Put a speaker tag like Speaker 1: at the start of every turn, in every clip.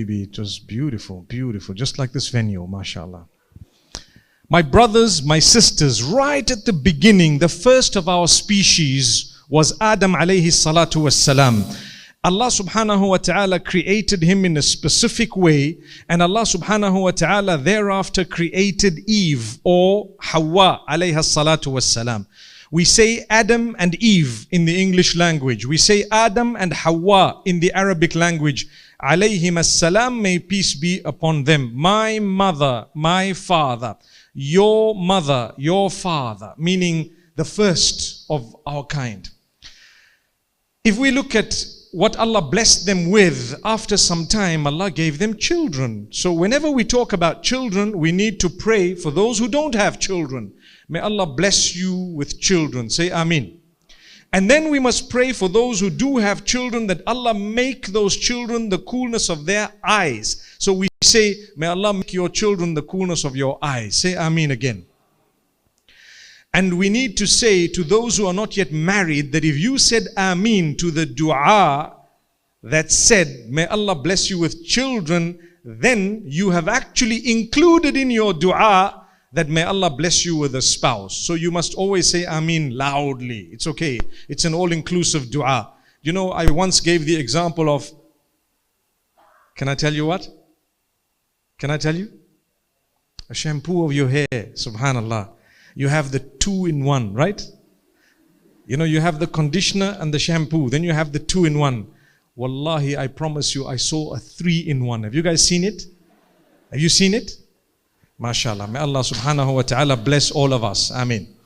Speaker 1: It was beautiful, beautiful, just like this venue, mashallah. My brothers, my sisters, right at the beginning, the first of our species was Adam alayhi salatu wassalam. Allah subhanahu wa ta'ala created him in a specific way, and Allah subhanahu wa ta'ala thereafter created Eve or Hawa alayha salatu wassalam. We say Adam and Eve in the English language. We say Adam and Hawa in the Arabic language. Alayhim as-salam, may peace be upon them. My mother, my father, your mother, your father, meaning the first of our kind. If we look at what Allah blessed them with, after some time Allah gave them children. So whenever we talk about children, we need to pray for those who don't have children. May Allah bless you with children. Say Ameen. And then we must pray for those who do have children, that Allah make those children the coolness of their eyes. So we say, may Allah make your children the coolness of your eyes. Say Ameen again. And we need to say to those who are not yet married, that if you said Ameen to the dua that said, may Allah bless you with children, then you have actually included in your dua that may Allah bless you with a spouse. So you must always say Ameen loudly. It's okay. It's an all-inclusive dua. You know, I once gave the example of, can I tell you what? Can I tell you? A shampoo of your hair, subhanallah. You have the 2-in-1, right? You know, you have the conditioner and the shampoo. Then you have the 2-in-1. Wallahi, I promise you, I saw a 3-in-1. Have you guys seen it? Have you seen it? MashaAllah. May Allah subhanahu wa ta'ala bless all of us. Ameen.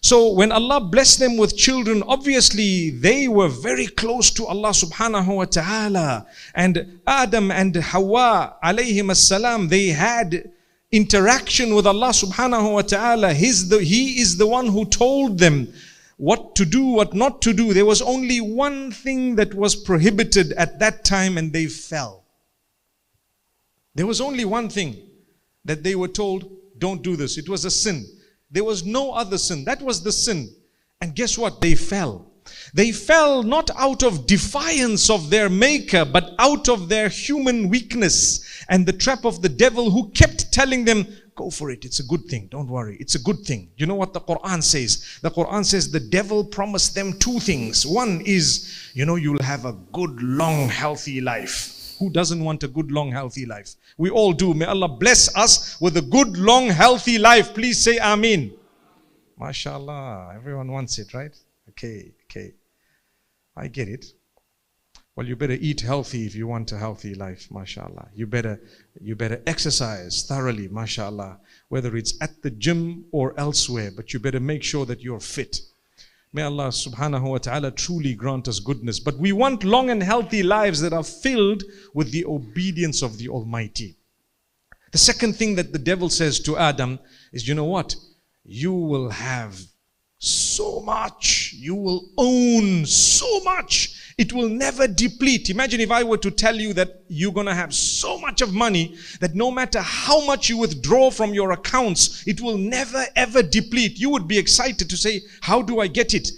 Speaker 1: So when Allah blessed them with children, obviously they were very close to Allah subhanahu wa ta'ala. And Adam and Hawa alayhim as-salam, they had interaction with Allah subhanahu wa ta'ala. He is the one who told them what to do, what not to do. There was only one thing that was prohibited at that time, and they fell. There was only one thing that they were told, don't do this. It was a sin. There was no other sin. That was the sin. And guess what? They fell. They fell not out of defiance of their maker, but out of their human weakness and the trap of the devil, who kept telling them, go for it. It's a good thing. Don't worry. It's a good thing. You know what the Quran says? The Quran says the devil promised them two things. One is, you know, you'll have a good, long, healthy life. Who doesn't want a good, long, healthy life? We all do. May Allah bless us with a good, long, healthy life. Please say Ameen. MashaAllah. Everyone wants it, right? Okay. I get it. Well, you better eat healthy if you want a healthy life, mashallah. You better exercise thoroughly, mashallah. Whether it's at the gym or elsewhere, but you better make sure that you're fit. May Allah subhanahu wa ta'ala truly grant us goodness. But we want long and healthy lives that are filled with the obedience of the Almighty. The second thing that the devil says to Adam is, you know what? You will have so much. You will own so much. It will never deplete. Imagine if I were to tell you that you're going to have so much of money that no matter how much you withdraw from your accounts, it will never ever deplete. You would be excited to say, how do I get it?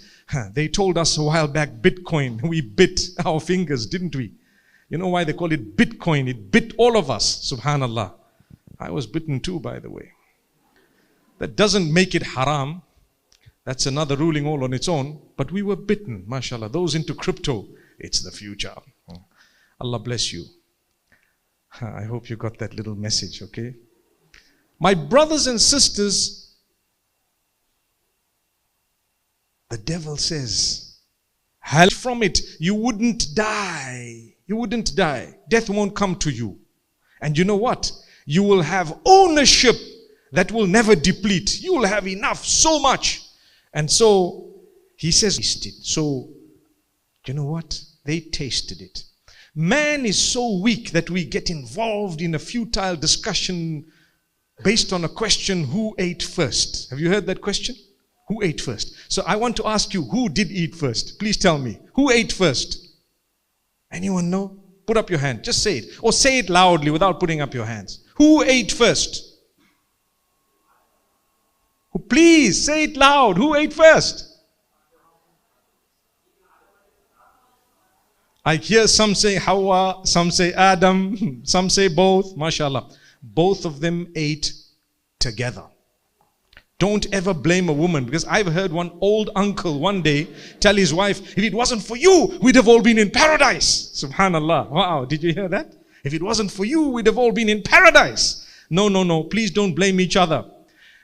Speaker 1: They told us a while back, Bitcoin. We bit our fingers, didn't we? You know why they call it Bitcoin? It bit all of us, subhanallah. I was bitten too, by the way. That doesn't make it haram. That's another ruling all on its own. But we were bitten, mashallah. Those into crypto, it's the future. Allah bless you. I hope you got that little message, okay? My brothers and sisters, the devil says, hell from it, you wouldn't die. You wouldn't die. Death won't come to you. And you know what? You will have ownership that will never deplete. You will have enough, so much. And so he says, so you know what? They tasted it. Man is so weak that we get involved in a futile discussion based on a question, who ate first? Have you heard that question? Who ate first? So I want to ask you, who did eat first? Please tell me. Who ate first? Anyone know? Put up your hand. Just say it. Or say it loudly without putting up your hands. Who ate first? Please say it loud. Who ate first? I hear some say Hawa, some say Adam, some say both. MashaAllah. Both of them ate together. Don't ever blame a woman, because I've heard one old uncle one day tell his wife, if it wasn't for you, we'd have all been in paradise. Subhanallah. Wow, did you hear that? If it wasn't for you, we'd have all been in paradise. No, no, no. Please don't blame each other.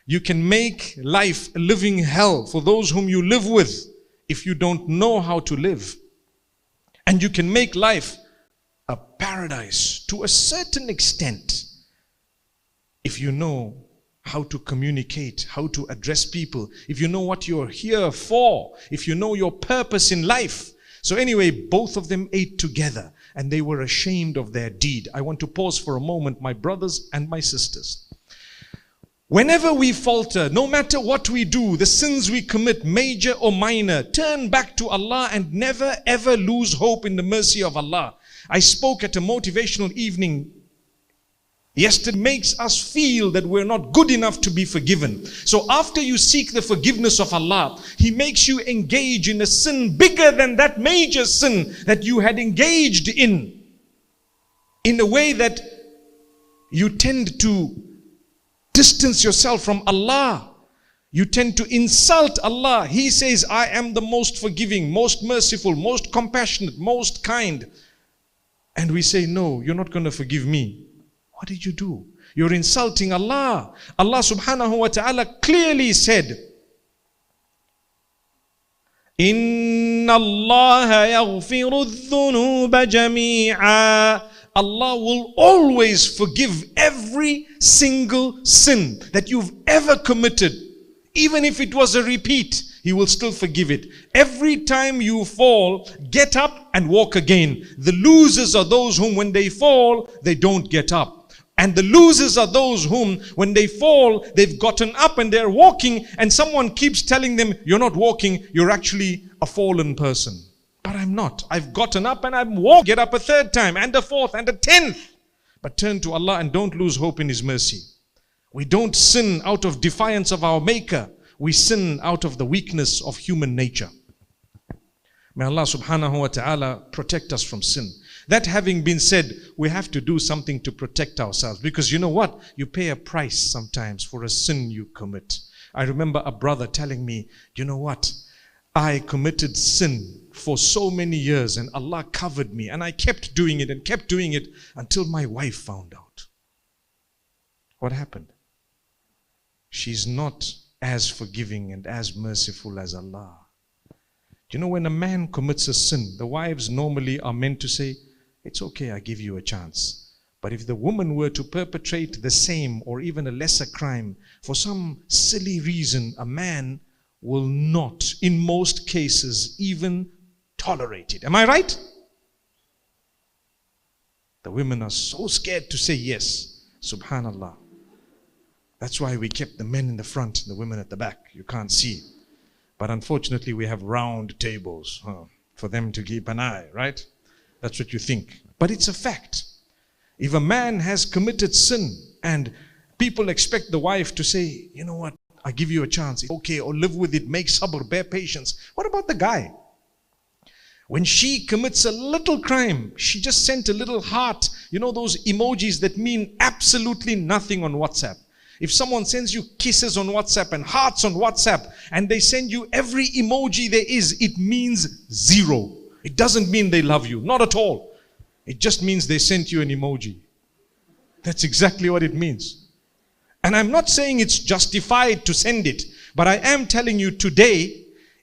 Speaker 1: You can make life a living hell for those whom you live with if you don't know how to live. And you can make life a paradise to a certain extent if you know how to communicate, how to address people, if you know what you're here for, if you know your purpose in life. So anyway, both of them ate together and they were ashamed of their deed. I want to pause for a moment, my brothers and my sisters. Whenever we falter, no matter what we do, the sins we commit, major or minor, turn back to Allah and never ever lose hope in the mercy of Allah. I spoke at a motivational evening yesterday. Makes us feel that we're not good enough to be forgiven. So after you seek the forgiveness of Allah, He makes you engage in a sin bigger than that major sin that you had engaged in a way that you tend to distance yourself from Allah. You tend to insult Allah. He says, I am the most forgiving, most merciful, most compassionate, most kind. And we say, no, you're not going to forgive me. What did you do? You're insulting Allah. Allah subhanahu wa ta'ala clearly said, Inna Allah yaghfiru dhunuba jami'a. Allah will always forgive every single sin that you've ever committed. Even if it was a repeat, He will still forgive it. Every time you fall, get up and walk again. The losers are those whom when they fall, they don't get up. And the losers are those whom when they fall, they've gotten up and they're walking, and someone keeps telling them, you're not walking, you're actually a fallen person. But I'm not. I've gotten up and I'm walking. Get up a third time and a fourth and a 10th. But turn to Allah and don't lose hope in His mercy. We don't sin out of defiance of our Maker. We sin out of the weakness of human nature. May Allah subhanahu wa ta'ala protect us from sin. That having been said, we have to do something to protect ourselves. Because you know what? You pay a price sometimes for a sin you commit. I remember a brother telling me, you know what? I committed sin for so many years and Allah covered me, and I kept doing it and kept doing it until my wife found out. What happened? She's not as forgiving and as merciful as Allah. Do you know when a man commits a sin, the wives normally are meant to say, it's okay, I give you a chance. But if the woman were to perpetrate the same or even a lesser crime, for some silly reason, a man will not, in most cases, even tolerate it. Am I right? The women are so scared to say yes. Subhanallah. That's why we kept the men in the front and the women at the back. You can't see. But unfortunately, we have round tables for them to keep an eye, right? That's what you think. But it's a fact. If a man has committed sin and people expect the wife to say, you know what, I give you a chance, it's okay, or live with it, make sabr, bear patience. What about the guy? When she commits a little crime, she just sent a little heart. You know those emojis that mean absolutely nothing on WhatsApp. If someone sends you kisses on WhatsApp and hearts on WhatsApp, and they send you every emoji there is, it means zero. It doesn't mean they love you, not at all. It just means they sent you an emoji. That's exactly what it means. And I'm not saying it's justified to send it, but I am telling you today,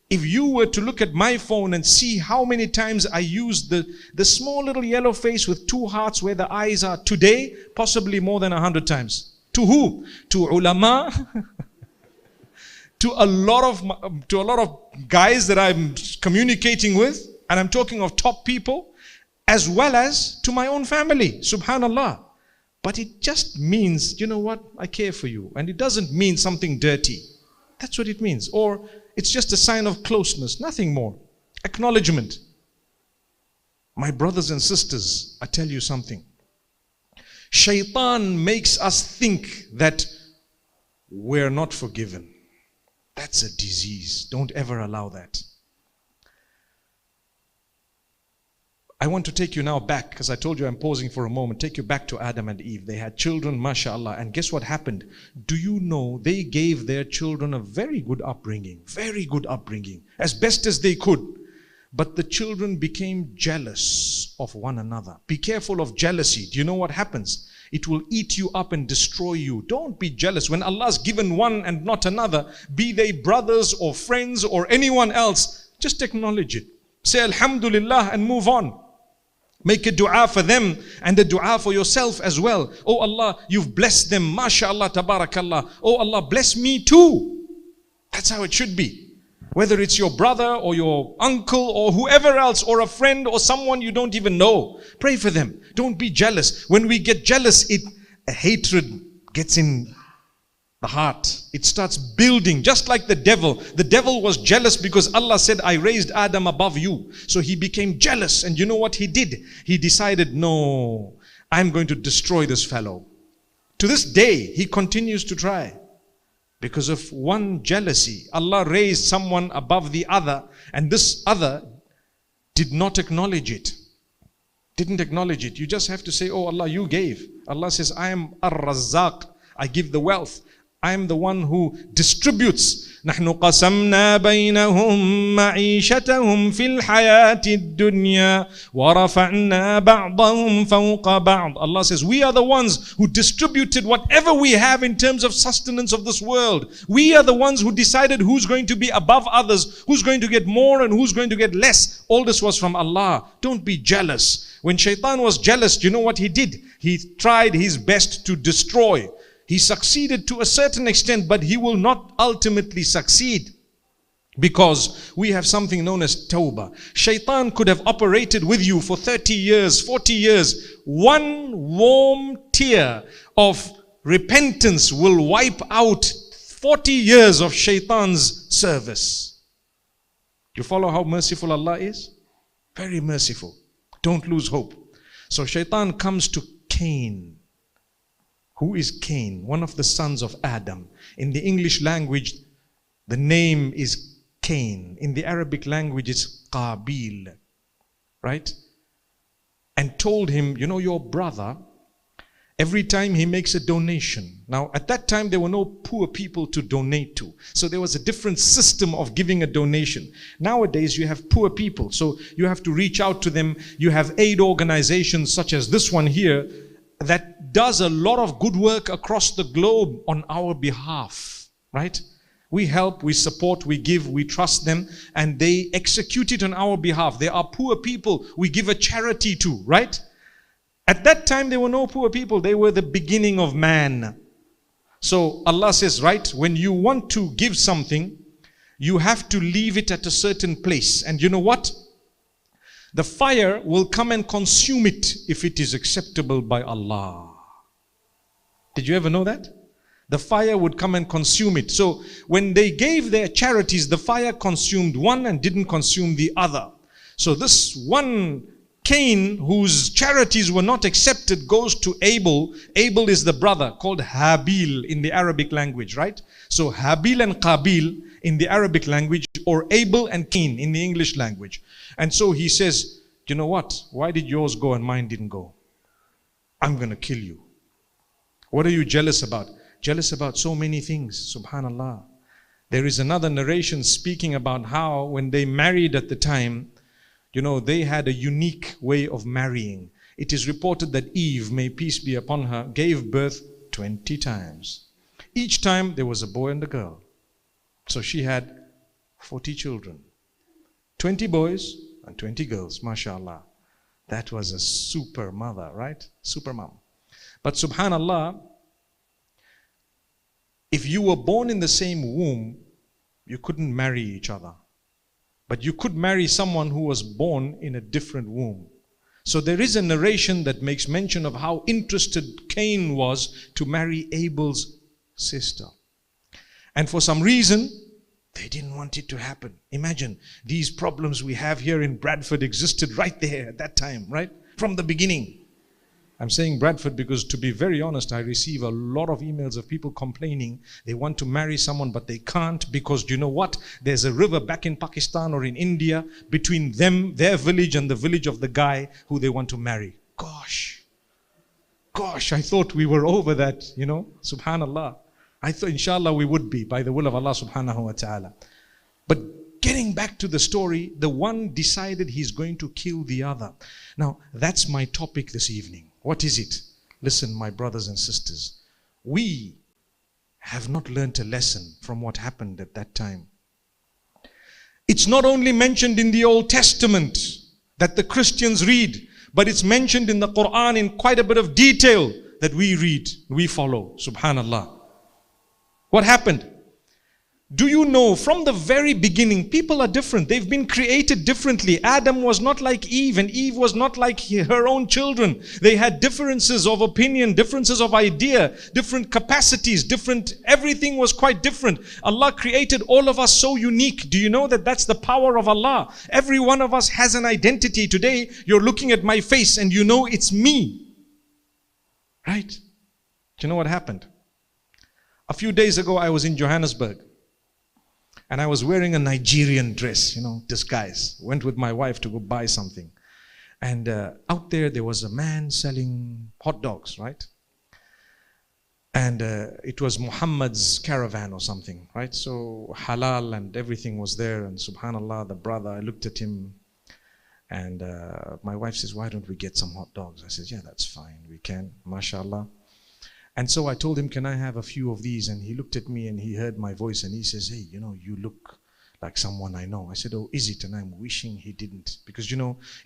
Speaker 1: if you were to look at my phone and see how many times I use the small little yellow face with two hearts where the eyes are today, possibly more than 100 times. To who? To ulama, to a lot of guys that I'm communicating with, and I'm talking of top people, as well as to my own family. Subhanallah. But it just means, you know what, I care for you. And it doesn't mean something dirty. That's what it means. Or it's just a sign of closeness, nothing more. Acknowledgement. My brothers and sisters, I tell you something. Shaitan makes us think that we're not forgiven. That's a disease. Don't ever allow that. I want to take you now back, because I told you I'm pausing for a moment, take you back to Adam and Eve. They had children, mashallah, and guess what happened? Do you know they gave their children a very good upbringing, as best as they could. But the children became jealous of one another. Be careful of jealousy. Do you know what happens? It will eat you up and destroy you. Don't be jealous. When Allah's given one and not another, be they brothers or friends or anyone else, just acknowledge it. Say Alhamdulillah and move on. Make a dua for them and a dua for yourself as well. Oh Allah, you've blessed them. MashaAllah, tabarakallah. Oh Allah, bless me too. That's how it should be. Whether it's your brother or your uncle or whoever else or a friend or someone you don't even know. Pray for them. Don't be jealous. When we get jealous, a hatred gets in the heart. It starts building, just like the devil. The devil was jealous because Allah said, I raised Adam above you. So he became jealous. And you know what he did? He decided, no, I'm going to destroy this fellow. To this day, he continues to try. Because of one jealousy, Allah raised someone above the other, and this other did not acknowledge it. Didn't acknowledge it. You just have to say, oh Allah, you gave. Allah says, I am Ar-Razzaq. I give the wealth. I am the one who distributes. نحن قسمنا بينهم معيشتهم في الحياة الدنيا ورفعنا بعضهم فوق بعض. Allah says, we are the ones who distributed whatever we have in terms of sustenance of this world. We are the ones who decided who's going to be above others, who's going to get more and who's going to get less. All this was from Allah. Don't be jealous. When Shaitan was jealous, you know what he did? He tried his best to destroy. He succeeded to a certain extent, but he will not ultimately succeed. Because we have something known as tawbah. Shaitan could have operated with you for 30 years, 40 years. One warm tear of repentance will wipe out 40 years of Shaitan's service. You follow how merciful Allah is? Very merciful. Don't lose hope. So Shaitan comes to Cain. Who is Cain? One of the sons of Adam. In the English language, the name is Cain. In the Arabic language, it's Qabil. Right? And told him, you know, your brother, every time he makes a donation. Now, at that time, there were no poor people to donate to. So there was a different system of giving a donation. Nowadays, you have poor people. So you have to reach out to them. You have aid organizations such as this one here, that does a lot of good work across the globe on our behalf, right? We help, we support, we give, we trust them, and they execute it on our behalf. There are poor people we give a charity to, right? At that time, there were no poor people. They were the beginning of man. So Allah says, right, when you want to give something, you have to leave it at a certain place. And you know what? The fire will come and consume it if it is acceptable by Allah. Did you ever know that? The fire would come and consume it. So when they gave their charities, the fire consumed one and didn't consume the other. So this one Cain, whose charities were not accepted, goes to Abel. Abel is the brother called Habil in the Arabic language, right? So Habil and Qabil in the Arabic language, or Abel and Cain in the English language. And so he says, you know what? Why did yours go and mine didn't go? I'm going to kill you. What are you jealous about? Jealous about so many things, subhanallah. There is another narration speaking about how when they married at the time, you know, they had a unique way of marrying. It is reported that Eve, may peace be upon her, gave birth 20 times. Each time there was a boy and a girl. So she had 40 children. 20 boys and 20 girls, mashallah. That was a super mother, right? Super mom. But subhanallah, if you were born in the same womb, you couldn't marry each other. But you could marry someone who was born in a different womb. So there is a narration that makes mention of how interested Cain was to marry Abel's sister. And for some reason, they didn't want it to happen. Imagine, these problems we have here in Bradford existed right there at that time, right? From the beginning. I'm saying Bradford because, to be very honest, I receive a lot of emails of people complaining they want to marry someone but they can't because, do you know what? There's a river back in Pakistan or in India between them, their village, and the village of the guy who they want to marry. Gosh, I thought we were over that, Subhanallah. I thought, inshallah, we would be by the will of Allah subhanahu wa ta'ala. But getting back to the story, the one decided he's going to kill the other. Now, that's my topic this evening. What is it? Listen, my brothers and sisters, we have not learnt a lesson from what happened at that time. It's not only mentioned in the Old Testament that the Christians read, but it's mentioned in the Quran in quite a bit of detail that we read, we follow. Subhanallah. What happened? Do you know, from the very beginning, people are different. They've been created differently. Adam was not like Eve, and Eve was not like her own children. They had differences of opinion, differences of idea, different capacities, everything was quite different. Allah created all of us so unique. Do you know that that's the power of Allah? Every one of us has an identity. Today, you're looking at my face and you know it's me. Right? Do you know what happened? A few days ago, I was in Johannesburg. And I was wearing a Nigerian dress, disguise. Went with my wife to go buy something. And out there was a man selling hot dogs, right? And it was Muhammad's caravan or something, right? So halal and everything was there. And subhanallah, the brother, I looked at him. And my wife says, why don't we get some hot dogs? I said, yeah, that's fine. We can, mashallah. And so I told him, can I have a few of these? And he looked at me and he heard my voice and he says, hey, you look like someone I know. I said, oh, is it? And I'm wishing he didn't. Because,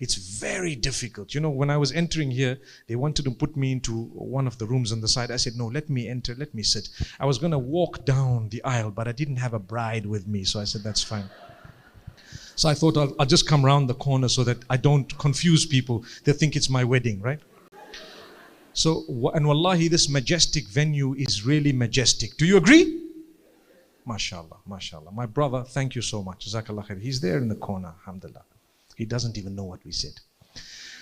Speaker 1: it's very difficult. When I was entering here, they wanted to put me into one of the rooms on the side. I said, no, let me enter, let me sit. I was going to walk down the aisle, but I didn't have a bride with me. So I said, that's fine. So I thought I'll just come around the corner so that I don't confuse people. They think it's my wedding, right? So, and wallahi, this majestic venue is really majestic. Do you agree? MashaAllah, MashaAllah. My brother, thank you so much. Jazakallah khair. He's there in the corner, alhamdulillah. He doesn't even know what we said.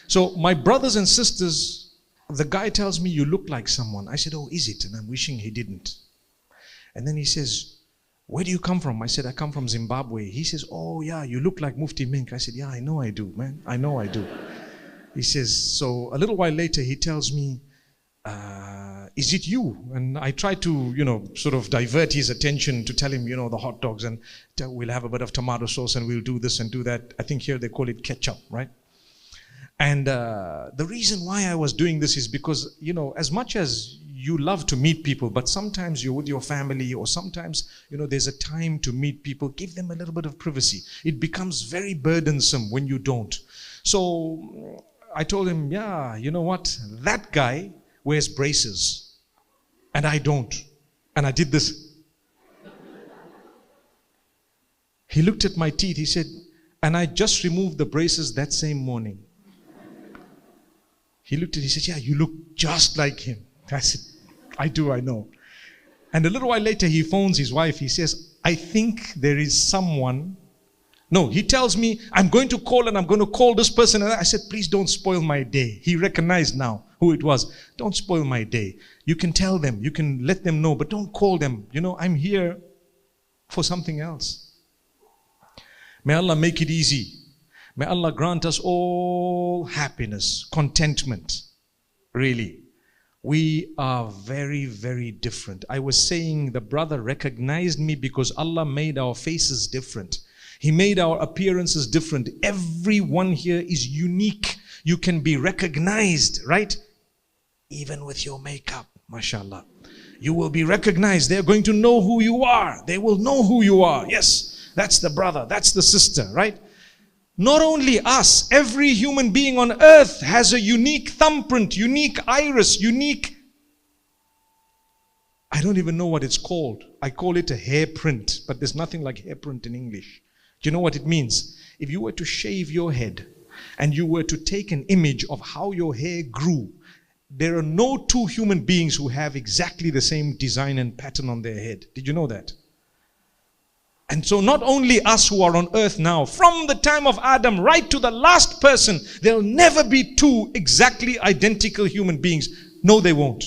Speaker 1: So, my brothers and sisters, the guy tells me, you look like someone. I said, oh, is it? And I'm wishing he didn't. And then he says, where do you come from? I said, I come from Zimbabwe. He says, oh yeah, you look like Mufti Mink. I said, yeah, I know I do, man. I know I do. He says, so a little while later, he tells me, is it you? And I try to, sort of divert his attention to tell him, the hot dogs, and we'll have a bit of tomato sauce and we'll do this and do that. I think here they call it ketchup, right? And the reason why I was doing this is because, as much as you love to meet people, but sometimes you're with your family, or sometimes, there's a time to meet people, give them a little bit of privacy. It becomes very burdensome when you don't. So I told him, yeah, you know what? That guy wears braces and I don't. And I did this. He looked at my teeth. He said, and I just removed the braces that same morning. He looked at it. He said, yeah, you look just like him. I said, I do, I know. And a little while later, he phones his wife. He says, I think there is someone. No, he tells me, I'm going to call and I'm going to call this person. And I said, please don't spoil my day. He recognized now who it was. Don't spoil my day. You can tell them, you can let them know, but don't call them. I'm here for something else. May Allah make it easy. May Allah grant us all happiness, contentment. Really. We are very, very different. I was saying the brother recognized me because Allah made our faces different. He made our appearances different. Everyone here is unique. You can be recognized, right? Even with your makeup, mashallah. You will be recognized. They're going to know who you are. They will know who you are. Yes, that's the brother, that's the sister, right? Not only us, every human being on earth has a unique thumbprint, unique iris, unique... I don't even know what it's called. I call it a hair print, but there's nothing like hair print in English. Do you know what it means? If you were to shave your head and you were to take an image of how your hair grew, there are no two human beings who have exactly the same design and pattern on their head. Did you know that? And so not only us who are on earth now, from the time of Adam right to the last person, there'll never be two exactly identical human beings. No, they won't.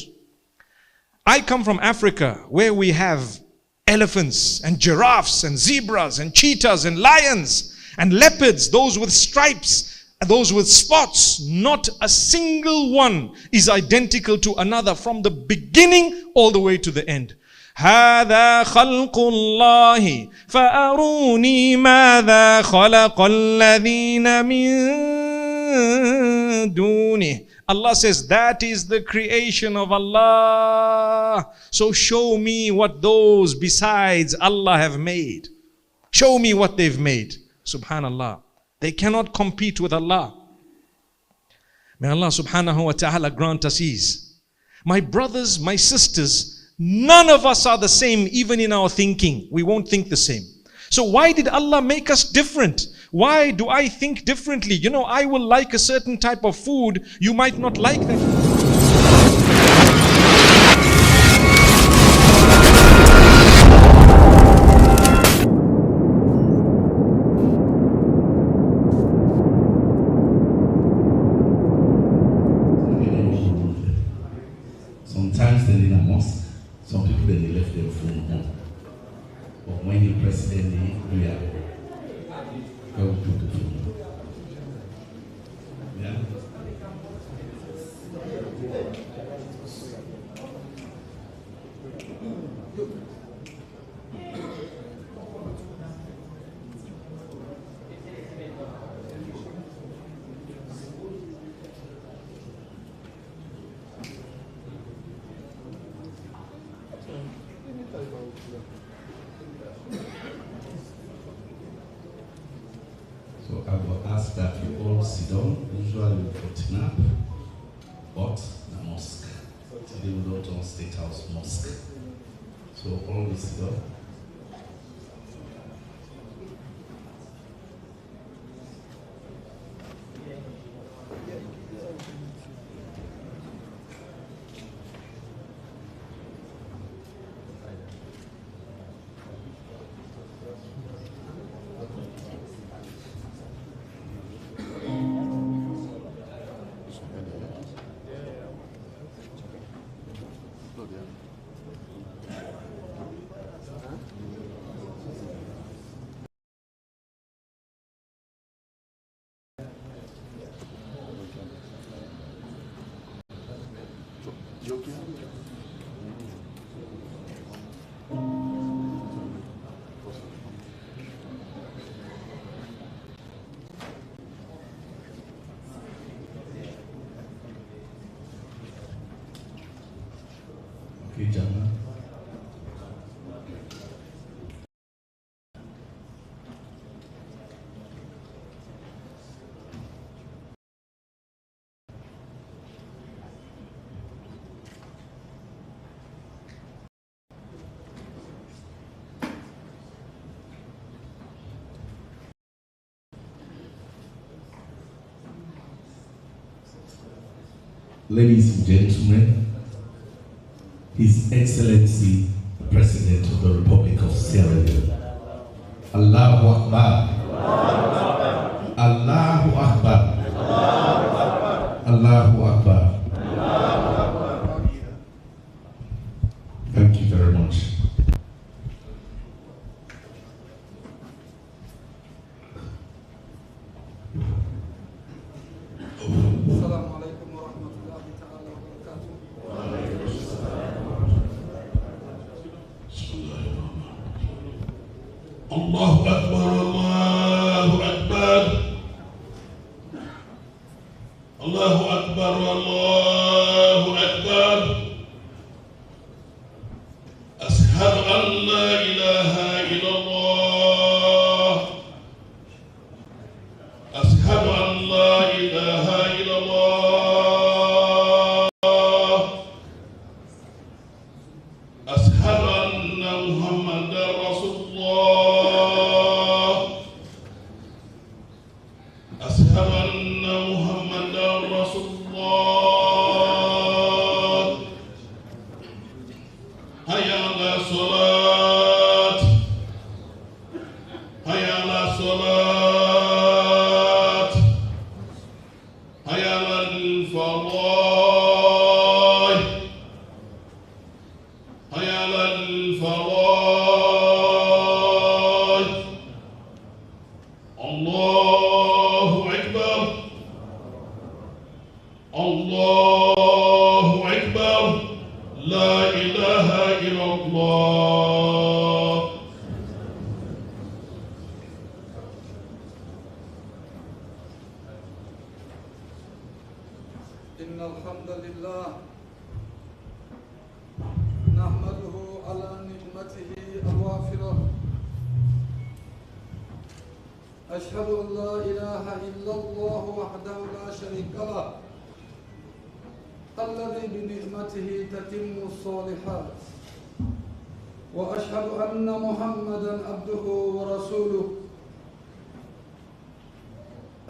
Speaker 1: I come from Africa, where we have elephants and giraffes and zebras and cheetahs and lions and leopards, those with stripes, those with spots. Not a single one is identical to another from the beginning all the way to the end. هذا خلق الله فأروني ماذا خلق الذين من دونه. Allah says, that is the creation of Allah. So show me what those besides Allah have made. Show me what they've made. Subhanallah. They cannot compete with Allah. May Allah subhanahu wa ta'ala grant us ease. My brothers, my sisters, none of us are the same even in our thinking. We won't think the same. So why did Allah make us different? Why do I think differently? You know, I will like a certain type of food. You might not like that.
Speaker 2: Sometimes they're in a mosque. Some people they left their phone home. But when the president we are going to the phone. Yeah. So I will ask that you all sit down, usually for Tinap, but the mosque. Today we don't on State House Mosque. So all will sit down. Okay, Jana. Ladies and gentlemen, His Excellency, the President of the Republic of Sierra Leone. Allahu Akbar. Allahu Akbar. Allahu Akbar. Thank you very much. Allahu Akbar, Allahu Akbar. Allahu Akbar, Allahu Akbar. Ashhadu an la ilaha illallah. Ashhadu an la ilaha illallah. Ashhadu anna Muhammadan Rasulullah.
Speaker 3: لا إله إلا الله.
Speaker 4: إن الحمد لله نحمده على نعمته الوافرة. أشهد أن لا إله إلا الله وحده لا شريك له الذي بنعمته تتم الصالحات. وأشهد أن محمدا عبده ورسوله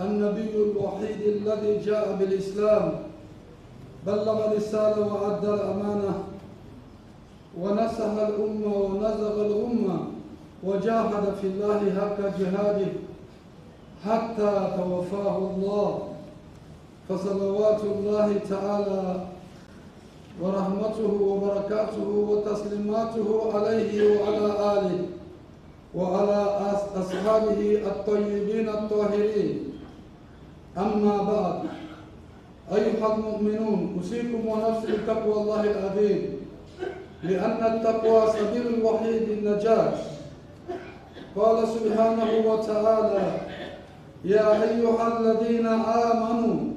Speaker 4: النبي الوحيد الذي جاء بالإسلام، بلغ الرسالة وأدى الأمانة ونصح الأمة ونزغ الأمة وجاهد في الله حق جهاده حتى توفاه الله. فصلوات الله تعالى ورحمته وبركاته وتسليماته عليه وعلى آله وعلى أصحابه الطيبين الطاهرين. أما بعد، أيها المؤمنون، أوصيكم ونفسي بتقوى الله العظيم، لأن التقوى سبيل الوحيد للنجاة. قال سبحانه وتعالى: يا أيها الذين آمنوا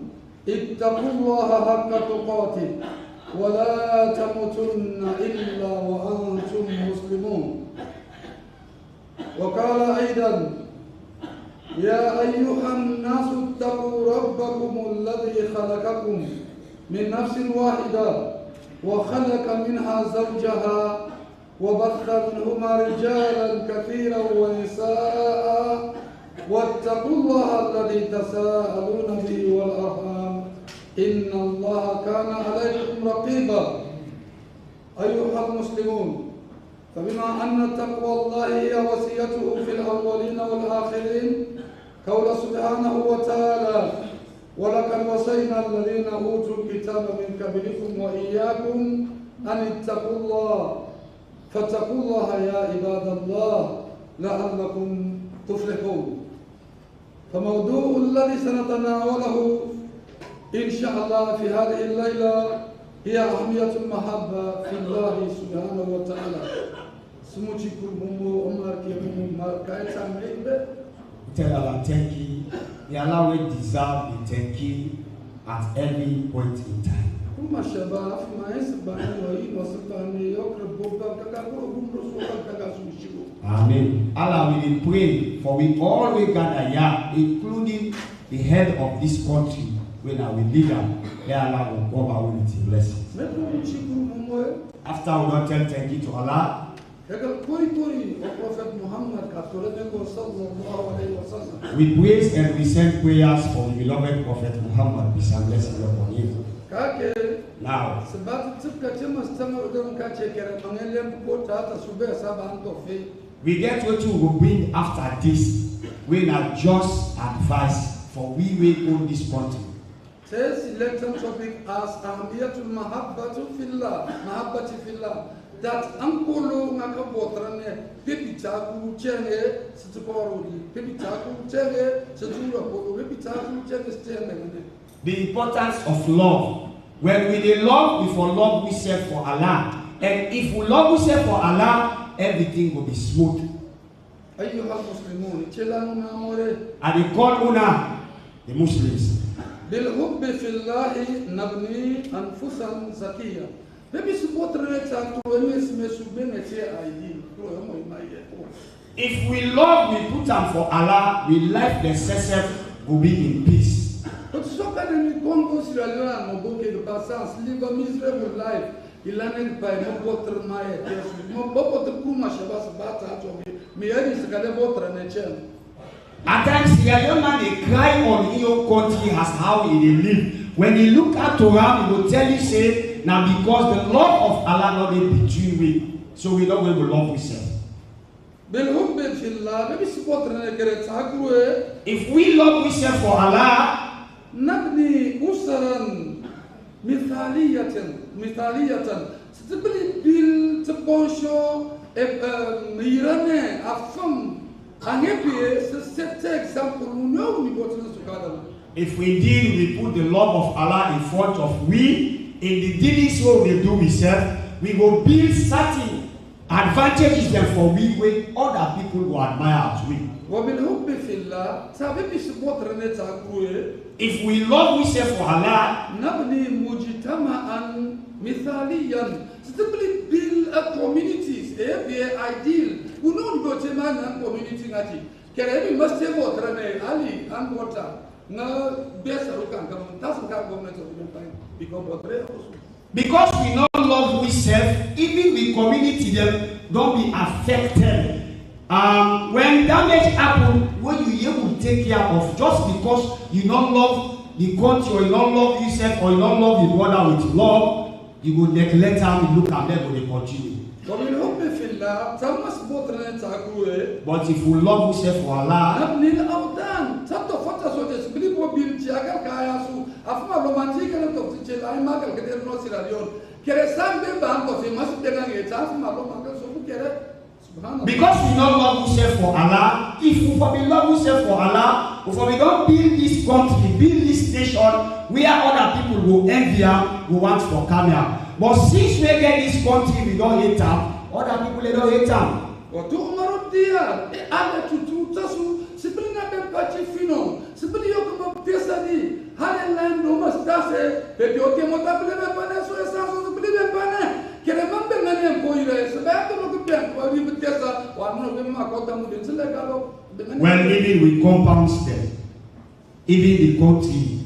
Speaker 4: اتقوا الله حق تقاته ولا تموتن إلا وأنتم مسلمون. وقال أيضا: يا أيها الناس اتقوا ربكم الذي خلقكم من نفس واحدة وخلق منها زوجها وبث منهما رجالا كثيرا ونساء واتقوا الله الذي تساءلون به والأرحام إن الله كان عليكم رقيبا. أيها المسلمون، فبما أن تقوى الله هي وصيته في الأولين والآخرين، قول سبحانه وتعالى: ولقد وصينا الذين أوتوا الكتاب من قبلكم وإياكم أن اتقوا الله فاتقوا الله يا عباد الله لعلكم تفلحون. فموضوع الذي سنتناوله إن شاء الله في هذه الليلة هي أهمية المحبة في الله سبحانه وتعالى. سموتيكم بومبو أمار كيمو مار كايتا ميبه.
Speaker 5: Tell Allah thank you. May Allah will deserve the thank you at every point in time.
Speaker 4: Kuma shabab ma yasbani wa yusbani yaqrab bobba kakakuru gumrusu kakasushiko.
Speaker 5: Amen. Allah will pray for we all we gather here, including the head of this country. When I will lead them, may Allah will cover with His blessings. After we don't tell thank you to Allah, we praise and we send prayers for the beloved Prophet Muhammad, peace and blessings upon him. Now, we get what you will bring after this. We not just advice for we will own this country.
Speaker 4: Selected topic as ahamiyatul mahabbatu fillah, mahabbati fillah. That ankolo ngakabotrane pepitaku chenge situkorudi, pepitaku chenge siturapo, pepitaku chenge stenge.
Speaker 5: The importance of love. When we love, we for love we serve for Allah, and if we love we serve for Allah, everything will be smooth.
Speaker 4: Ayyuhal muslimun, chelanu namore.
Speaker 5: And they call una the Muslims.
Speaker 4: بالحب في الله نبني أنفسا زكية. Maybe support rate to
Speaker 5: if we love, we put them for Allah, we life the self will be in peace.
Speaker 4: But so can we go Sierra Leone no book the passance live a miserable life. Ilanen by no water my no bobo to kuma shabas bata to me any sakale water nature.
Speaker 5: At times, Sierra Leone they cry on your country as how he live. When you look at Torah, he will tell you, say, now because the love of Allah not between we, so we know we will love ourselves. If we love ourselves for Allah,
Speaker 4: نبني أسرا مثالية ستبني بيل تبونشو ميرانة أفهم.
Speaker 5: If we did, we put the love of Allah in front of we, in the dealings what we do with self, we will build certain advantages them for we way other people will admire as we. If we love we say for Allah,
Speaker 4: simply build a communities, ideal. We don't go to man and community ngati. Kere must have water ali and water. No best can come. That's the government of the time become water also.
Speaker 5: Because we not love we self, even the community them don't be affected. When damage happen, what you able to take care of just because you don't love the country or you don't love yourself or you don't love the brother with love, you go neglect them, you look at them when they continue. But if we love yourself for Allah, because we don't love yourself for Allah, if we love yourself for Allah, if we don't build this country, build this nation where other people will envy them, will want for come here. But since we get this country, we don't hate them, other people they don't hate them. Well, even we compounds them, even the country.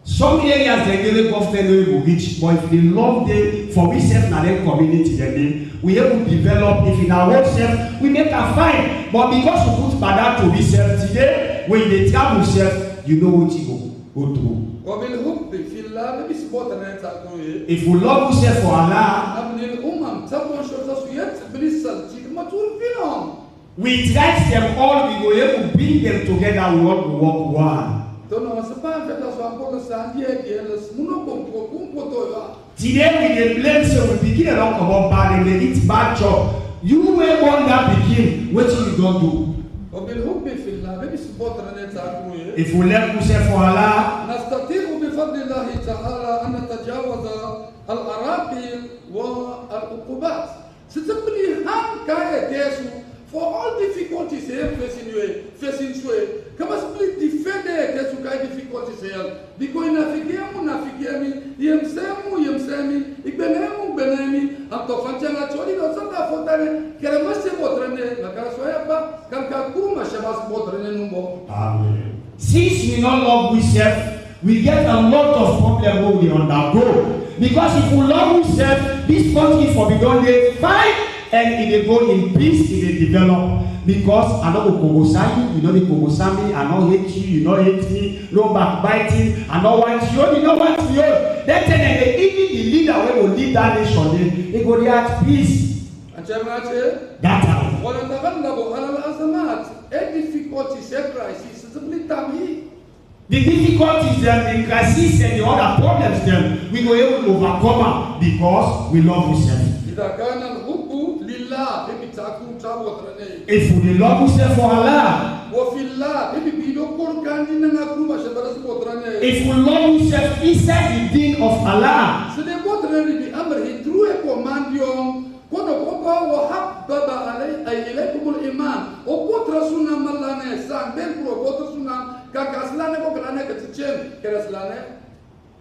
Speaker 5: Some areas they really government will reach, but if they love them for we self na their community, then we have to develop. If in our own self we make a fine, but because we put bad to be self today, when they travel self, you know what you go through. If we love yourself for Allah, we try them all, we go able to bring them together, we all work one. Today we blame, so we begin to talk about bad and they eat bad job. You may want that begin, what you don't do. If we let yourself for Allah,
Speaker 4: for all difficulties here facing come simply defend the difficulties here. Because nafikemi yemsemi ikbenemi atofantanga chori no santa fontane keremase botrene nakaswaya kankakuma shabas botrene numbo.
Speaker 5: Amen. Since we don't love ourselves, we get a lot of problems we undergo. Because if we love ourselves, this country for we don't fight. And if they go in peace, if they develop, because I know Kogosai, you know the Kogosami, I know hate you, you know hate me, no backbiting, I know want you know want you. Then even the leader who will lead that nation, they go react peace. That time. The difficulties, the crises, and the other problems, them we go able to overcome because we love ourselves. If we love ourselves for Allah, if we love ourselves inside the deen of Allah,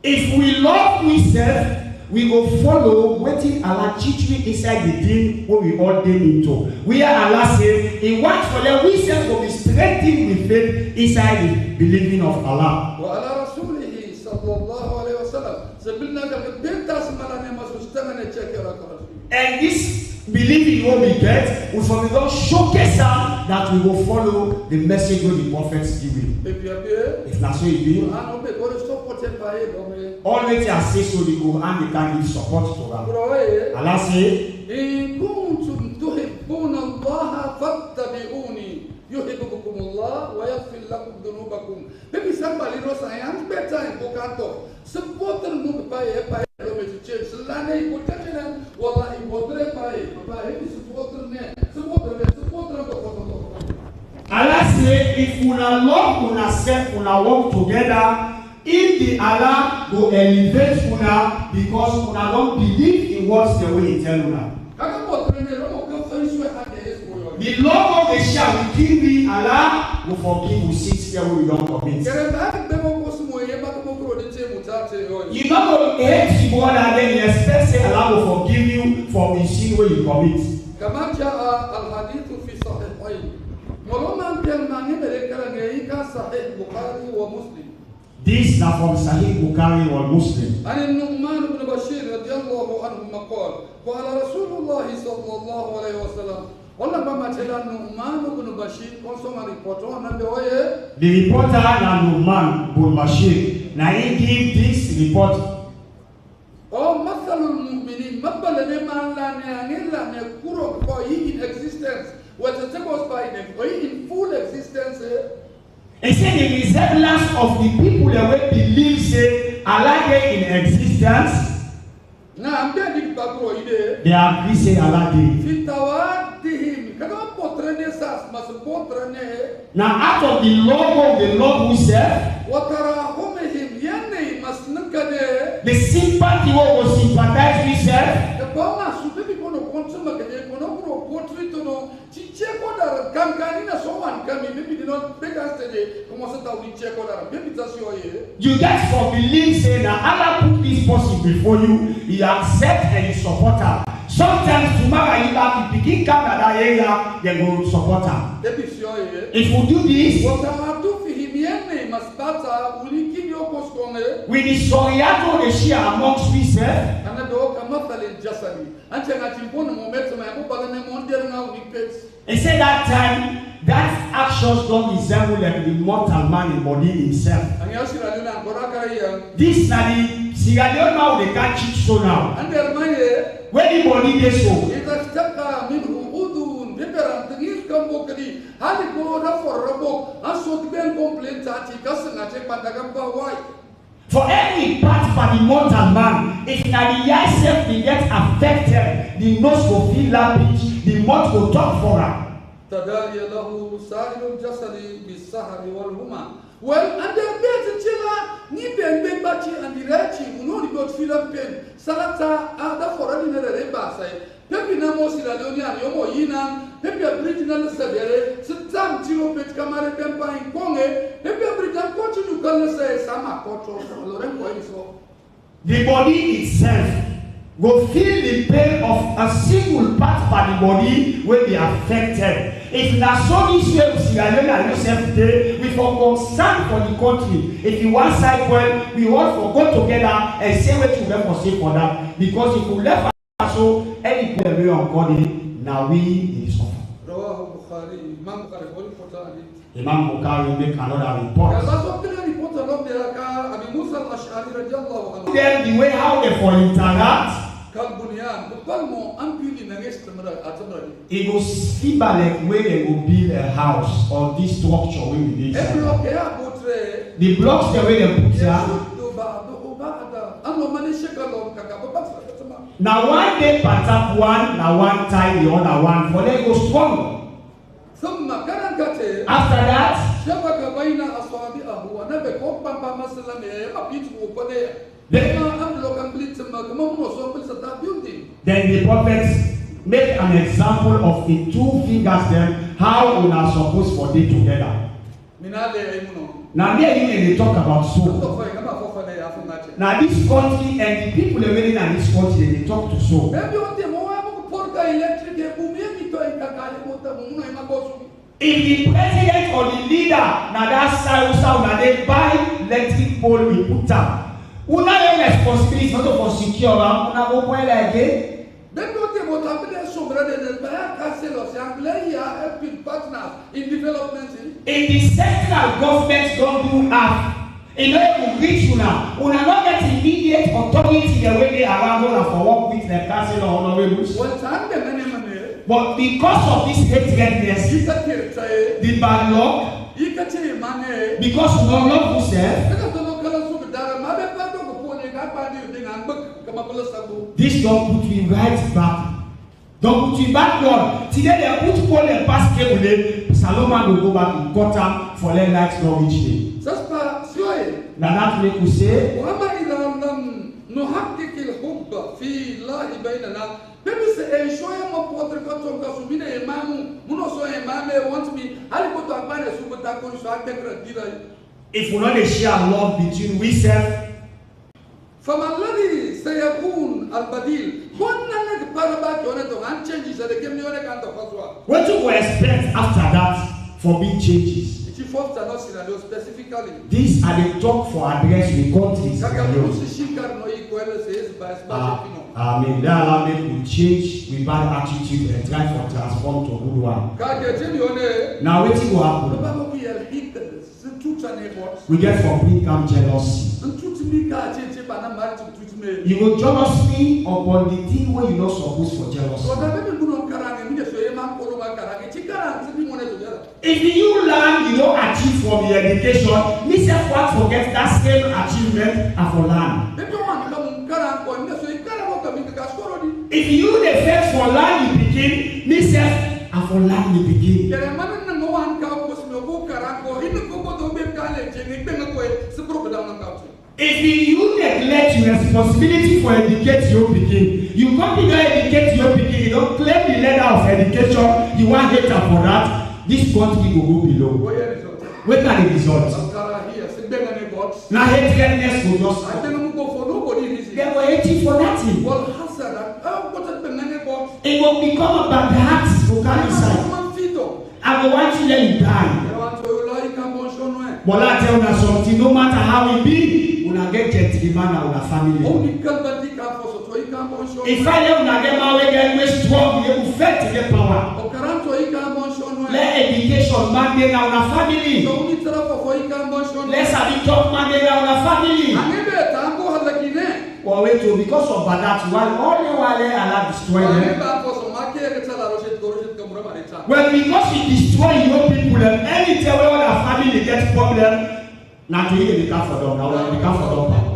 Speaker 5: if we love ourselves, we will follow what Allah teach me inside the deen what we all did into. Where Allah says, He wants for them, we self will be strengthened with faith inside the believing of Allah. And this believing what we get, we will showcase that we will follow the message of the prophets giving. If not so it be, always I say so the Quran they can give support to them. Allah say, maybe somebody knows I am better in Bokanto. Support them no pay to change. Lane protection wallahi bodre pay support Allah say if una love una self una work together in the Allah go elevate una because una don't believe in what's the way he tell una. The Lord of the shall will kill me, Allah will forgive you 6 years we don't commit. You not go hate more than then you expect say Allah will forgive you for the sin where you commit. This is from Sahih Bukhari or Muslim.
Speaker 4: عن النعمان بن بشير رضي الله عنهما قال قال رسول الله صلى الله عليه وسلم قلنا بما تلا النعمان بن بشير كونسوم ريبورتر نبيه.
Speaker 5: The reporter Nu'man bin Bashir. Now he give this report.
Speaker 4: Oh, مثل المؤمنين مبلغ ما لا نعيلا نكرو كوي in existence. What the second by them in full existence.
Speaker 5: He said the resemblance of the people that we believe say Allah in existence.
Speaker 4: Now,
Speaker 5: they agree say Allah dey. Now out of the love of the Lord who serve, the sympathy who will sympathize with serve, you guys for believe say that Allah put this person before you, he accept and he support her. Sometimes tomorrow you have to begin come at that area, they will support her. If we do this, with the soriato they share amongst we serve, he said that time that actions don't resemble like the mortal man in body himself. This na the Sierra Leone now they can't cheat so now. When the body they so. For every part by the mortal man, if na the eye self they get affected, the nose will feel lappage, the mouth will talk for her. Well, and the bed chila ni ben bachi and the rechi we no got feel pain. Salata ada for any reba say. Pepi na mo Sierra Leone yomo yina, pepi original sabere, sitam tiro pet kamare tempa in konge, pepi original continue kala say sama kocho loren ko iso. The body itself will feel the pain of a single part by the body will be affected. If na so this way Sierra Leone and yourself today, we for concern for the country. If you want side well, we all for go together and say what you left for say for that. Because if you left so any problem we on God now we is suffer. Imam Bukhari make another report. Then the way how they for interact. It goes feeble like where they will build a house or this structure where we did. The blocks the way they put there. Now one day part up one, now one time the other one, for they go strong. After that, then the prophets make an example of the 2 fingers then how we are supposed for them together. Now there they talk about soul. Now this country and the people living in this country they talk to soul. If the president or the leader now that side now they buy electric pole we put down. Una have responsibility not for secure una go point like it. In development. In the central government don't do half. In order to reach una not get immediate authority the way they around una for work with the council or honorables. But because of this hatredness, the bad luck, because we don't love ourselves, this don't put you right back. Don't put you back, Lord. Today they put all the past cable, Salomon will go back and cut them for their lights not each day. Now that make you say,
Speaker 4: وأما إذا لم نحقق الحب في الله بيننا People say, show him up what the cotton goes to be a man, Muno a man wants me. I go to a man, super taco, so I take a dealer.
Speaker 5: if we not share love between we self,
Speaker 4: فما الذي سيكون البديل؟ قلنا لك بارباك يونتو عن changes that they give me on a kind of password.
Speaker 5: what you expect after that for big changes?
Speaker 4: It folks are not Sierra Leone specifically.
Speaker 5: These are the talk for address with countries. Amen. That allow me to change with bad attitude and try to transform to a good one. Now waiting will happen. We get from become jealousy. You will jealousy upon the thing where you're not supposed for jealousy. If you learn, you don't achieve from your education, me self what forget that same achievement and for learn. If you the first for learn you begin, me self and for learn you begin. If you neglect your responsibility for educate your begin, you come to educate your begin, you don't claim the letter of education, you want hater for that. This country will go below. Where can the result? Now hatredness will just come. They were hating for nothing. It will become a bad heart for inside. I will want you let you die. But I tell you something, no matter how it be, we will get gentleman and our family. If I don't get married, then we strong, we will fight to get power. Let education mandate on our family. Let's have the job mandate on our family. Well, wait, because of that, while all the while Allah destroy them. Well, because He destroy your people, and anytime when our family gets problem, now to hear the car for them, now the car for them.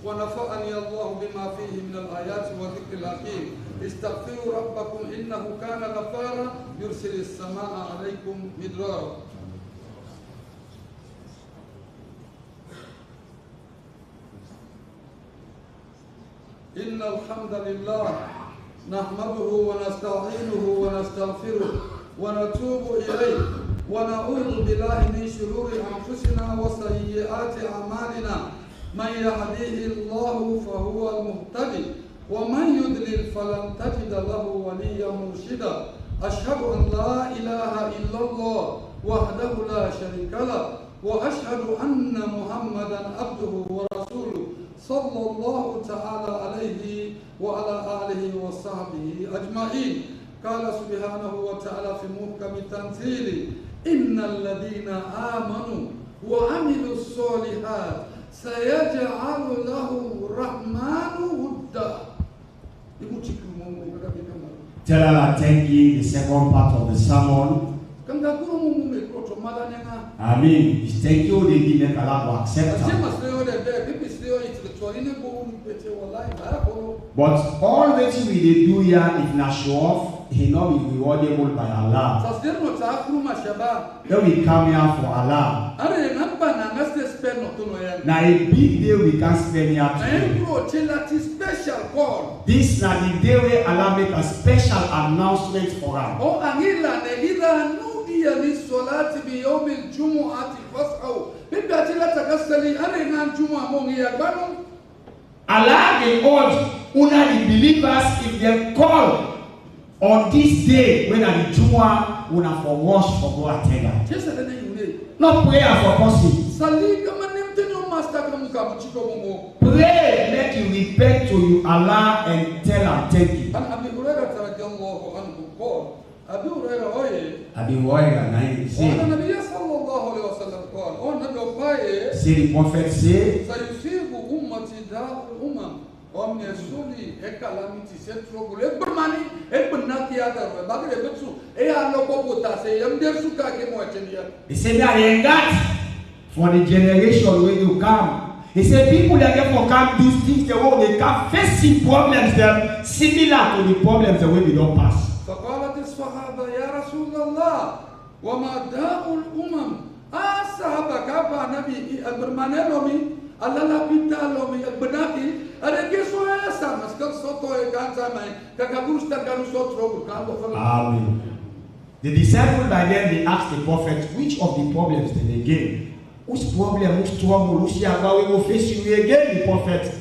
Speaker 4: ونفعني الله بما فيه من الآيات والذكر الحكيم استغفروا ربكم إنه كان غفارا يرسل السماء عليكم مدرارا إن الحمد لله نحمده ونستعينه ونستغفره ونتوب إليه ونعوذ بالله من شرور أنفسنا وسيئات أعمالنا من يهديه الله فهو المهتدي ومن يضلل فلن تجد له وليا مرشدا أشهد أن لا إله إلا الله وحده لا شريك له وأشهد أن محمدا عبده ورسوله صلى الله تعالى عليه وعلى آله وصحبه أجمعين قال سبحانه وتعالى في محكم تنزيله إن الذين آمنوا وعملوا الصالحات سيجعل له الرحمن ودا.
Speaker 5: Tell Allah thank you, the second part of the sermon. Amen. Thank you, the give Allah will accept it. But all that we do here, if not show off, He not be rewardable by Allah. Then we come here for Allah. Now a big day we can spend here today. This now the day where Allah make a special announcement for us. Allah the urge the believers if they call on this day when the Jumu'ah una for wash for go attend. Not prayer for person. Pray, let you repent to you Allah and tell and thank you. Abi Hurairah na say the prophet say he said that for the generation when you come, he said people that therefore can't do things the way they can't face problems them similar to the problems the way they don't pass.
Speaker 4: فقالت الصحابة يا رسول الله وما داء الأمم sahaba kapa nabi bermanelomi alala pitalomi benaki ada keso esa maskal soto e kanza mai kakabus takanu sotro kanto fala.
Speaker 5: Amen. The disciples by then they asked the prophet, which of the problems did they gain? Whose problem, whose trouble, whose yaga we will face you again, the prophet?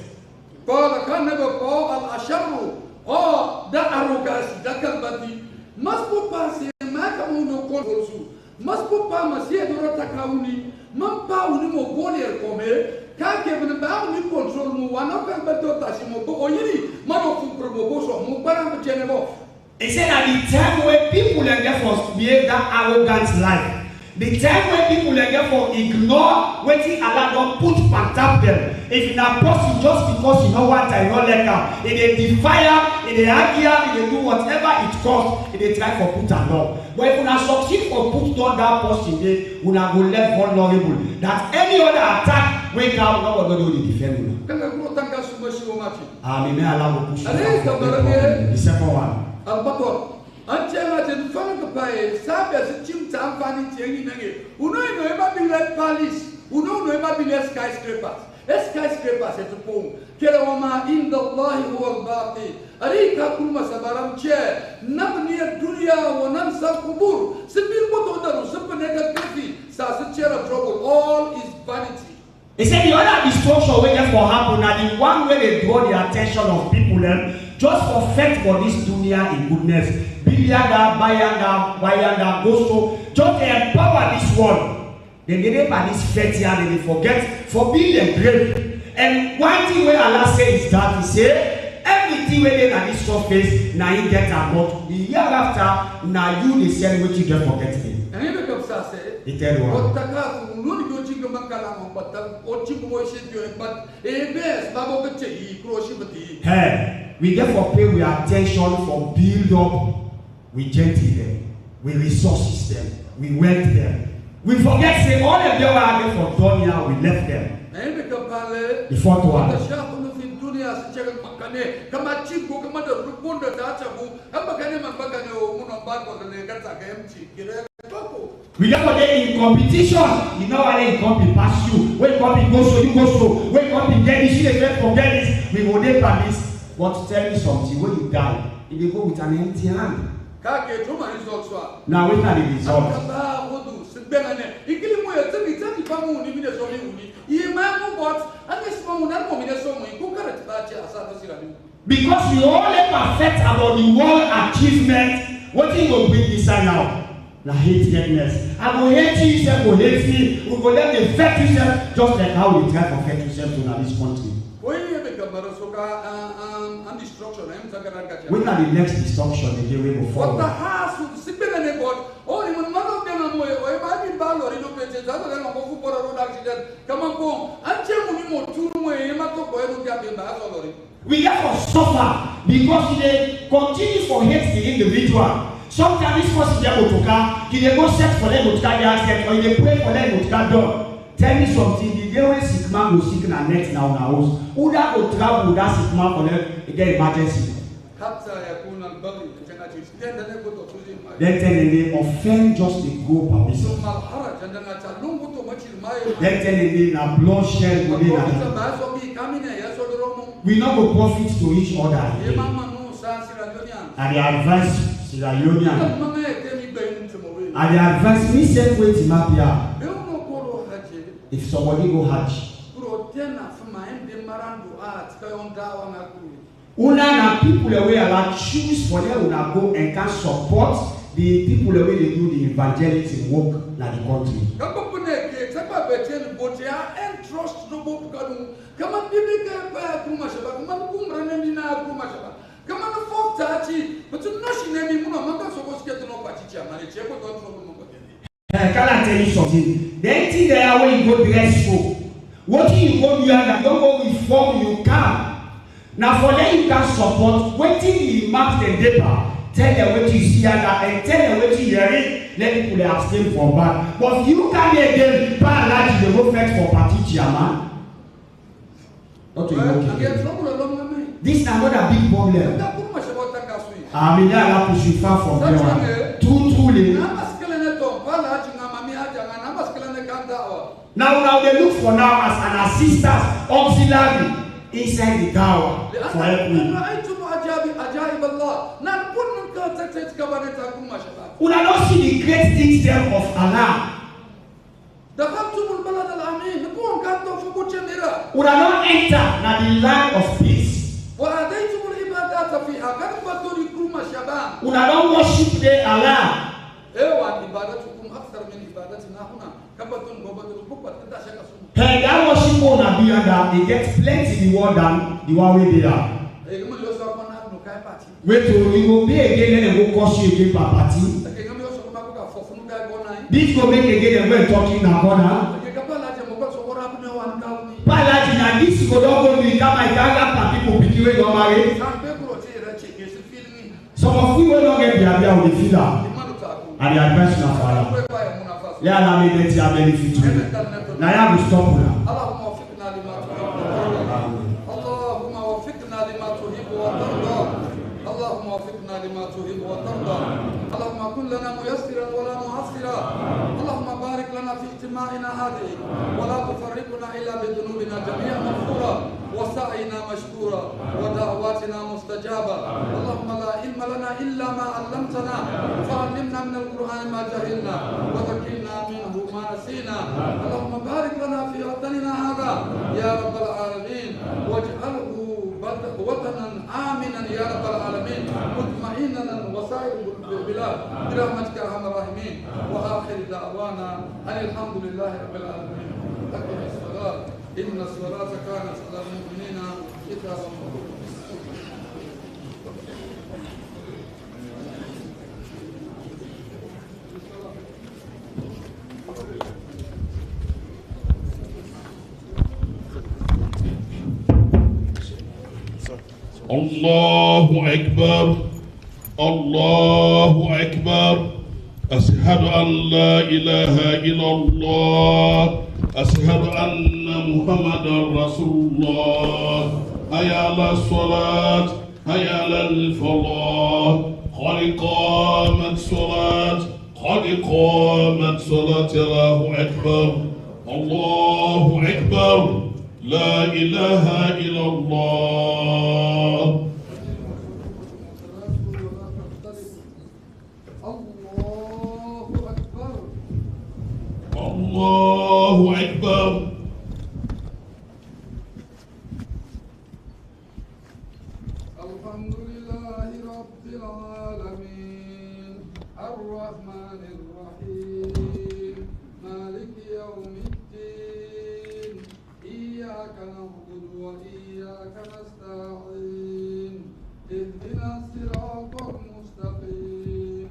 Speaker 4: Qala kana ko al asharu oh da arrogance da kalbati masbu pasi maka muno konsu masbu pa masie dorata kauni mampa uni mo golier kome ka ke ben ba uni control mu wana kalbato tasimo ko oyiri mano fu promo so mu para mchenebo.
Speaker 5: He said at the time when people are therefore behave that arrogant life, the time when people are therefore ignore what Allah don't put on top them. If in a person just because you know what I know let them, if they defy, if they argue, if they do whatever it costs, if they try for put and down. But if you not succeed for put down that person, they will not go left vulnerable. That any other attack wake up, nobody will defend you. Amen. Allah will push you. The second one.
Speaker 4: Albator anchela ten fanga pae sabe as chim tam fani tiengi nange uno no eba bile palace uno no eba bile skyscrapers et pom kela wama inda Allah huwa al-baqi arika kulma sabaram che nabni ad-dunya wa nansa al-qubur sibil motodaru sibnega kafi sa chera trouble all is vanity.
Speaker 5: He said the other destruction wey just for happen na the one where they draw the attention of people just for faith for this dunya in goodness. Billianda, bayanda, gosto, just to empower this world. They get by this faith here, they forget for being a grave. And one thing where Allah says is that He say everything where they na this surface, now He get about. The year after, now you they sell what you get forget me.
Speaker 4: And you become say,
Speaker 5: He tell you what. Hey. We therefore pay with attention for build up, we gently them, we resources them, we wealth them. We forget say all of them are there for done here, we left them. The fourth one. We therefore they in competition, you know why they compete pass you. When compete go so, you go so. When compete get this, you forget this, we will never this. But tell me something, when you die, if you go with an empty hand. Now wait for the result. Because you only perfect about the world achievement, what you will bring this side out? Now hatedness. I will hate you, you will hate me, we will let them affect yourself, just like how we try to affect yourself in this country. When are the next destruction again we go forward? We therefore suffer because they continue for hate the individual. Sometimes this person they go to car, they go search for them to car the accident, or they pray for them to car done. Tell me something, the day when sick man go sick in a net now in a house, who that go travel with that sick man for them to get emergency? Then tell them they offend just the go permission. Then tell them they na bloodshed within we not go profit to each other. And they advance Sierra Leone. And they advance me same way to Mapia. If somebody go Hajj, una na people the way Allah choose for them una go and can support the people the way they do the evangelism work in the country. Can I tell you something? The thing there when you go dress for, what you go do and don't go with form you can. Now for them you can support waiting you mark the paper, tell them what you see and tell them what you hear, let people abstain from bad. But you can again by large the movement for party chairman. Not to you. This is another big problem. I mean I push you far from there. Truly. Now they look for now as an assistant auxiliary inside the tower for helping. Una don't see the great things there of Allah. Una don't enter na the land of peace. Una don't worship the Allah. Hey, that worship una be under, it gets plenty the world than the one way they are. Wait till you go be again, then they go cost you again per party. This go make again and we're talking now, Palaji na this go don't go become my Ghana people pick you don't marry. Some of you will not get the idea of the filler and the advice of Allah. Yeah, na me let you benefit to you. Now you have to stop now.
Speaker 4: اللهم وفقنا لما تحب وترضى اللهم كن لنا ميسرا ولا معسرا اللهم بارك لنا في اجتماعنا هذه ولا تفرقنا الا بذنوبنا جميعا مغفورا وسعينا مشكورا ودعواتنا مستجابه اللهم لا علم لنا الا ما علمتنا فعلمنا من القران ما جهلنا وذكرنا منه ما نسينا اللهم بارك لنا في وطننا هذا يا رب العالمين واجعله وطنا آمنا يا رب العالمين مطمئنا وسائر البلاد برحمتك يا ارحم الراحمين واخر دعوانا ان الحمد لله رب العالمين. اقم الصلاه ان الصلاه كانت على المؤمنين كتابا موقوتا.
Speaker 3: الله أكبر الله أكبر أشهد أن لا إله إلا الله أشهد أن محمدا رسول الله هيا على الصلاة هيا على الفلاح قد قامت صلاة قد قامت صلاة الله أكبر الله أكبر لا إله إلا الله. الله أكبر.
Speaker 4: الحمد لله رب العالمين الرحمن الرحيم مالك يوم الدين إياك نعبد وإياك نستعين اهدنا الصراط المستقيم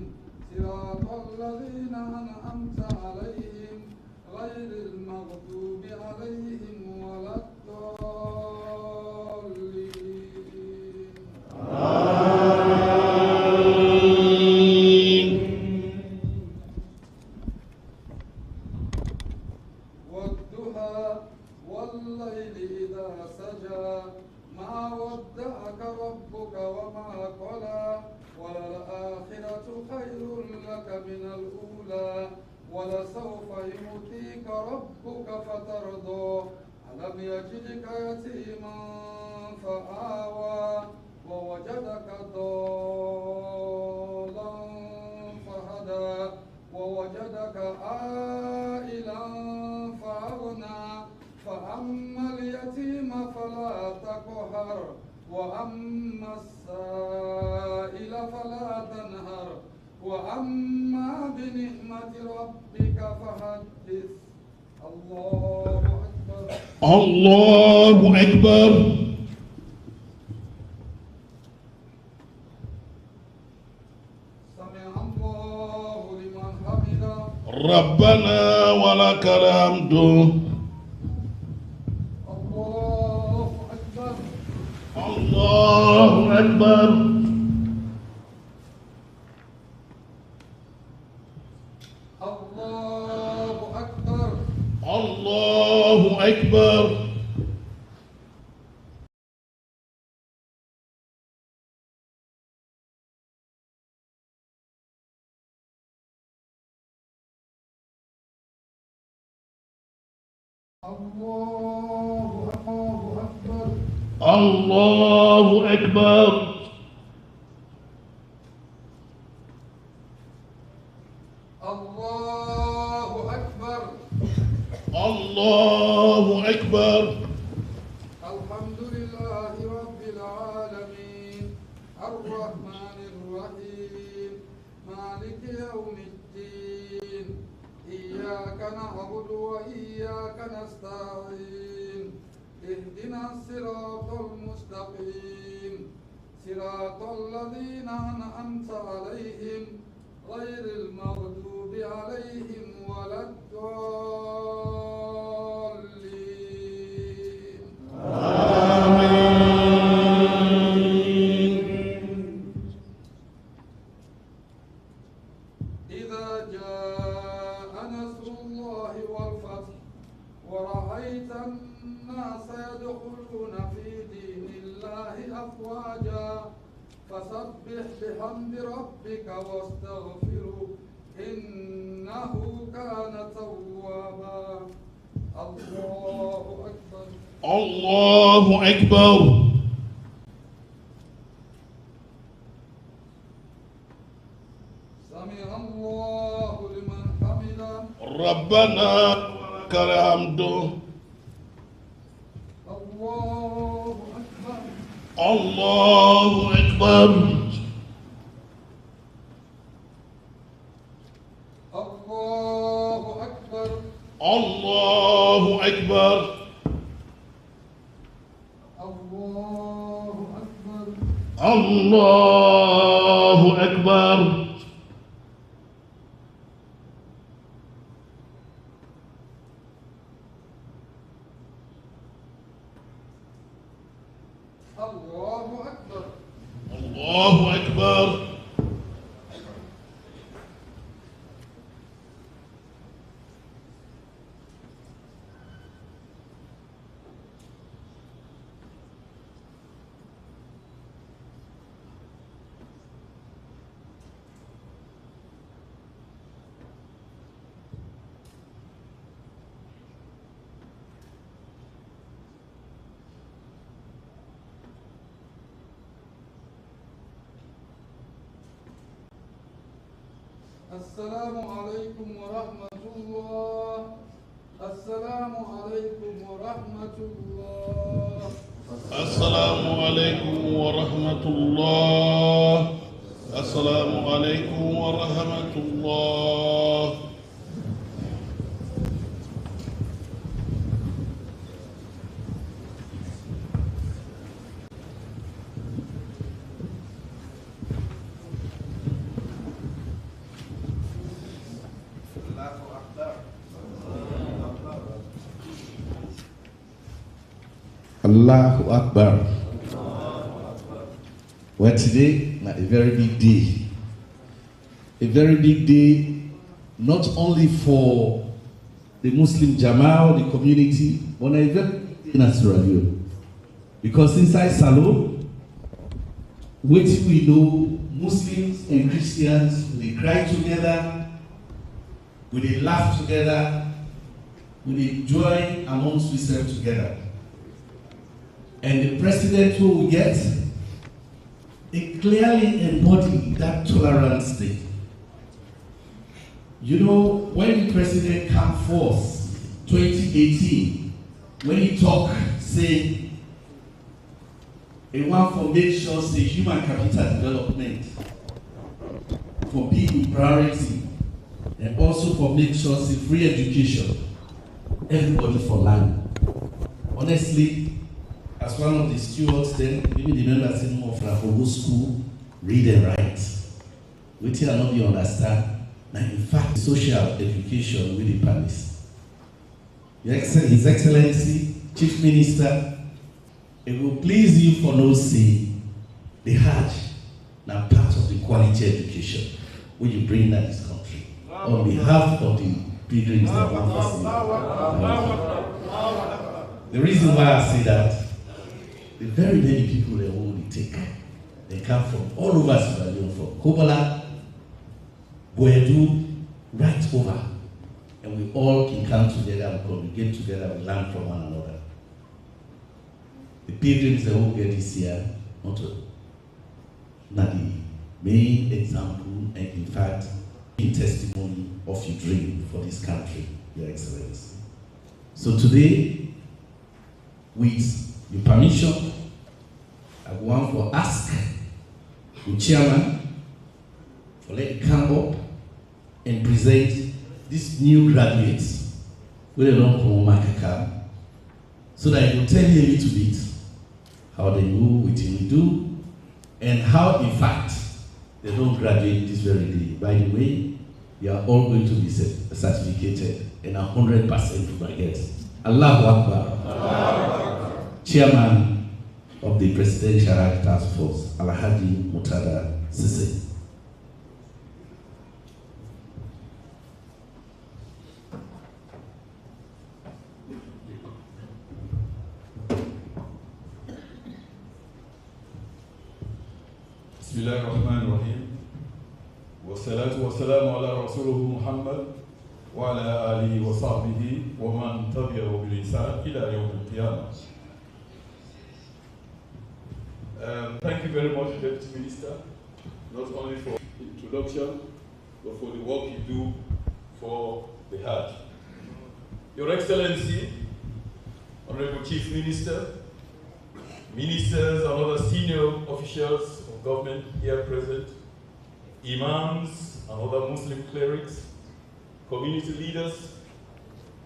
Speaker 4: صراط الذين أنعمت عليهم غير المغضوب عليهم ولا الضالين.
Speaker 3: آمين.
Speaker 4: والضحى والليل إذا سجى ما ودعك ربك وما قلى وللآخرة خير لك من الأولى ولسوف يؤتيك ربك فترضى ألم يجدك يتيما فآوى ووجدك ضالا فهدى ووجدك عائلا فأغنى فأما اليتيم فلا تقهر وأما السائل فلا تنهر وأما بنعمة ربك فحدث. الله أكبر.
Speaker 3: الله أكبر.
Speaker 4: سمع الله لمن حمده.
Speaker 3: ربنا ولك الحمد.
Speaker 4: الله أكبر.
Speaker 3: الله أكبر.
Speaker 4: الله أكبر.
Speaker 3: الله أكبر.
Speaker 4: Allahu Akbar.
Speaker 3: Allahu Akbar.
Speaker 4: Allahu Akbar.
Speaker 3: Allahu Akbar.
Speaker 4: Alhamdulillahi Rabbil Alameen. Ar-Rahmanir Rahim. Maliki Yawmiddin. Iyyaka na'budu wa iyyaka nasta'in. اهدنا الصراط المستقيم صراط الذين أنعمت عليهم غير المغضوب عليهم ولا الضالين. إذا جاء نصر الله والفتح ورأيت الناس يدخلون في دين الله أفواجا فسبح بحمد ربك واستغفره إنه كان توابا. الله أكبر.
Speaker 3: الله أكبر.
Speaker 4: سمع الله لمن حمده.
Speaker 3: ربنا ولك الحمد.
Speaker 4: الله أكبر.
Speaker 3: الله أكبر.
Speaker 4: الله أكبر.
Speaker 3: الله أكبر.
Speaker 4: الله أكبر.
Speaker 3: الله أكبر.
Speaker 4: الله أكبر.
Speaker 3: الله أكبر.
Speaker 4: السلام عليكم ورحمة الله. السلام عليكم ورحمة الله.
Speaker 3: السلام عليكم ورحمة الله. السلام عليكم ورحمة الله.
Speaker 2: Allahu Akbar. Well, today, a very big day. A very big day, not only for the Muslim Jamaa, the community, but a very big day in Sierra Leone. Because inside Salon, waiting we know Muslims and Christians, we cry together, we laugh together, we join amongst ourselves together. And the president who we get, it clearly embodies that tolerance thing. You know, when the president came forth, 2018, when he talked, say, he want to make sure say human capital development for people priority, and also for make sure say free education, everybody for land. Honestly, as one of the stewards then, even the members in more from Ogo school, read and write. We tell not you understand. Now, in fact, social education with the palace. His Excellency, Chief Minister, it will please you for no say the Hajj now part of the quality education when you bring that this country on behalf of the pilgrims that want to see. The reason why I say that, the very many people they only take, they come from all over Sierra Leone, from Kobola, Boedu, right over. and we all can come together and congregate together and learn from one another. The pilgrims that will get this year, not the main example, and in fact, in testimony of your dream for this country, Your Excellency. So today, with your permission, I want to ask the chairman for let me come up and present these new graduates with a long come so that I will tell you a little bit how they move, what they do, and how in fact they don't graduate this very day. By the way, they are all going to be certificated and 100% will get. Allahu Akbar. Chairman of the Presidential Task Force, Alhaji Mutada Sise.
Speaker 6: بسم الله الرحمن الرحيم والصلاة والسلام على رسوله محمد وعلى آله وصحبه ومن تبعه بالإحسان إلى يوم القيامة. Thank you very much, Deputy Minister, not only for introduction, but for the work you do for the Hajj. Your Excellency, Honorable Chief Minister, ministers and other senior officials of government here present, imams and other Muslim clerics, community leaders,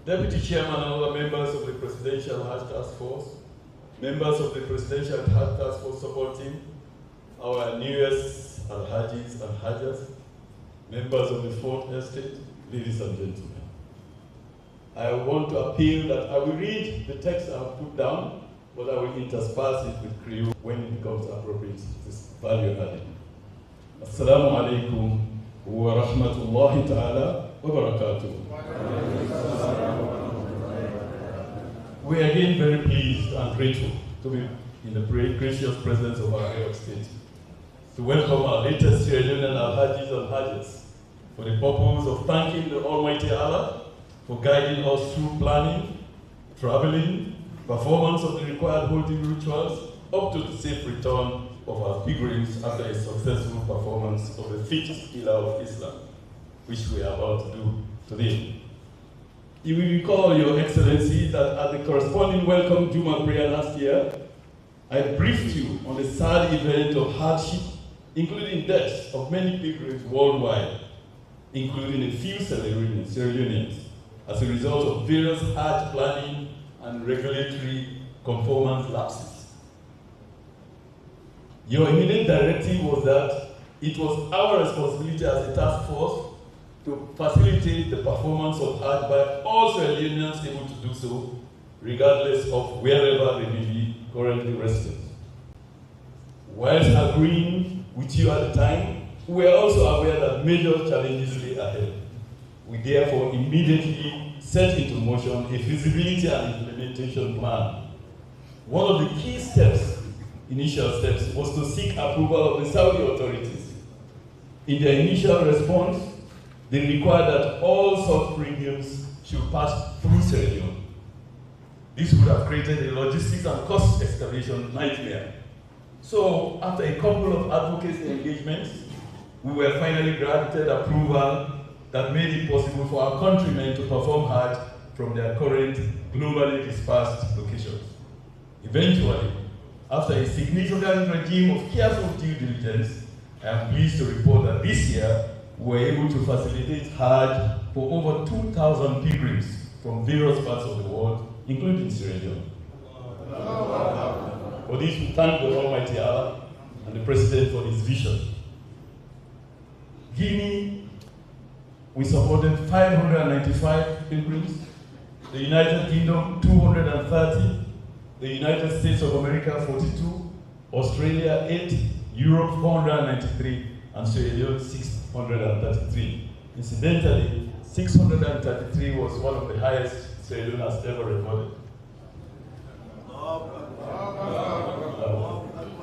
Speaker 6: deputy chairman and other members of the Presidential Hajj Task Force, members of the Presidential Hajj Task Force support team, our newest Al-Hajjis and Hajjas, members of the Fourth Estate, ladies and gentlemen. I want to appeal that I will read the text I have put down, but I will intersperse it with Creole when it becomes appropriate. It is value added. Assalamu alaikum wa rahmatullahi ta'ala wa barakatuh. We are again very pleased and grateful to be in the gracious presence of our head of state to welcome our latest Sierra Leonean Al-Hajjis and Hajjas for the purpose of thanking the Almighty Allah for guiding us through planning, traveling, performance of the required holding rituals, up to the safe return of our pilgrims after a successful performance of the fifth pillar of Islam, which we are about to do today. You will recall, Your Excellency, that at the corresponding welcome Juma prayer last year, I briefed you on the sad event of hardship, including deaths of many pilgrims worldwide, including a few Sierra Leoneans, as a result of various Hajj planning and regulatory conformance lapses. Your immediate directive was that it was our responsibility as a task force to facilitate the performance of Hajj by all Sierra Leoneans able to do so, regardless of wherever they may be currently resident. Whilst agreeing with you at the time, we were also aware that major challenges lay ahead. We therefore immediately set into motion a feasibility and implementation plan. One of the key steps, initial steps, was to seek approval of the Saudi authorities. In their initial response, they required that all such premiums should pass through Sierra Leone. This would have created a logistics and cost excavation nightmare. So, after a couple of advocacy engagements, we were finally granted approval that made it possible for our countrymen to perform Hajj from their current globally dispersed locations. Eventually, after a significant regime of careful due diligence, I am pleased to report that this year we were able to facilitate Hajj for over 2,000 pilgrims from various parts of the world, including Sierra Leone. For this, we thank the Almighty Allah and the President for his vision. Guinea, we supported 595 pilgrims, the United Kingdom 230, the United States of America 42, Australia 8, Europe 493, and Sierra Leone 633. Incidentally, 633 was one of the highest Sierra Leone has ever recorded.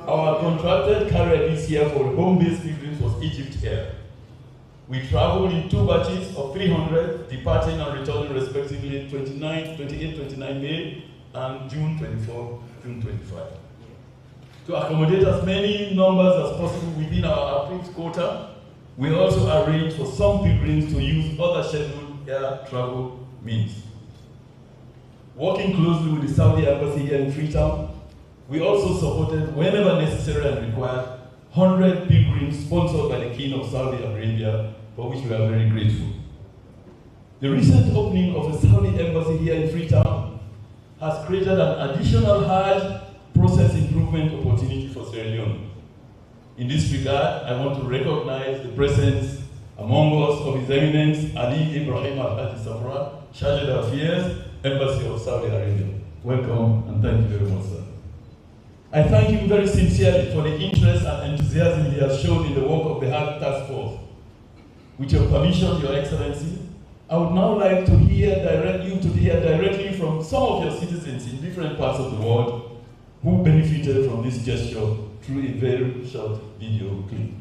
Speaker 6: Our contracted carrier this year for home-based pilgrims was Egypt Air. We traveled in 2 batches of 300, departing and returning respectively 28, 29 May and June 24, June 25. To accommodate as many numbers as possible within our approved quota, we also arranged for some pilgrims to use other scheduled air travel means. Working closely with the Saudi Embassy here in Freetown, we also supported, whenever necessary and required, 100 pilgrims sponsored by the King of Saudi Arabia, for which we are very grateful. The recent opening of the Saudi Embassy here in Freetown has created an additional Hajj process improvement opportunity for Sierra Leone. In this regard, I want to recognize the presence among us of His Eminence Ali Ibrahim Al-Hadi Safra, Chargé d'Affaires, Embassy of Saudi Arabia. Welcome and thank you very much, sir. I thank him very sincerely for the interest and enthusiasm he has shown in the work of the Hajj Task Force. With your permission, Your Excellency, I would now like to hear directly from some of your citizens in different parts of the world who benefited from this gesture through a very short video clip.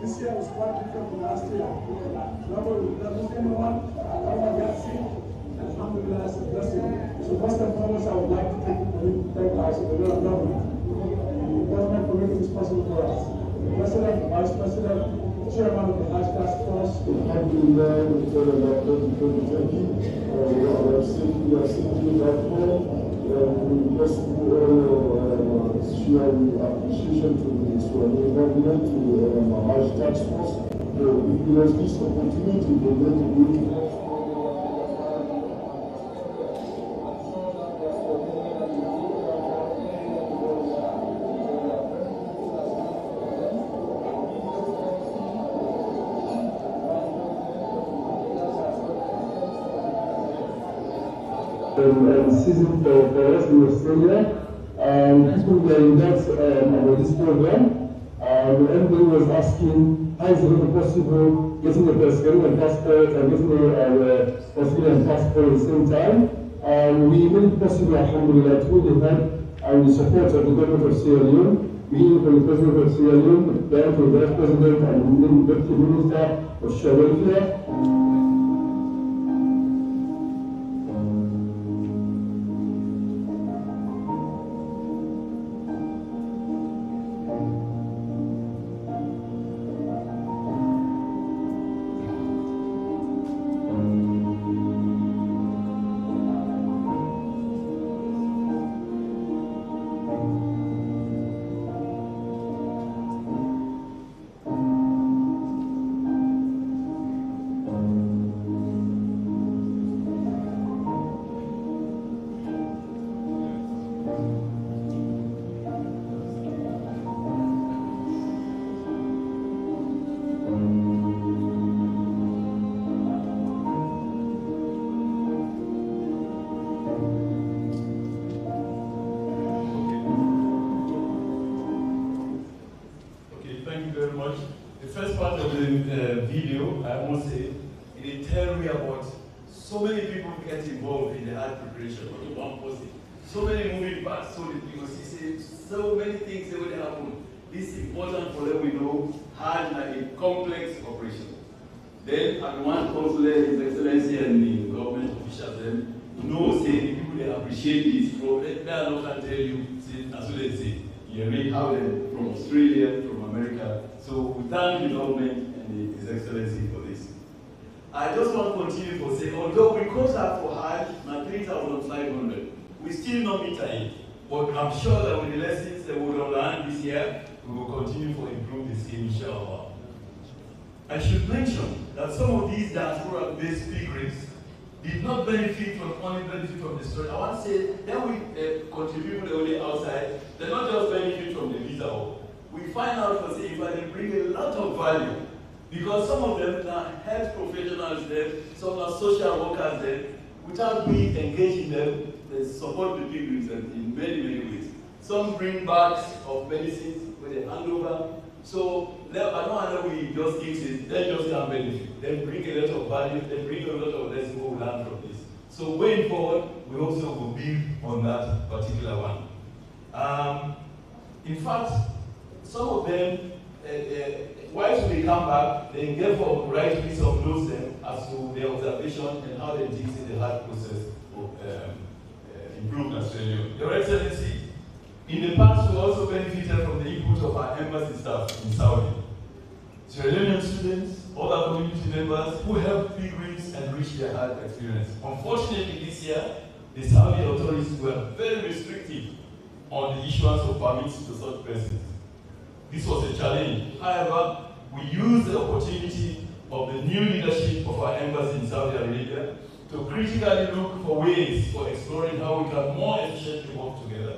Speaker 7: This year was quite different from last year. Alhamdulillah, it's a blessing. So first and foremost, I would like to thank our government. The government for making this possible for us. The President, Vice President, Chairman of the Hajj Task Force. Alhamdulillah, we tell about 2020. We are safely back home. We just show appreciation to the government, to the Hajj Task Force. It gives us this opportunity to go to season for us in Australia. People were in doubt about this program. Everybody was asking, how is it possible getting a passport and getting a Australian passport at the same time? We made it possible, alhamdulillah, through the help and the support of the government of Sierra Leone, beginning from the President of Sierra Leone, down to the Vice President and the Deputy Minister of Social Welfare.
Speaker 6: here, but so many people get involved in the Hajj preparation, only one person. So many moving parts, so because he said so many things that will happen. This is important for them we know Hajj like a complex operation. Then at one consulate, His Excellency and the government officials then know say the people they appreciate this from they are not can tell you say as well as say you may have them from Australia, from America. So we thank the government and His Excellency for this. I just want to continue to say, although we quote out for Hajj, now 3,500, we still not meet it. But I'm sure that with the lessons that we will learn this year, we will continue to improve the scheme, inshallah. I should mention that some of these diaspora-based pilgrims did not benefit from the story. I want to say that we contribute only outside, they not just benefit from the visa. We find out for say if they bring a lot of value. Because some of them are health professionals there, some are social workers there. Without being engaged in them, they support the pilgrims in many, many ways. Some bring bags of medicines with a handover. So I know we just give it, they just can benefit. They bring a lot of value, they bring a lot of lessons we learn from this. So going forward, we also will build on that particular one. In fact, some of them, once we come back, they therefore rightly suppose them as to their observation and how they think in the hard process of improved Australia. Your Excellency, in the past we also benefited from the input of our embassy staff in Saudi. Sierra Leonean students, other community members who helped pilgrims enrich their hard experience. Unfortunately this year, the Saudi authorities were very restrictive on the issuance of permits to such persons. This was a challenge. However, we used the opportunity of the new leadership of our embassy in Saudi Arabia to critically look for ways for exploring how we can more efficiently work together.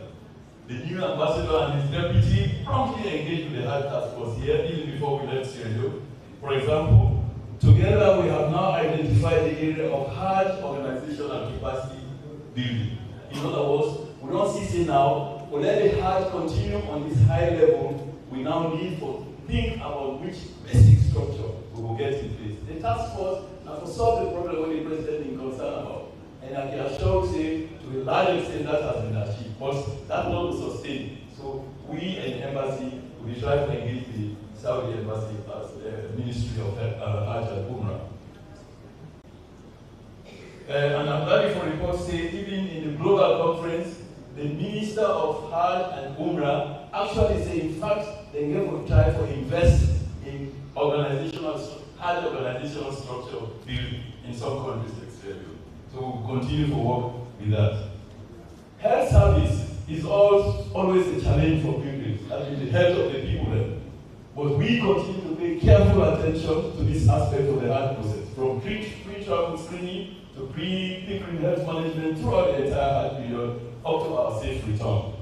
Speaker 6: The new ambassador and his deputy promptly engaged with the Hajj Task Force here even before we left Sierra Leone. For example, together we have now identified the area of Hajj organizational capacity building. In other words, we don't see now, we let the Hajj continue on this high level. We now need to think about which basic structure we will get in place. The task force has to solve the problem when the president is concerned about. And I can assure you, to a large extent, that has been achieved. But that will not sustain. So we and the embassy will try to engage the Saudi embassy as the Ministry of Hajj and Umrah. And I'm glad for reports say even in the global conference, the Minister of Hajj and Umrah actually say, in fact, they gave a try to invest in Hajj organizational structure built in some countries like Sierra Leone. So we'll continue to work with that. Health service is always a challenge for pilgrims, that is the health of the people there. But we continue to pay careful attention to this aspect of the Hajj process, from pre-travel screening to pre-pilgrim health management throughout the entire Hajj period up to our safe return.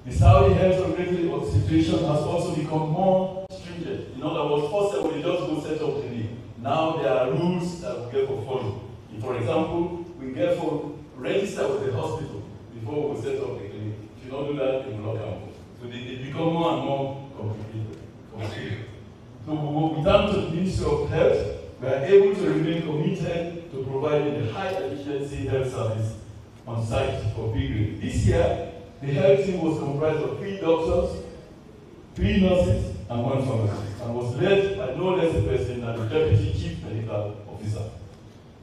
Speaker 6: The Saudi health regulatory situation has also become more stringent. In other words, first we just go set up clinic. Now there are rules that we get to follow. For example, we get to register with the hospital before we set up the clinic. If you don't do that, they will not come. So they become more and more complicated. So we turn to the Ministry of Health. We are able to remain committed to providing a high efficiency health service on site for pilgrims. This year, the health team was comprised of 3 doctors, 3 nurses, and 1 pharmacist, and was led by no less a person than the Deputy Chief Medical Officer.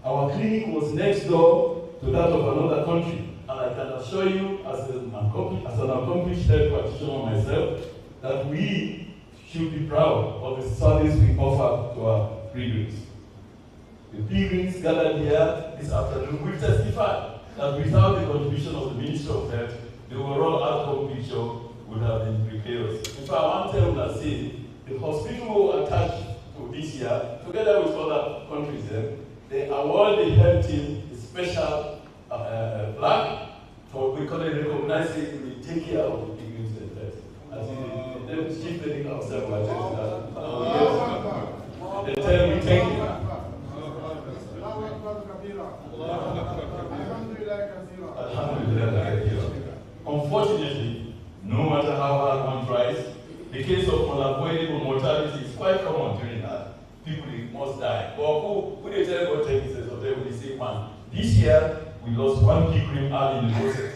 Speaker 6: Our clinic was next door to that of another country, and I can assure you, as an accomplished health practitioner myself, that we should be proud of the service we offer to our pilgrims. The pilgrims gathered here this afternoon will testify that without the contribution of the Ministry of Health, the overall outcome picture would have been precarious. In fact, I want to tell you that the hospital attached to this year, together with other countries, they award the health team a special plaque for we call it recognizing we take care of the pilgrims and health. As the chief medical officer will attest that. They tell me thank you. Unfortunately, no matter how hard one tries, the case of unavoidable mortality is quite common during that. People must die. But who they tell what take says or they year, we lost 1 pilgrim early in the process.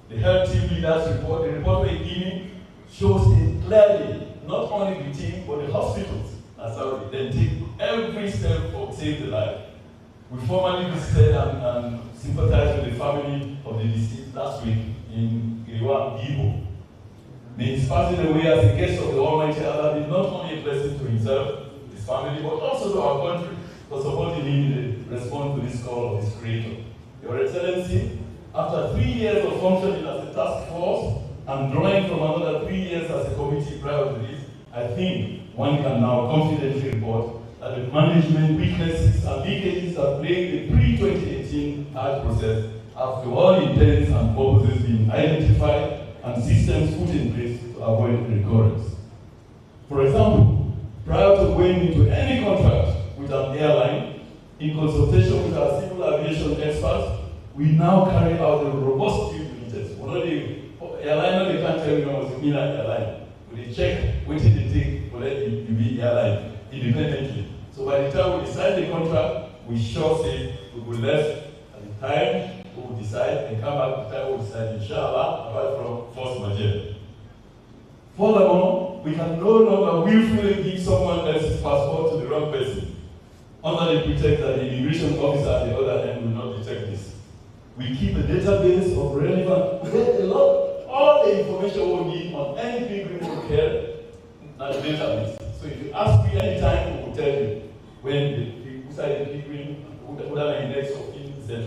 Speaker 6: The health team leaders report, the report we're giving shows it clearly, not only the team, but the hospitals are sorry, they take every step to save the life. We formally visited and sympathized with the family of the deceased last week in Gibo. May his passing away as a guest of the Almighty Allah be not only a blessing to himself, his family, but also to our country for supporting him in the response to this call of his Creator. Your Excellency, after 3 years of functioning as a task force and drawing from another 3 years as a committee prior to this, I think one can now confidently report that the management weaknesses and leakages that plagued the pre-2018 Hajj process have to all intents and purposes been identified and systems put in place to avoid recurrence. For example, prior to going into any contract with an airline, in consultation with our civil aviation experts, we now carry out a robust due diligence. The airline, they can't tell you what's in an airline. They check what did they take for let you be airline independently. So by the time we decide the contract, we sure say we will left at the time we will decide and come back at the time we will decide, inshallah, apart from force majeure. Furthermore, we can no longer willfully give someone else's passport to the wrong person under the pretext that the immigration officer at the other end will not detect this. We keep a database of relevant, all the information we need on any pilgrim who care and the database. So if you ask me anytime, we will tell you when who started the pilgrim, who done index of it, etc.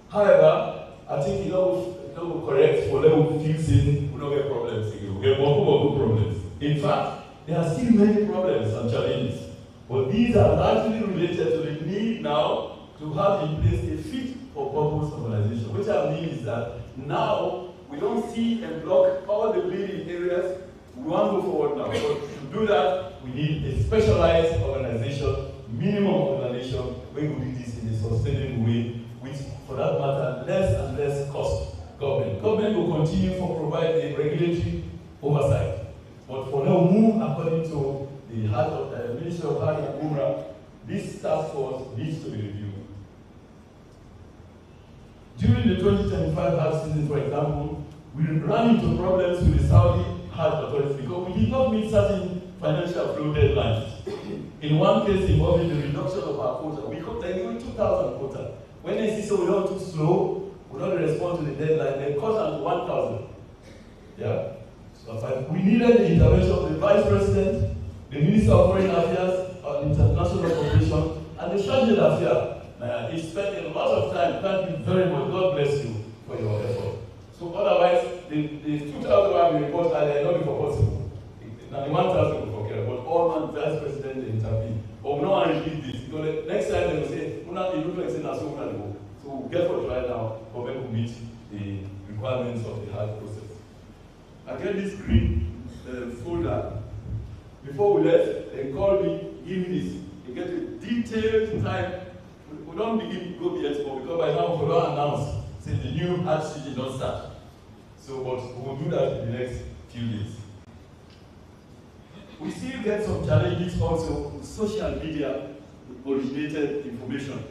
Speaker 6: However, I think it will correct for them who feel saying we don't get problems again. We get more problems. In fact, there are still many problems and challenges. But these are largely related to the need now to have in place a fit for purpose organization. Which I mean is that now we don't see and block all the bleeding areas. We want to move forward now. But to do that, we need a specialized organization, minimum organization, where we do this in a sustainable way, which, for that matter, less and less cost government. Government will continue to provide a regulatory oversight. But for now, move according to the heart of the Ministry of Hajj and Umrah, this task force needs to be reviewed. During the 2025 Hajj season, for example, we ran into problems with the Saudi Hajj authorities because we did not meet certain financial flow deadlines. In one case involving the reduction of our quota, we got 2,000 quota. When they see so we are too slow, we don't respond to the deadline, they cut down to 1,000. Yeah? So we needed the intervention of the Vice President, the Minister of Foreign Affairs and International Cooperation, and the Charge d'Affaires. He spent a lot of time. Thank you very much. God bless you for your effort. So otherwise, the 2,000 reports are not for possible. Now the 1,000 will forget, but all the Vice President they intervene. But no one repeat this. Because next time they will say, "Una, it looks like saying so." So we'll get what right now for them to meet the requirements of the hard process. I get this green folder. Before we left, they called me, give me this. They get a detailed time. We don't begin to go the expo because by now we don't announce since the new hard season did not start. So, but we will do that in the next few days. We still get some challenges also with social media originated information.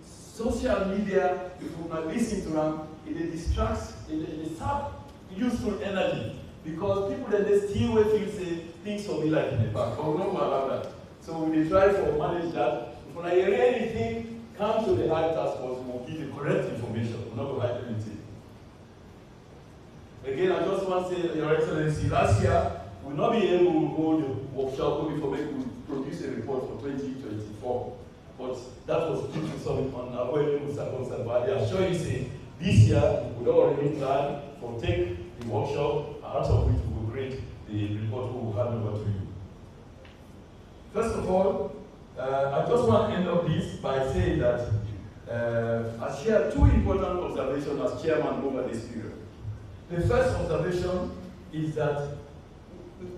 Speaker 6: Social media, if we might listen to them, it distracts, it saps useful energy because people that they still will feel say things will be like in the back. But we don't allow that. So we try to manage that. If when I hear anything, come to the high task force, we will give the correct information. We will not hide anything. Again, I just want to say, Your Excellency, last year we will not be able to hold a workshop before we produce a report for 2024. But that was due to some unavoidable circumstances. But I assure you, say, this year we already plan for take the workshop, out of which we will create the report we will hand over to you. First of all, I just want to end up this by saying that I share two important observations as chairman over this period. The first observation is that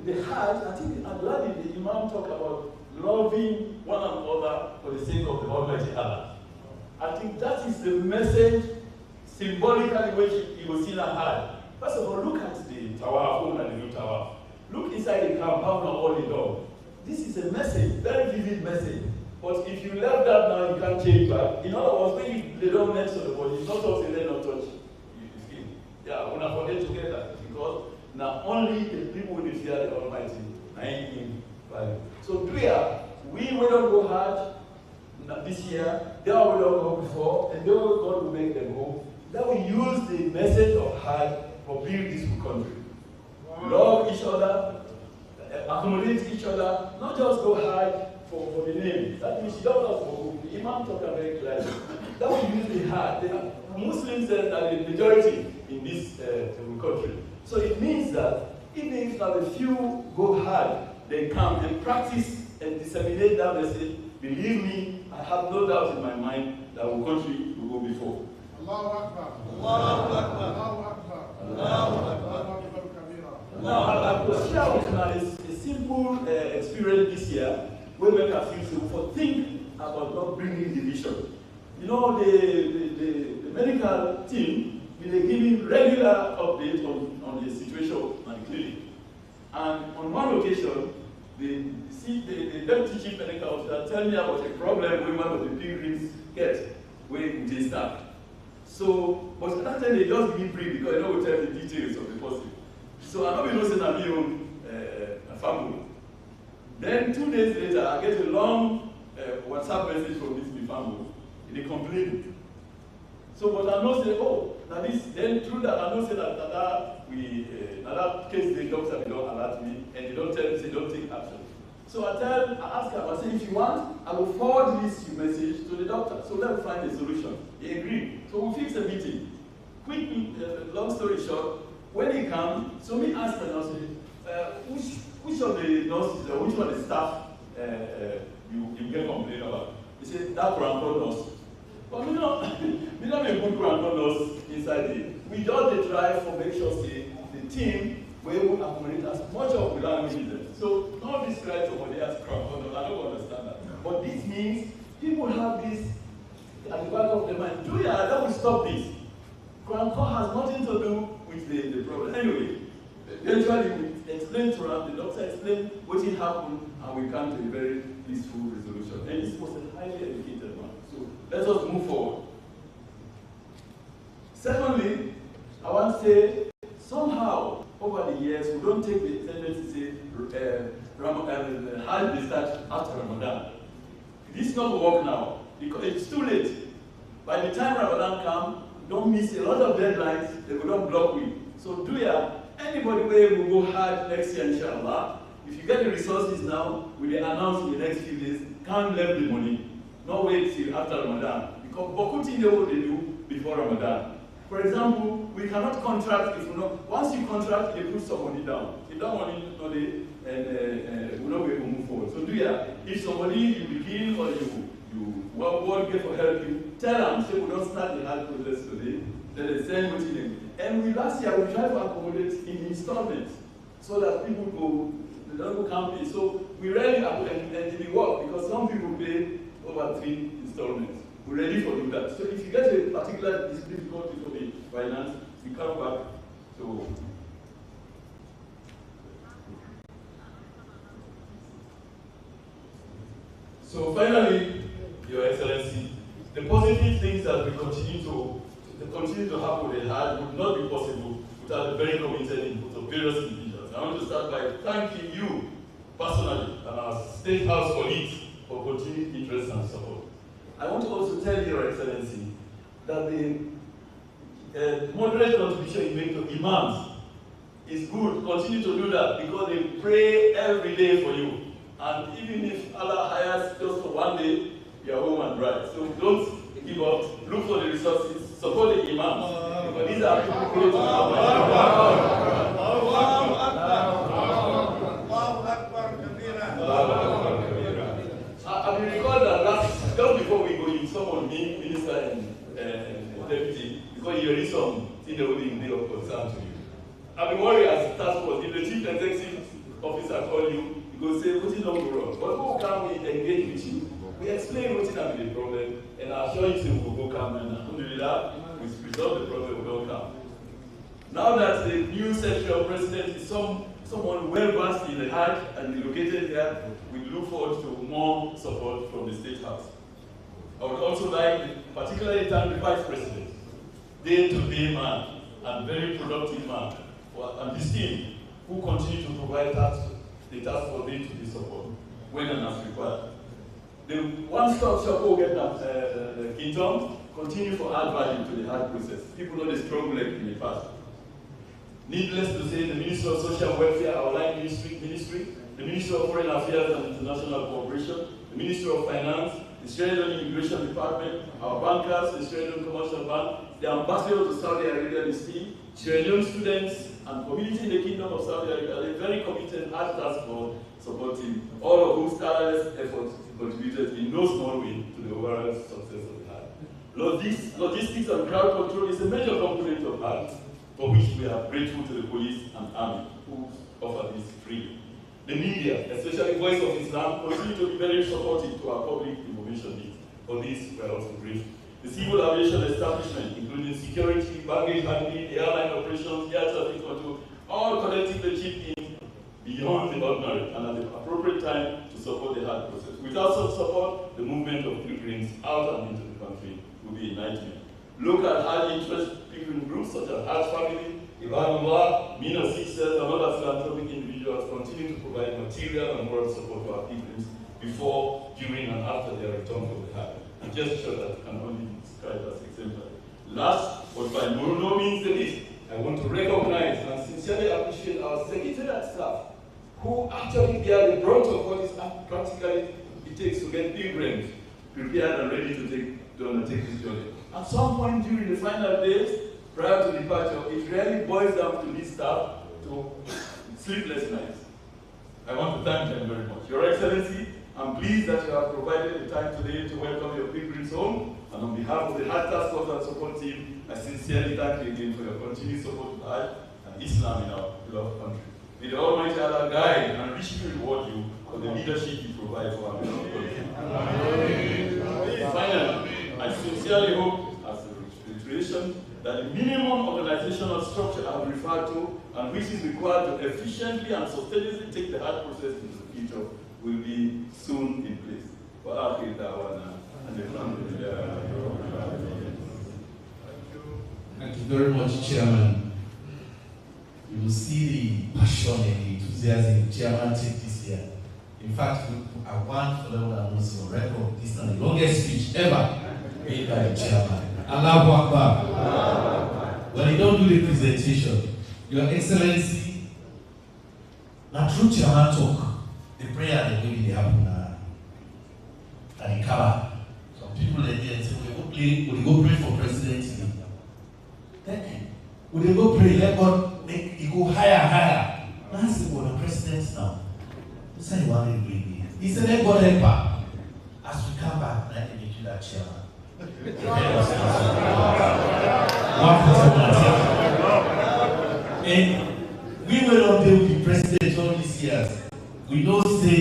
Speaker 6: the Hajj, I think I'm glad the Imam talked about loving one another for the sake of the Almighty Allah. I think that is the message symbolically which you will see in a Hajj. First of all, look at the Tawaf and the new Tawaf. Look inside the camp, how long all the dog. This is a message, very vivid message, But if you left that now, you can't change back. In other words, when you lay down next to the body, it's not something they don't touch. You feel. Yeah, when I forget together, because now only the people with the fear of the Almighty. So prayer, we will not go hard this year, they will not go before, and then God will make them go. That we use the message of hard for build this country. Love each other, accommodate each other, not just go hard for the name. That means you don't have to the Imam talked very clearly. That we use the hard. The Muslims are the majority in this country. So it means that even if now a few go hard, they come and practice and disseminate that message. Believe me, I have no doubt in my mind that our country will go before.
Speaker 3: Allahu Akbar. Allahu Akbar. Allahu Akbar. Allahu Akbar.
Speaker 6: Share is a simple experience this year where we can feel so think about not bringing division. You know, the medical team will be giving regular updates on the situation at the clinic. And on one occasion, the deputy chief medical officer tell me about a problem with one of the pilgrims get with the staff. So, but at that time they just give brief because they don't tell the details of the person. So I know we know say na me own a family. Then 2 days later, I get a long WhatsApp message from this family. They complain. So, but I know say, oh, now this, then through that, I know say that case the doctor they don't alert me and they don't tell me, say don't take action. So I ask her, I say, if you want, I will forward this message to the doctor. So let's find a solution. He agreed. So we fix a meeting. Quick, long story short, when he comes, so me ask the nurse, which of the nurses or which of the staff you get complaint about? He said, that grandpa nurse. But we don't have a good grandpa nurse inside it. We just try to make sure say, the team will accommodate as much of the language in them. So not describe somebody as grandpa nurse. I don't understand that. But this means people have this at the back of their mind. Do that will stop this. Grandpa has nothing to do with the problem. Anyway, eventually we explain to her, the doctor explained what happened, and we come to a very peaceful resolution. And this was a highly educated man. So let us move forward. Secondly, I want to say, somehow, over the years, we don't take the tendency to say, Hajj will start after Ramadan. This is not to work now, because it's too late. By the time Ramadan comes, don't miss a lot of deadlines, they will not block you. So do ya, anybody will go hard next year, inshallah. If you get the resources now, we will announce in the next few days, can't leave the money. Not wait till after Ramadan. Because Bokuti know what they do before Ramadan. For example, we cannot contract if you know, once you contract, you put somebody down. If that money is not there, we'll not be able to move forward. So do ya, if somebody you begin or you want to get for help you, tell them, say we don't start the hard process today, then they send what in. And last year we tried to accommodate in installments so that people they don't go camping. So we rarely and it work because some people pay over 3 installments. We're ready for do that. So if you get a particular difficulty for the finance, we come back to. So finally, Your Excellency, the positive things that we continue to happen with the heart would not be possible without the very committed input of various individuals. I want to start by thanking you personally and our State House colleagues for continued interest and support. I want to also tell Your Excellency that the moderate contribution you make to imams is good. Continue to do that because they pray every day for you. And even if Allah hires just for one day, you are home and dry. So don't give up. Look for the resources. Support the imams. Because these are people who go I will recall that just before we go in, someone being minister and deputy, because you already something that will be of concern to you. I've been worried as task force. If the chief executive officer call you, you go say, what's not go wrong? But who can we engage with you? We explain what's not the problem, and I assure you we will go calm and alhamdulillah, we resolve the problem, we don't come. Now that the new Secretary of President is someone well versed in the Hajj and located here, we look forward to more support from the State House. I would also like to particularly thank the Vice President, day-to-day man and very productive man, and his team, who continue to provide the task for day-to-day support when and as required. The one-stop shop will get the Kingdom continue to add value to the Hajj process. People know the struggle like in the past. Needless to say, the Ministry of Social Welfare, our line ministry, the Ministry of Foreign Affairs and International Cooperation, the Ministry of Finance, the Sierra Leone Immigration Department, our bankers, the Sierra Leone Commercial Bank, the ambassador to Saudi Arabia, this team, Sierra Leone students, and community in the Kingdom of Saudi Arabia, a very committed Hajj task force supporting all of whose tireless efforts contributed in no small way to the overall success of the Hajj. Logistics and crowd control is a major component of Hajj, for which we are grateful to the police and army who offer this freely. The media, especially Voice of Islam, continue to be very supportive to our public information needs. For this, we are also grateful. The civil aviation establishment, including security, baggage handling, airline operations, air traffic control, all collectively chip in beyond the ordinary and at the appropriate time to support the Hajj process. Without such support, the movement of pilgrims out and into the country will be a nightmare. Local Hajj interest pilgrim groups such as Hajj Family, Ibanullah, Mina Sisters, and other philanthropic individuals continue to provide material and moral support to our pilgrims before, during, and after their return from the Hajj. A gesture that can only be described as exemplary. Last, but by no means the least, I want to recognize and sincerely appreciate our secretariat staff who actually bear the brunt of what is practically it takes to get pilgrims prepared and ready to undertake this journey. At some point during the final days, prior to departure, it really boils down to this staff to sleepless nights. I want to thank them very much. Your Excellency, I'm pleased that you have provided the time today to welcome your pilgrims home, and on behalf of the Hajj Task Force and Support Team, I sincerely thank you again for your continued support to Hajj and Islam in our beloved country. May the Almighty Allah guide and richly reward you for the leadership you provide for our beloved country. Finally, I sincerely hope, as a reiteration, that the minimum organizational structure I have referred to and which is required to efficiently and sustainably take the Hajj process into the future will be soon in place.
Speaker 2: Thank you very much, Chairman. You will see the passion and the enthusiasm the Chairman take this year. In fact, I want for them to announce on record, this is the longest speech ever made by the Chairman. Allahu Akbar. When you don't do the presentation, Your Excellency, na true Chairman talk, the prayer that maybe they happen and the cover. Some people they say, we go pray for President. Then we go pray, let God make it go higher. That's the president now. That's how you want to do it. He said, let God help her. As we come back, let me make you that Chairman. And we will not deal with the president all these years. We don't say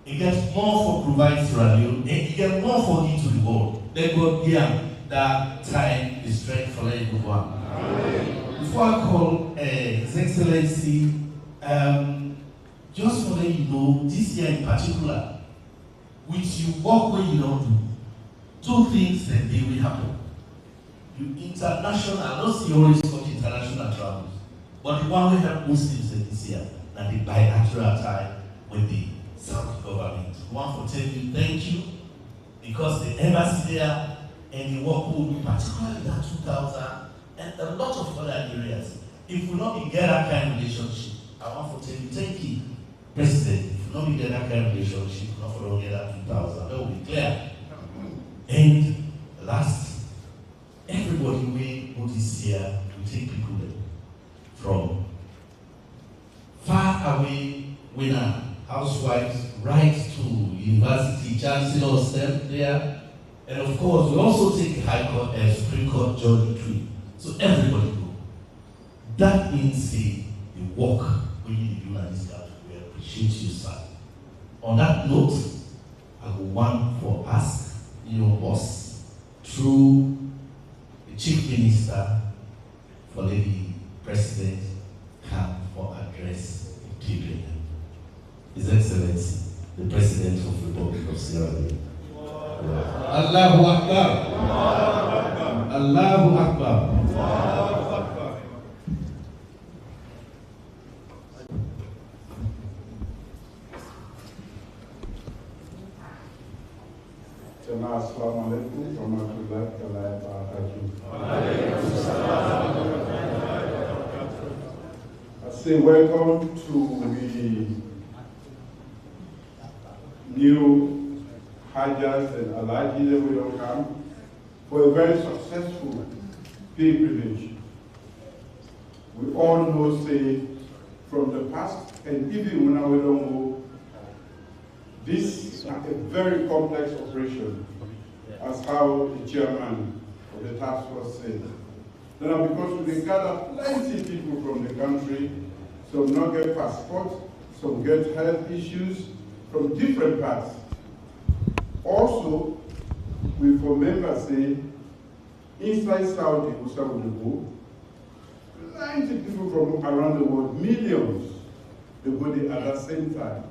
Speaker 2: he gets more for providing Sierra Leone, and he gets more for giving to the world. Let God give him that time, the strength for letting go on. Before I call His Excellency, just for letting you know, this year in particular, which you walk where you don't do, two things that they will happen. You international, I don't see always talk international travels, but the one we have Muslims in this year, and the bilateral tie with the Saudi government. I want to tell you thank you, because the embassy there and the work will be particularly that 2000 and a lot of other areas. If we not get that kind of relationship, I want to tell you thank you, President. If we not get that kind of relationship, not for get that 2000, that will be clear. And last, everybody will go this year to take people from far away, winner, housewives, right to university, chancellors there. And of course, we also take High Court and Supreme Court judge tree. So everybody go. That means the work we need to do in this country. We appreciate you, sir. On that note, I will want for ask your boss through the Chief Minister for the President come for address. address the people. His Excellency, the President of the Republic of Sierra Leone.
Speaker 8: Allahu Akbar. Allahu Akbar.
Speaker 3: Assalamu alaikum wa rahmatullahi wa barakatuh. I say welcome to the new Hajjas and Alhajis that we don't come for a very successful pilgrimage. We all know, say, from the past, and even when we don't go, this is a very complex operation, as how the chairman of the task force said. Now, because we gather plenty of people from the country, some not get passports, some get health issues from different parts. Also, we for members say, inside Saudi, we start with the book, plenty of people from around the world, millions, they go there at the same time.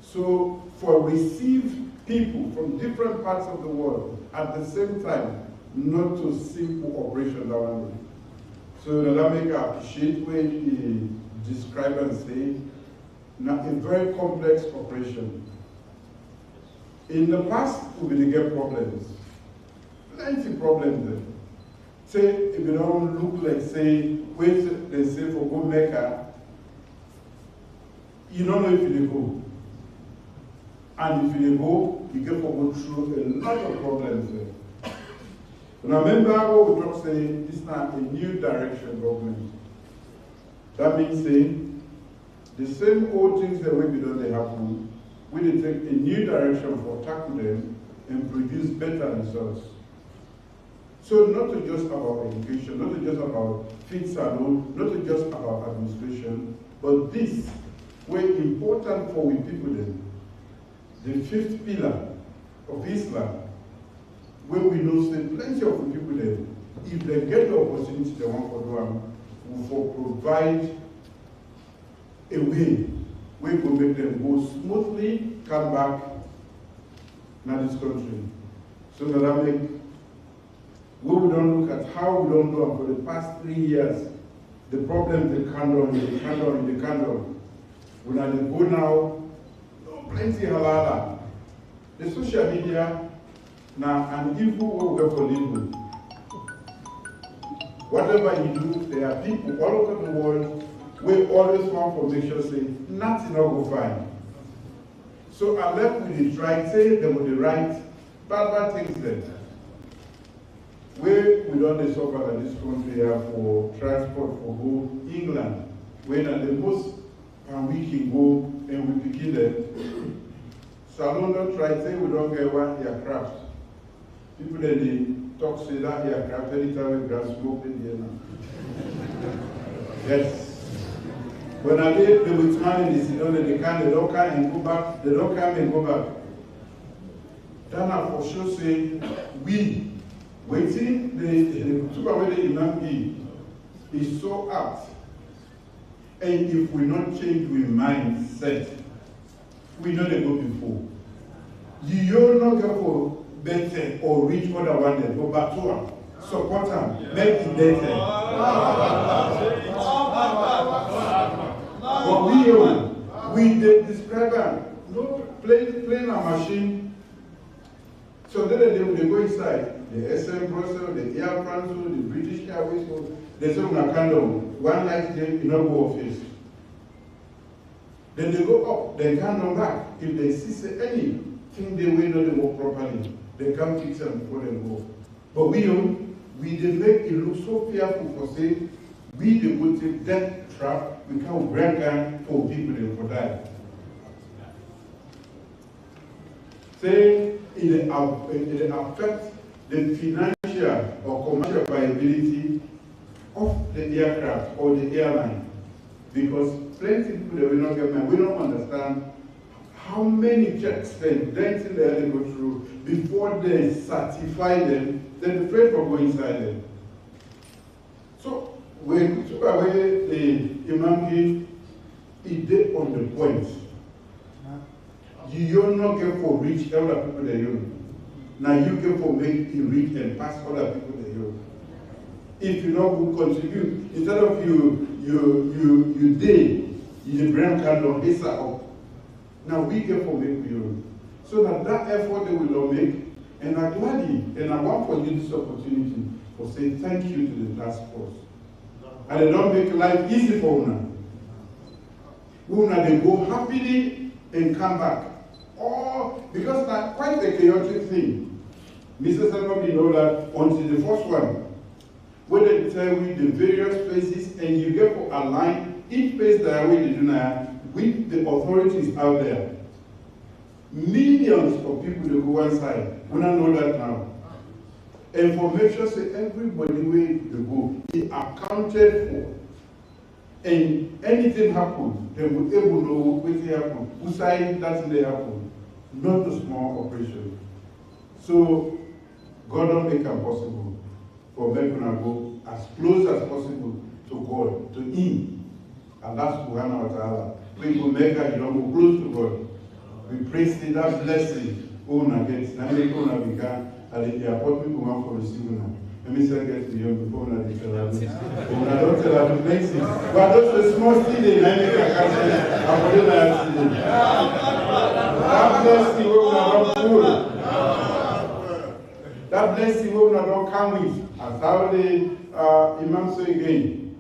Speaker 3: So, for receive people from different parts of the world at the same time, not to simple operation around it. So that make I appreciate what he describe and say, now a very complex operation. In the past, we will get problems. Plenty problems there. Say, if you don't look like, say, wait, they say for go Mecca, you don't know if you go. And if you go, you get to go through a lot of problems there. Now remember what we talk say, this is not a new direction government. That means saying, the same old things that we done they happen, we need to take a new direction for tackle them and produce better results. So not to just about education, not to just about feed salon, not to just about administration, but this, very important for we people then. The fifth pillar of Islam, where we know say plenty of the people there, if they get the opportunity they want to do them, we will provide a way where we will make them go smoothly, come back in this country. So that I make, we don't look at how we don't do it for the past 3 years, the problem they can't do. When I go now, plenty halala. The social media now an evil way for living. Whatever you do, there are people all over the world who always want to make sure say nothing will go fine. So unless we try say they will write bad things there. Where we don't suffer in this country here for transport for go England, when at the most and we can go and we begin them. Salon don't try say we don't get one aircraft. People that they talk say that aircraft anytime we got smoke in the air. Yes. When I did they will turn in the Sidon, they don't come and go back, they don't come and go back. Then I for sure say we waiting the super way the Imam is so apt. And if we not change we mindset, we know they go before. You not go for better or reach other one day, go back to them. Support them, make it better. But we describe them, no playing a machine. So then they go inside. The SM Brussels, the Air France, the British Airways, they say we kind of one night day in our office. Then they go up, they can't come back. If they see anything they will not work properly, they come fix them before they go. But we they make it look so fearful for saying we they will take that trap, we can't break down for people they for die. Say it affects the financial or commercial viability of the aircraft or the airline. Because plenty of people that will not get money, we don't understand how many checks they go through before they certify them, then the freight will go inside them. So when we took away the Imam, It's on the point. You not get for reach other people that you. Now you get for make it reach and pass other people that you. If you not will contribute, instead of you day, you bring candle this up. Now we get for make you. So that effort they will not make, and I gladly, and I want for you this opportunity for say thank you to the task force. And they don't make life easy for Una. Una they go happily and come back. Oh, because that's quite a chaotic thing. Mr. Selma, know that until the first one, when they tell you the various places and you get to align each place that we do now with the authorities out there. Millions of people they go one side. We don't know that now. And for make sure say everybody where they go is accounted for. And anything happens, they will able to know what happen. Who side that they happen. Not a small operation. So God don't make it possible for them to go as close as possible to God, to Him. And that's Subhanahu wa Ta'ala. We will make it, go close to God. We praise that blessing. Una gets, and make Una began, and the airport people want for receiving them. Let me say, get to you before Una tell us. Una don't tell us the places. But those are small stealing, I make a cancel. I'm going to stealing. That blessing will not full. That blessing will not come with. As how the Imam say again,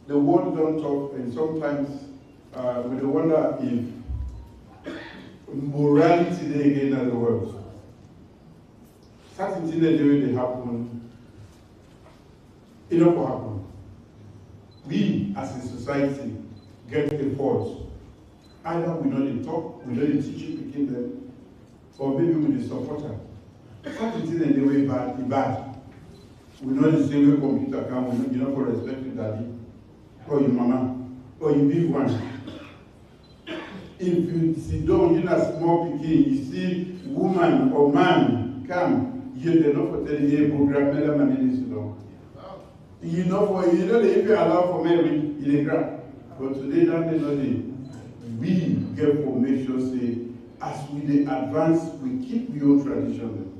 Speaker 3: the word don't talk, and sometimes we wonder if morality they again as the world. Certain things that they happen, it don't happen. We as a society get the fault. Either we don't talk, we don't teach you begin them, or maybe we support them. Certain things that they way bad. We know the same way computer can, you know, for respect to daddy, or your mama, or your big one. If you sit down in a small picking, you see woman or man come, you know for telling you program man sit down. You know if you allow for marriage, in the ground. But today that they know we get for make sure say as we advance, we keep the old tradition.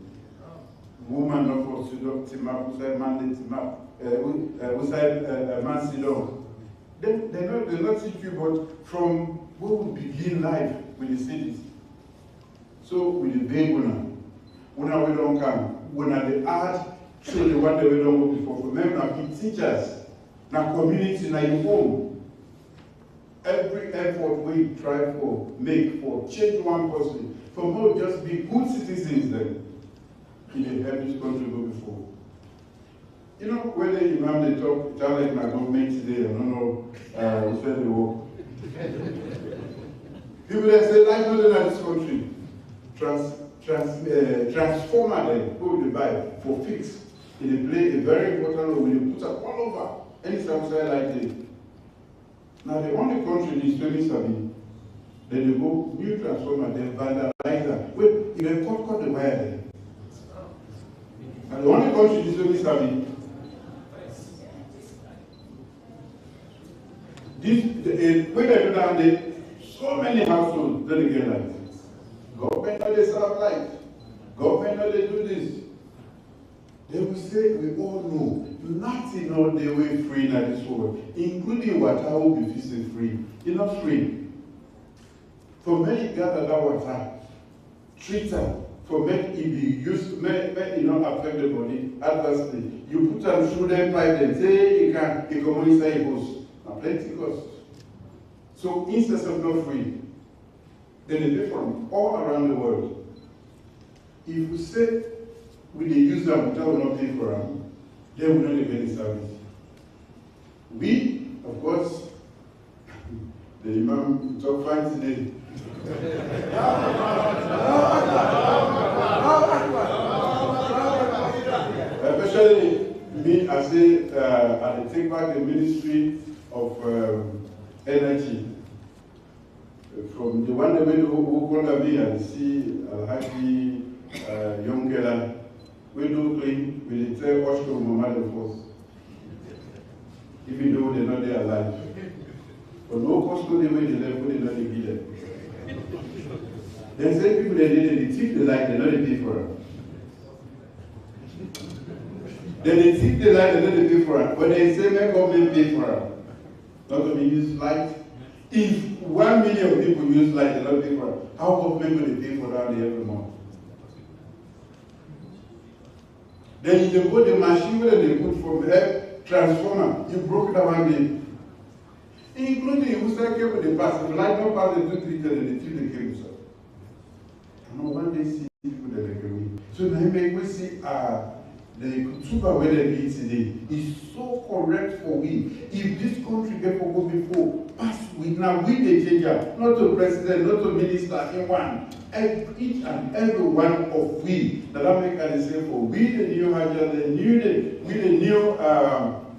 Speaker 3: Woman not for sit down, team up, man team up, man sit down. They not teach you, but from where we begin life with the cities. So with the big one, when we don't come, when the art show the one that we don't go before. For them, now be teachers, now community, now your home. Every effort we try for, make for change one person, for more just be good citizens then in the help this country go before. You know, whether Imam they talk, tell like my government today, I don't know, where they work. People that say, like no in this country, transformer them, who will buy for fix. They play a very important role. They put up all over any outside like this. Now the only country is doing something. Then they go new transformer, they vandalize that. Wait, you can cut the wire there. And the only country is doing something. When they do that, so many households don't get light. Government know they serve light. Government know they do this. They will say, we all know, nothing all the way free in this world, including water will be physically free. It's not free. For many gather that water, treat them, for make it be used, make it not affect the body adversely. You put them through them pipe, they say it can come inside your house. Plenty cost. So instead of not free, then they pay from all around the world. If we say we use them without not pay for them, then we don't get any service. We, of course, the Imam talk fine today. Especially me, I say, I take back the ministry of energy. From the one that who called me and see Alhaji Yonkela, we do clean, we tell Oshko Muhammad first. Even though they're not there alive. But no cost to the way they left, they not give them. Then say people they tip the light, they not pay for it. Then they tip the light, they not pay for it. But they say make government pay for it. Not to be use light. If 1 million people use light, they not pay for it. How government will they pay for that every month? Then you put the machine where they put from the transformer, you broke it one day. Including you start cable the pass. If light not pass the 2-3 then they tip the cable, sir. I know one day see people that they can. So now make we see the kutuba where they be today is so correct for we. If this country get for go before, pass with now we the changer, not to president, not to minister, anyone. Each and every one of we that I make a say for we the new Hajjah, the new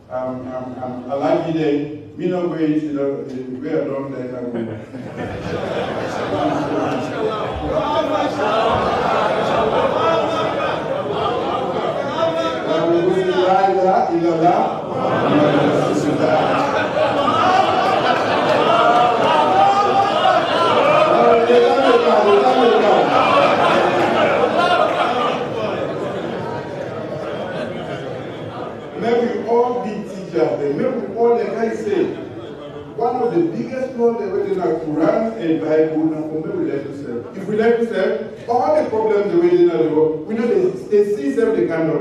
Speaker 3: Alaji Day, we not going to we are not there. Maybe all be teachers, maybe all the guys say, one of the biggest laws that we in our Quran and Bible, now we let yourself. If we let yourself, all the problems the way in the world, we know they see them, they can do.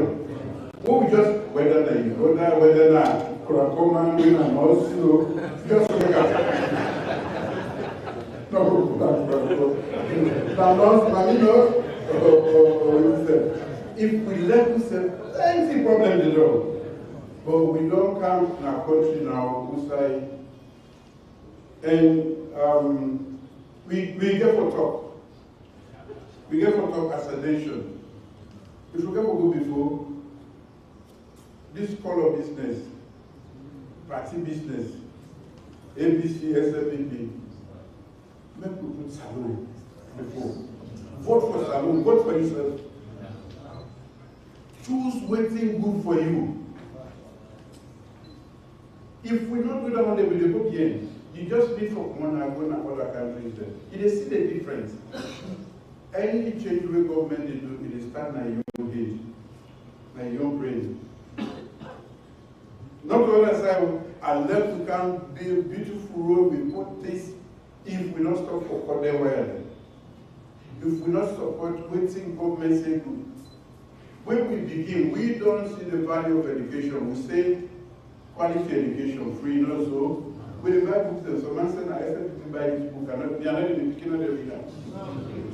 Speaker 3: We just, whether they Yoda, whether they Kurakoman, we are also, just look at if we let yourself, plenty problems they do. But we don't come in our country now, we say, and we get for talk. We get for talk as a nation. If we get for go before, this color business, party business, ABC, SLBP, make we put salon before. Vote for salon, vote for yourself. Choose waiting good for you. If we don't do that one day with the book again, you just need for one and go to other countries there. You dey see the difference. Any change the government they do, it is start na your age, na your brain. Not the other side, I left to come build beautiful road, we put this, if we not stop for Kodewa well. If we not support waiting government say good. When we begin, we don't see the value of education. We say quality education, free, not so. We buy books and so man said, I said to buy this book, and they are not in the beginning of the reader.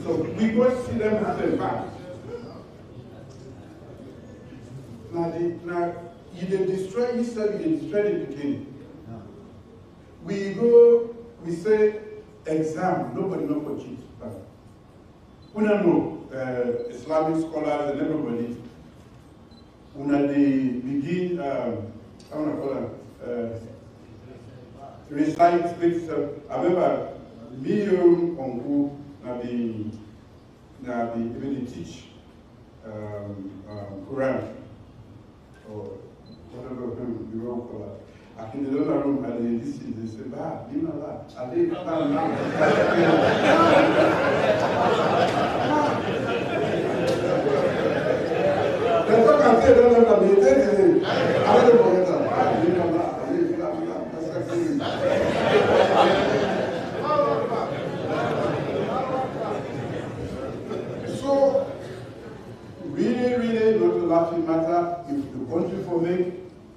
Speaker 3: So we go see them as a fact. Now, you destroy yourself, you destroy the beginning. We go, we say, exam, nobody knows for cheat. We don't know, Islamic scholars and everybody. When they begin, I want to call them, recite things. I remember me on who even they teach Quran or whatever you want to call it. I can do the room and they listen, they say, bah, you know that. I did So, really, not a laughing matter if the country for me,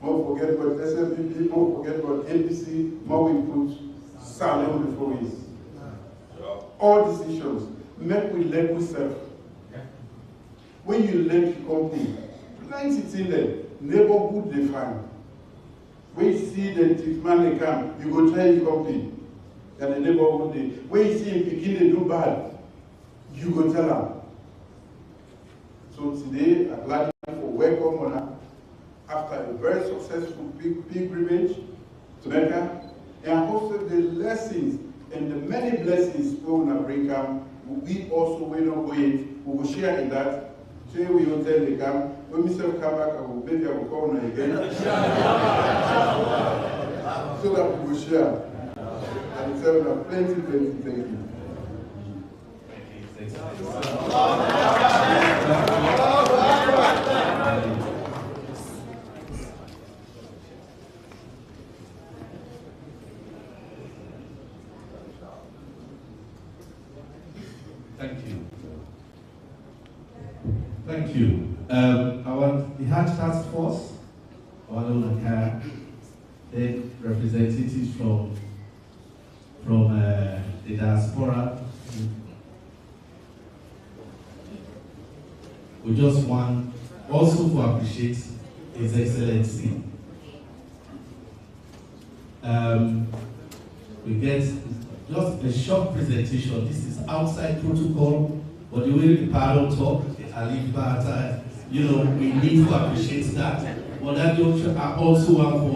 Speaker 3: more forget about SLBP, more forget about NBC, more we put salon before us. All decisions, make we let yourself. When you let the company, plenty things there, neighborhood they find. When you see the man they come, you go try the company. And the neighborhood they, when you see him picking they do bad, you go tell them. So today, I'm glad for welcome on her after a very successful pilgrimage to Mecca, and also the lessons and the many blessings we will bring come. We also will not wait. We will share in that. Today we will tell the camp. When we come back, I will maybe I will call on again. So that we will share. and serve them plenty. Thank you.
Speaker 2: Thank you. The Hajj Task Force, the representatives from the diaspora. We just want also to appreciate His Excellency. We get just a short presentation. This is outside protocol, but the way the panel talk, we need to appreciate that. But that I also want to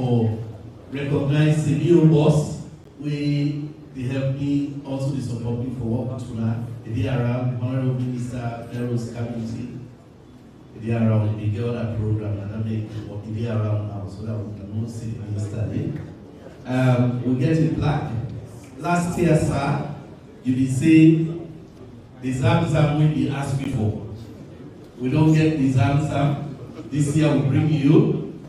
Speaker 2: recognize the new boss. They help me, also they support me for work tonight. They are around the Honorable Minister, Pharaoh's Community. They are around the girl that program, and I make what they are around now, so that we can not see the minister there. We get it black. Last year, sir, you will see the Zamzam will be asked before. We don't get the Zamzam. This year we bring you,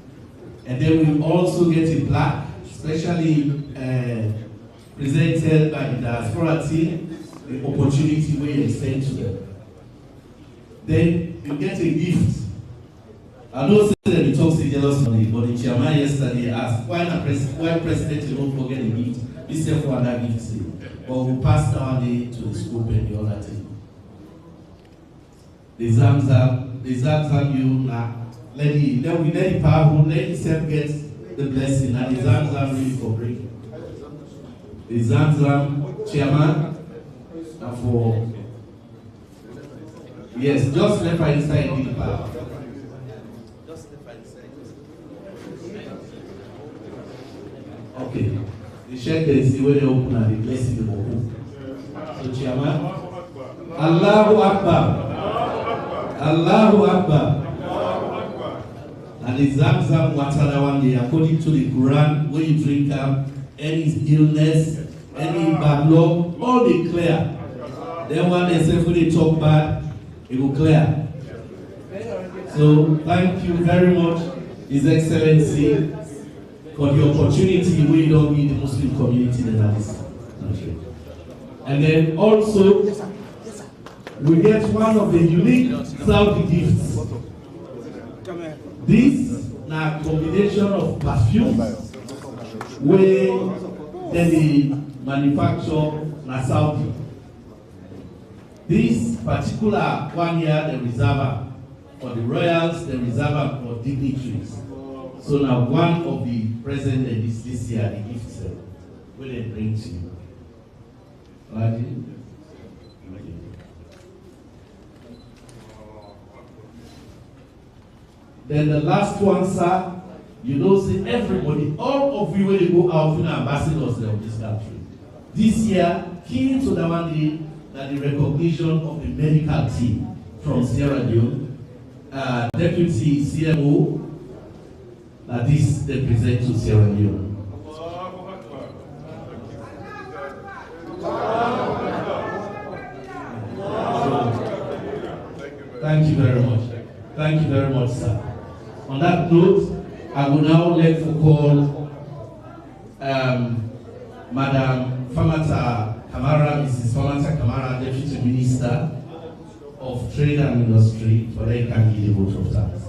Speaker 2: and then we also get a plaque, especially presented by the diaspora team, the opportunity we extend to them. Then you get a gift. I know that we talk to jealous money, but the chairman yesterday asked, why president you don't forget a gift? We say for another gift, but we pass down to the scope and the other thing. The Zamzam you now. Let the power, let himself get the blessing, and the Zamzam really for break. The Zamzam chairman, and for yes, just left right inside the power. Just left right inside. Okay. The check they see where they open and the blessing the open. So chairman, Allahu Akbar. Allahu Akbar. And the Zamzam water one day, according to the Quran, when you drink any illness, any bad luck, all they clear. Then one day, say when they talk bad, it will clear. So thank you very much, His Excellency, for the opportunity we don't need the Muslim community in this country. And then also, we get one of the unique Saudi gifts. This is a combination of perfume where they manufacture in Saudi. This particular 1 year they reserve for the royals, they reserve for dignitaries. So now one of the present this year, the gifts will they bring to you. Right? Then the last one, sir, you know, see everybody, all of you when you go out, you know, ambassadors of this country. This year, key to the one day that the recognition of the medical team from Sierra Leone, Deputy CMO, that this they present to Sierra Leone. Thank you very much. Thank you very much, sir. On that note, I will now like to call Madam Famata Kamara, Mrs. Famata Kamara, Deputy Minister of Trade and Industry, for they can give the vote of thanks.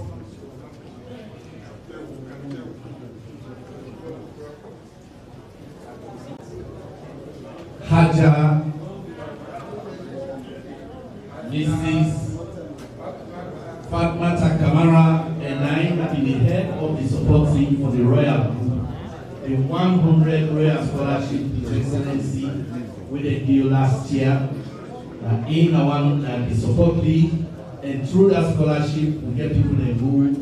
Speaker 2: Haja, Mrs. Fatmata Kamara, and I have been the head of the support team for the Royal Group, the 100 Royal Scholarship His Excellency we did deal last year in our the support league, and through that scholarship we get people involved,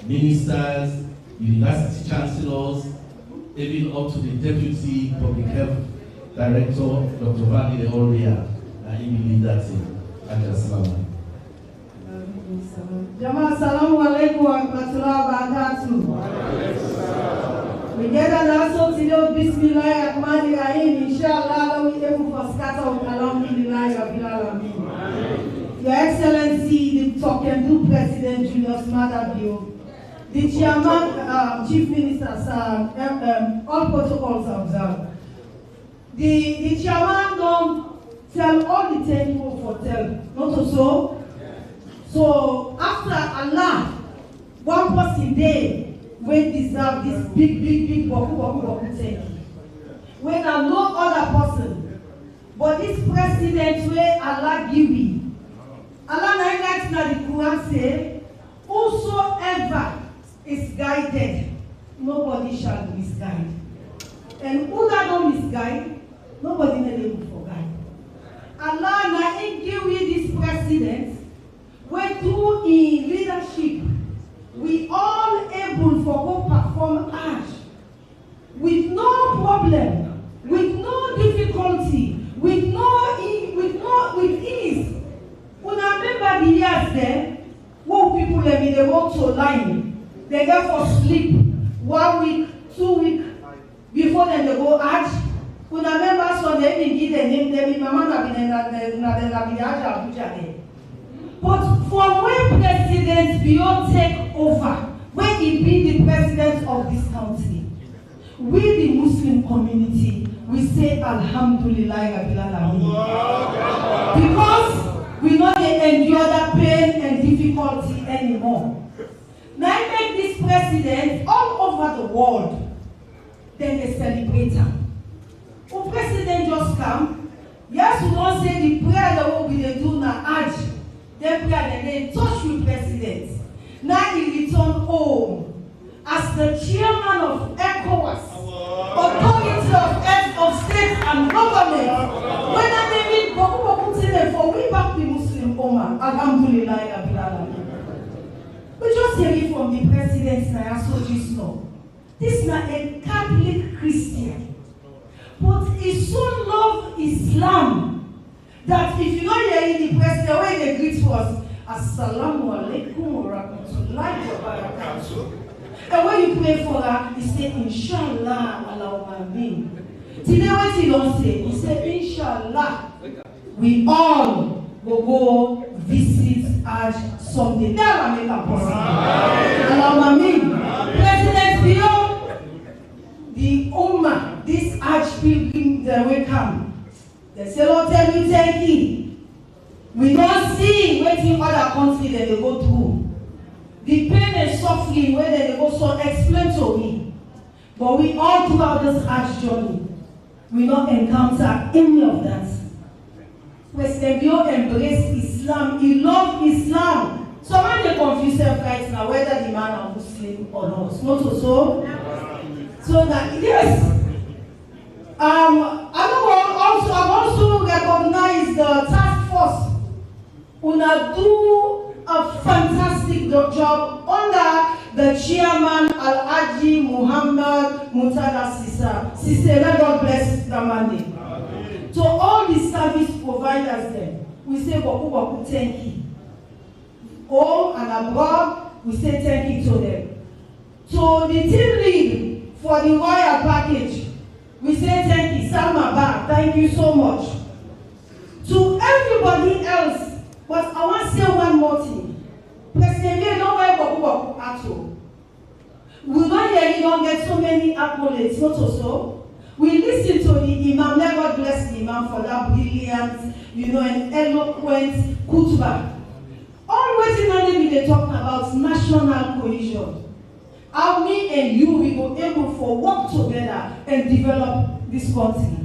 Speaker 2: ministers, university chancellors, even up to the deputy public health director, Dr. Vani, the all here, and he will lead that team. Assalamu.
Speaker 9: Jama'a assalamu alaikum wa rahmatullahi wa barakatuh. We get an also Bill, Bismillahirrahmanirrahim. Inshallah, we able to scatter alhamdulillah rabbil alamin. Your Excellency, the Talk-and-Do President Julius Maada Bio, the Chairman, Chief Minister, all protocols observed. The Chairman don't tell all the 10 people for tell, not so. So after Allah, one person there will deserve this big boku thank you. When I no other person, but this president where Allah give me, Allah na the Quran say, whosoever is guided, nobody shall misguide. And who that don't misguide, nobody may able for guide. Allah na give you this president, where through in leadership, we all able for go perform Hajj with no problem, with no difficulty, with ease. When I remember the years there, what people they walk to line, they go for sleep 1 week, 2 weeks before then they go Hajj. When I remember so they didn't give the name, they be mama na be Abuja there. But from when President Bio take over, when he be the president of this country, we the Muslim community, we say Alhamdulillah Rabbil Alamin. Because we know they endure that pain and difficulty anymore. Now I make this president all over the world, then they celebrate him. When president just come, yes, we don't say the prayer that will be they do now Hajj. Then we are then touch with president. Now he return home as the chairman of ECOWAS, authority of heads of state and government. When I mean Boku for we back the Muslim Ummah, Alhamdulillah Rabbil Alamin. We just hear it from the president now, so just know. This is not a Catholic Christian, but he so love Islam. That if you know you're in the president, the way they greet was Assalamu alaikum wa rahmatullahi wa barakatuh. And when you pray for her, you say Inshallah Allahumma ameen. Today what he don't say, he said Inshallah. We all will go visit Hajj someday. That will make a possible. Allahumma ameen. President Bio, the Ummah, this Hajj pilgrim that will come. They say, Lord, tell me, thank you. We don't see waiting other countries that they go through. The pain and suffering where they go so explain to me. But we all throughout this Hajj journey, we don't encounter any of that. President Bio embraced Islam. He loved Islam. So when they confuse themselves right now, whether the man is Muslim or not, not so. So that, yes. I've also recognized the task force who do a fantastic job under the chairman Al-Haji Muhammad Mutada Sisa. Sister, God bless the money. To all the service providers there, we say Boku thank you. Home and abroad, we say thank you to them. To the team lead for the royal package, we say thank you, Salma Ba, thank you so much. To everybody else, but I want to say one more thing. President, we don't wear Boku at all. We don't hear you don't get so many accolades, not so. We listen to the Imam, let God bless the Imam for that brilliant, and eloquent khutbah. Always in the they talk about national cohesion. How me and you we go able for work together and develop this country.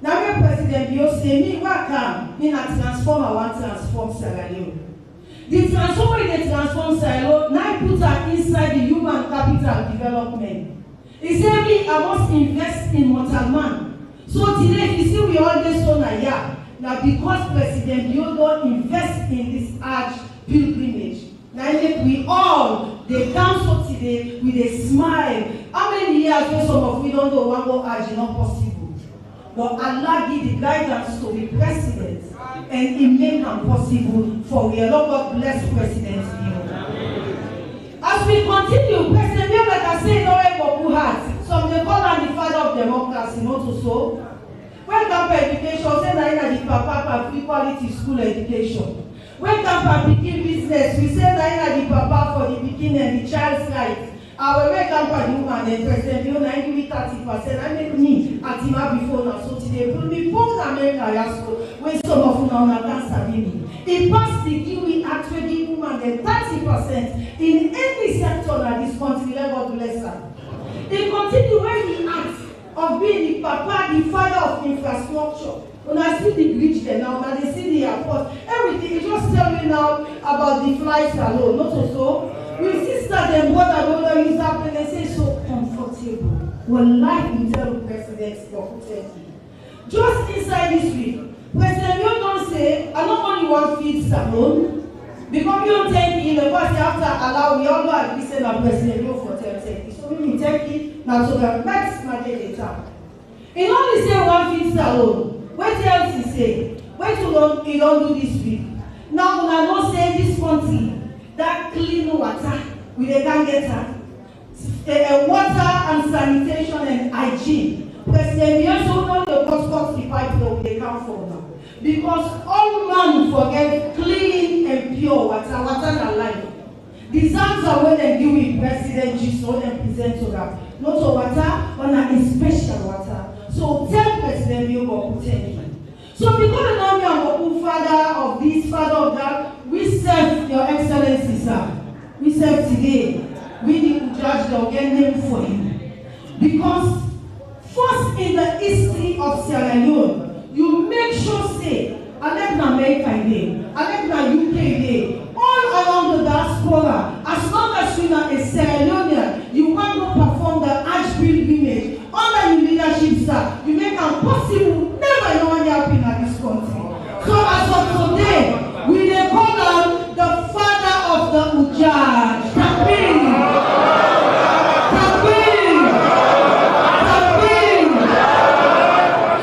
Speaker 9: Now, when President Bio say me welcome, me not transform, I want to transform Sierra Leone. The transformer they transform Sierra Leone, now put her inside the human capital development. He said me I must invest in mortal man. So today you see we always on a year. Now because President Bio don't invest in this Hajj pilgrimage. Now we all they council today with a smile. How many years when some of we don't know one more Hajj not possible? But Allah give the guidance to the president and it made them possible for we. God bless President Bio. As we continue, President Bio, like I said, already Boku has. Some they call him the father of democracy, not so. When camp education, say that the papa for quality school education. When camp begin business, we say that the papa for the beginning and the child's right. Our way camp the woman and president, you know, 30%. I make me at him before now. So today, put me both America, when some of them are not studying. It passed the degree actually woman and 30% in any sector that this country, let God bless her. They continue when he acts of being the papa, the father of infrastructure. When I see the bridge there now, when I see the airport, everything is just telling now about the flights alone, not also. We sister and brother don't use that and they say so comfortable. When life will tell the president for Turkey. Just inside this week, President you don't say, I don't only want feed salon, because you don't take in the past after allow we all know at least that President you for Turkey. So we take it now so that next Monday later. He only say one feed salon. What else he say? Wait too long, he don't do this week. Now when I don't say this country, that clean water, we they can get her. Water and sanitation and hygiene. President, we also know the cost the pipe that they come from now. Because all man forget clean and pure water, water and life. The sounds are when they give with President Jesus, so they present to them. Not a water, but a special water. So tell President you go thank you. So because now we are father of this, father of that, we serve your excellency, sir. We serve today. We need to judge the name for him. Because first in the history of Sierra Leone, you make sure say, I left America day, I left UK day, all around the diaspora, as long as you are a Sierra Leonean, you want to perform the Archbishop image under your leadership, sir. You make it possible, never know what happened in this country. So as of today, we will call on the father of the Ujaj, Kabir.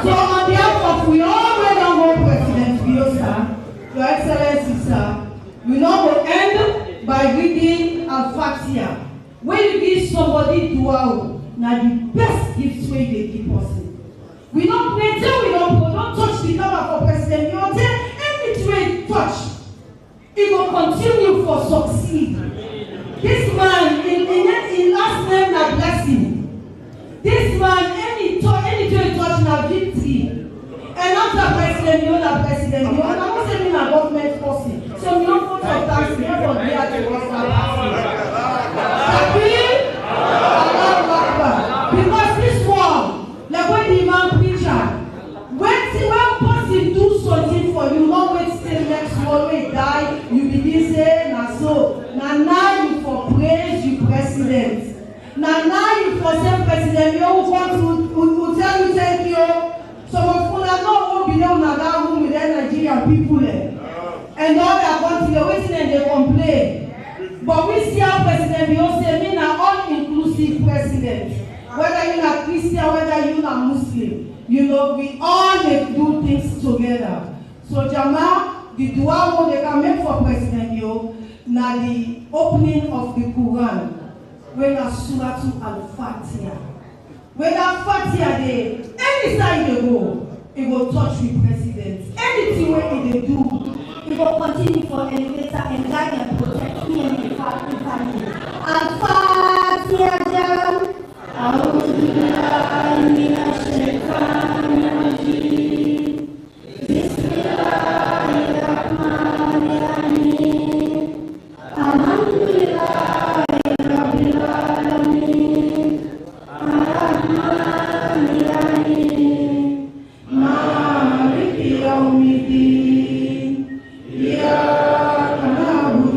Speaker 9: So on behalf of we all welcome President Biosa, Your Excellency, sir, we now will end by reading Al-Fatiha. When you give somebody dua, now the best gift way they give us. We don't pray till we don't touch the camera for President Biosa. Any trade touch, it will continue for succeed. This man, in last name, na blessing. This man, any trade touch, na victory. And after President Biosa, I'm not saying a government person. So we don't put our tax for the because this one, like when the man preacher, when person do something for you, not wait till next one may die, you begin say, na so, now you for praise you president. Now you for say president, you want to tell you thank you. Some of you are not all below that room with the Nigerian people. And all their country, they're waiting and they complain. But we see our president, we all say, we are all-inclusive president. Whether you're a Christian, whether you're a Muslim, you know, we all do things together. So, Jama, the dua they can make for President Yo, now the opening of the Quran, when a Surah Al-Fatiha. When that Fatiha, any side they go, it will touch the president. Anything where they do, it will continue for elevator and guide and protect me and the family. Al-Fatiha. أعوذ بالله من الشيطان الرجيم بسم الله الرحمن الرحيم الحمد لله رب العالمين الرحمن الرحيم مالك يوم الدين إياك نعبد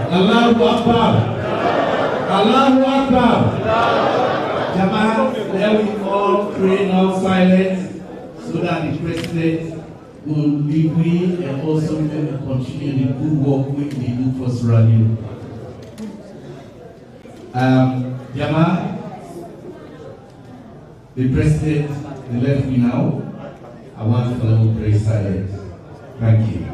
Speaker 8: Allahu Akbar. Allahu Akbar. Jama'ah, let we all pray now silent so that the president will be free and also continue the good work we do for Sierra Leone. Jama'ah, the president left me now. I want to follow pray silent. Thank you.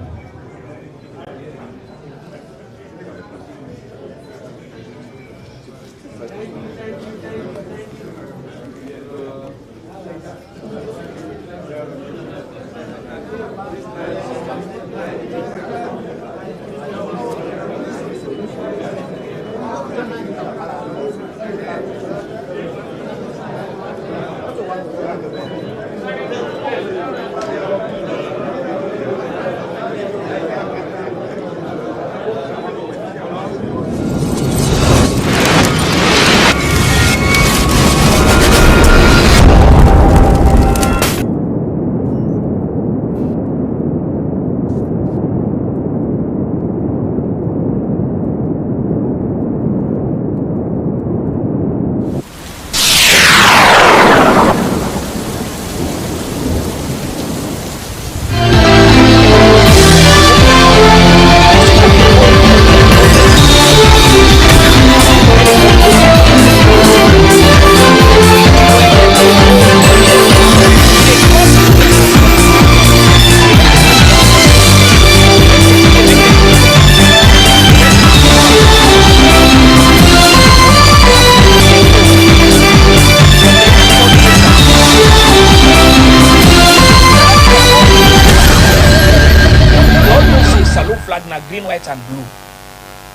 Speaker 10: Green, white, and blue.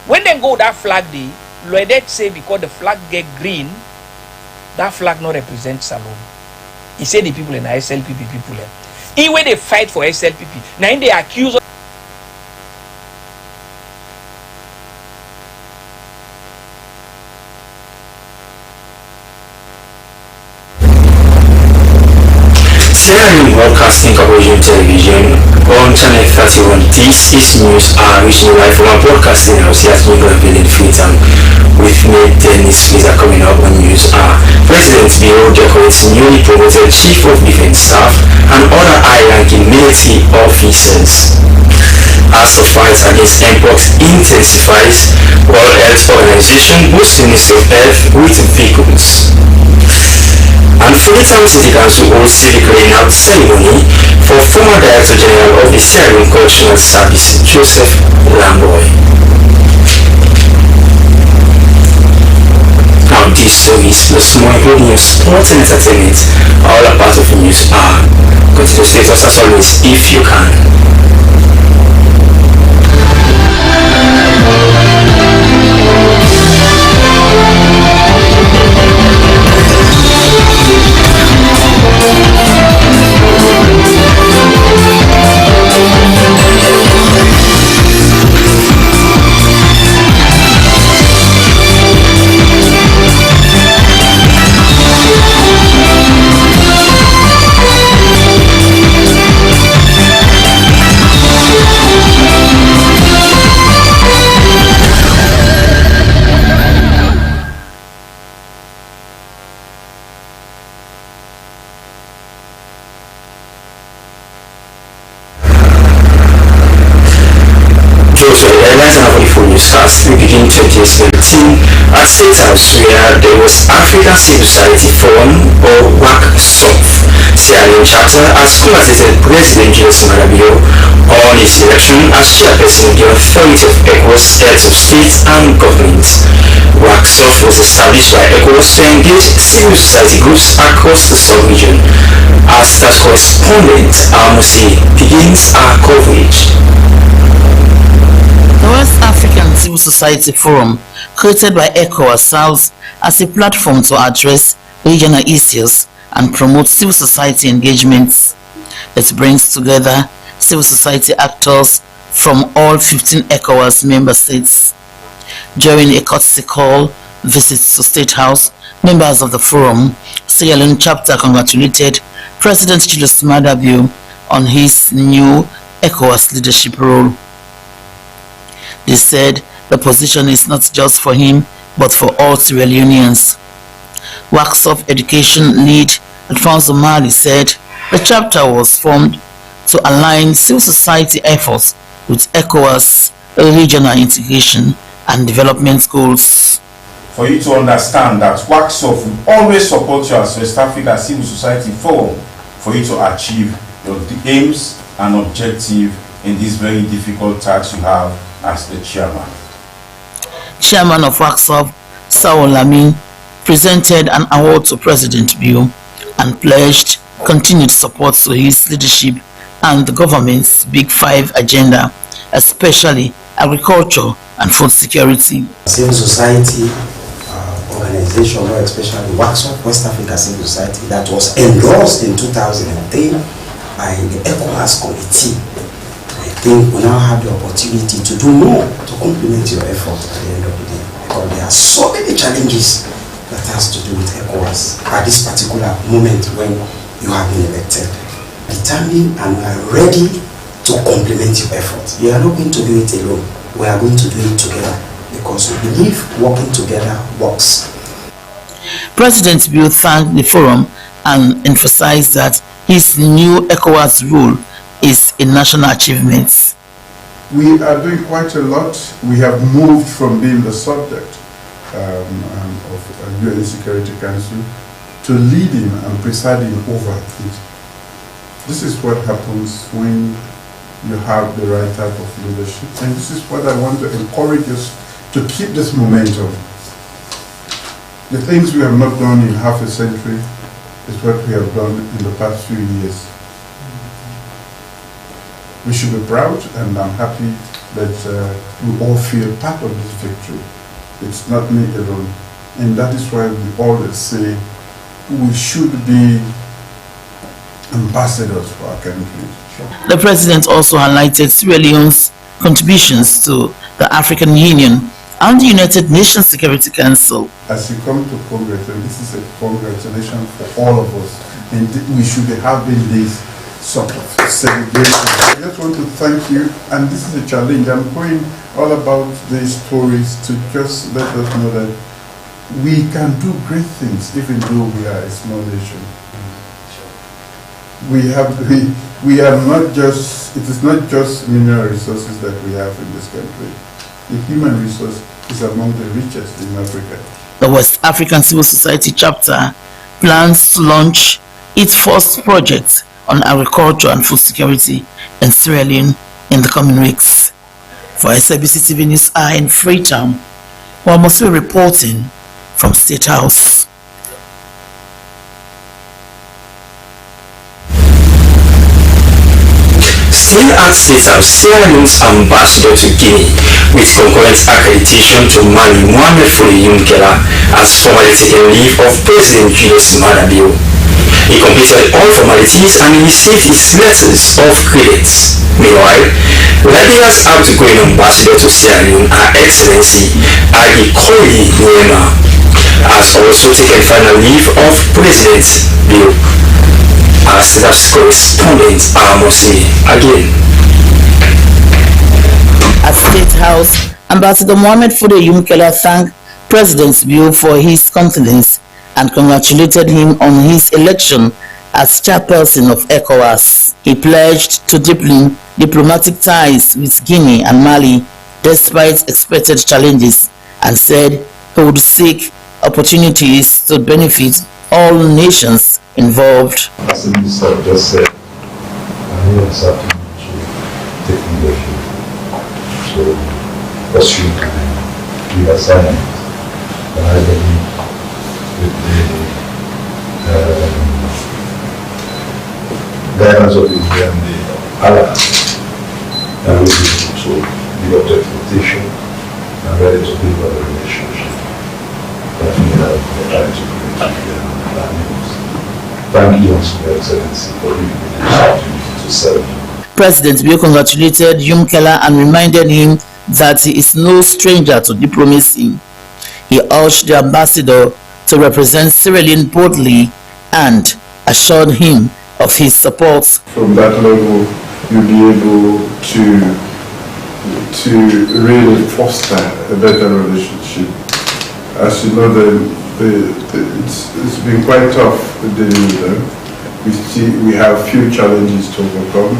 Speaker 10: When they go that flag day, Loedet say because the flag get green, that flag not represent Salome. He said the people in the SLPP people. Even when they fight for SLPP, now they accuse of
Speaker 11: Sierra Leone Broadcasting Corporation Television on Channel 31. This is news reaching live from our broadcasting house here at England, Freetown. With me, Dennis Lisa, coming up on news President Bureau decorates newly promoted Chief of Defense Staff and other high-ranking military officers. As the fight against Mpox intensifies, World Health Organization boosts the Ministry of Health with vehicles. And Freetown City Council holds civic laying-out ceremony for former Director General of the Sierra Leone Correctional Service, Joseph Lamboy. Now these stories plus more important news, sport and entertainment all a part of the news continue to stay with us as always if you can. We begin 2017 at State House where there was African Civil Society Forum or WACSOF. Sierra Leone chapter has congratulated President Julius Maada on his election as chairperson of the authority of ECOWAS heads of states and governments. WACSOF was established by ECOWAS to engage civil society groups across the sub-region. Our staff correspondent Musi begins our coverage.
Speaker 12: The West African Civil Society Forum, created by ECOWAS, serves as a platform to address regional issues and promote civil society engagements. It brings together civil society actors from all 15 ECOWAS member states. During a courtesy call visit to State House, members of the forum, Sierra Leone chapter congratulated President Julius Maada on his new ECOWAS leadership role. They said the position is not just for him, but for all Sierra Leoneans. WACSOF education lead Alfonso Mali said the chapter was formed to align civil society efforts with ECOWAS regional integration and development goals.
Speaker 13: For you to understand that WACSOF will always support you as West Africa Civil Society Forum for you to achieve your aims and objectives in this very difficult task you have as the chairman.
Speaker 12: Chairman of WACSOF, Saul Lamin, presented an award to President Bio and pledged continued support to his leadership and the government's Big Five agenda, especially agriculture and food security.
Speaker 14: Civil society organization, more especially WACSOF, West Africa Civil Society, that was endorsed in 2003 by the ECOWAS committee. I think we now have the opportunity to do more to complement your effort at the end of the day, because there are so many challenges that has to do with ECOWAS at this particular moment when you have been elected. Determined and we are ready to complement your efforts. You are not going to do it alone. We are going to do it together because we believe working together works.
Speaker 12: President Bill thanked the forum and emphasized that his new ECOWAS rule is a national achievement.
Speaker 3: We are doing quite a lot. We have moved from being the subject of UN Security Council to leading and presiding over it. This is what happens when you have the right type of leadership, and this is what I want to encourage us to keep this momentum. The things we have not done in half a century is what we have done in the past few years. We should be proud, and I'm happy that we all feel part of this victory. It's not me alone, and that is why we always say we should be ambassadors for our country.
Speaker 12: The president also highlighted Sierra Leone's contributions to the African Union and the United Nations Security Council.
Speaker 3: As you come to Congress, and this is a congratulation for all of us, and we should be having this sort of celebration. I just want to thank you, and this is a challenge. I'm going all about these stories to just let us know that we can do great things even though we are a small nation. We are not just, it is not just mineral resources that we have in this country. The human resource is among the richest in Africa.
Speaker 12: The West African Civil Society chapter plans to launch its first project on agriculture and food security in Sierra Leone in the coming weeks. For Slbc TV News in Freetown, we are mostly reporting from State House.
Speaker 11: Still at State House, Sierra Leone's ambassador to Guinea, with concurrent accreditation to Mali, Mohamed Yumkela, has formally taken leave of President Julius Maada Bio. He completed all formalities and received his letters of credit. Meanwhile, Liberia's outgoing ambassador to Sierra Leone, Her Excellency Agi Koyi Kenema, has also taken final leave of President Bio. Our State House correspondent Amosi again.
Speaker 12: At State House, Ambassador Mohamed Yumkela thanked President Bio for his confidence and congratulated him on his election as chairperson of ECOWAS. He pledged to deepen diplomatic ties with Guinea and Mali despite expected challenges, and said he would seek opportunities to benefit all nations involved.
Speaker 15: As the minister just said, I know exactly to take leadership. So, pursue the assignment. And I believe with the guidance of the and the allies, I will be able to live up to expectation and ready to deliver the relationship that we have tried to create together. Thank you, Your Excellency, for giving me this opportunity to serve.
Speaker 12: President Bio congratulated Yumkela and reminded him that he is no stranger to diplomacy. He urged the ambassador to represent Sierra Leone boldly and assured him of his support.
Speaker 3: From that level, you'll be able to to really foster a better relationship. As you know, it's been quite tough dealing with them. We have few challenges to overcome,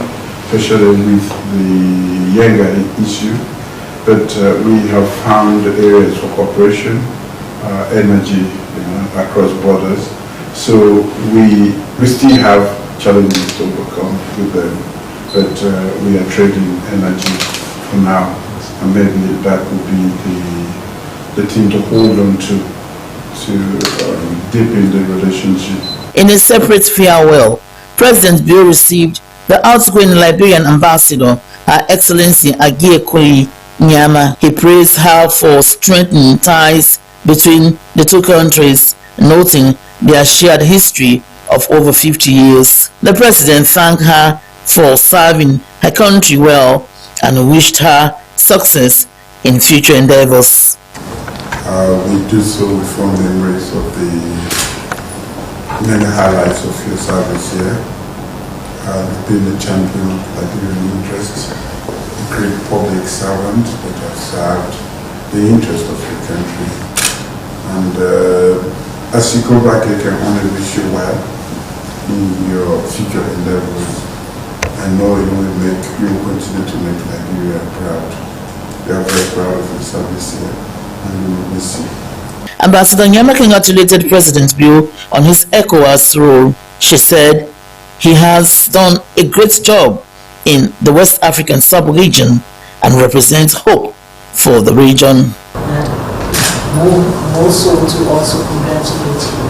Speaker 3: especially with the younger issue. But we have found areas for cooperation, energy, across borders. So we still have challenges to overcome with them, but we are trading energy for now, and maybe that would be the thing to hold on to deepen the relationship.
Speaker 12: In a separate farewell, President Bill received the outgoing Liberian ambassador, Her Excellency Agie Koli Nyama. He praised her for strengthening ties between the two countries, noting their shared history of over 50 years. The president thanked her for serving her country well and wished her success in future endeavors.
Speaker 3: We do so with fond memories of the many highlights of your service here. Being a champion of Liberian interests, a great public servant that has served the interest of your country. And as you go back, I can only wish you well in your future endeavors. I know you will continue to make Nigeria proud. We are very proud of your service here, and we will miss you.
Speaker 12: Ambassador Nyama congratulated President Bill on his ECOWAS role. She said he has done a great job in the West African sub-region and represents hope for the region.
Speaker 16: Also to congratulate you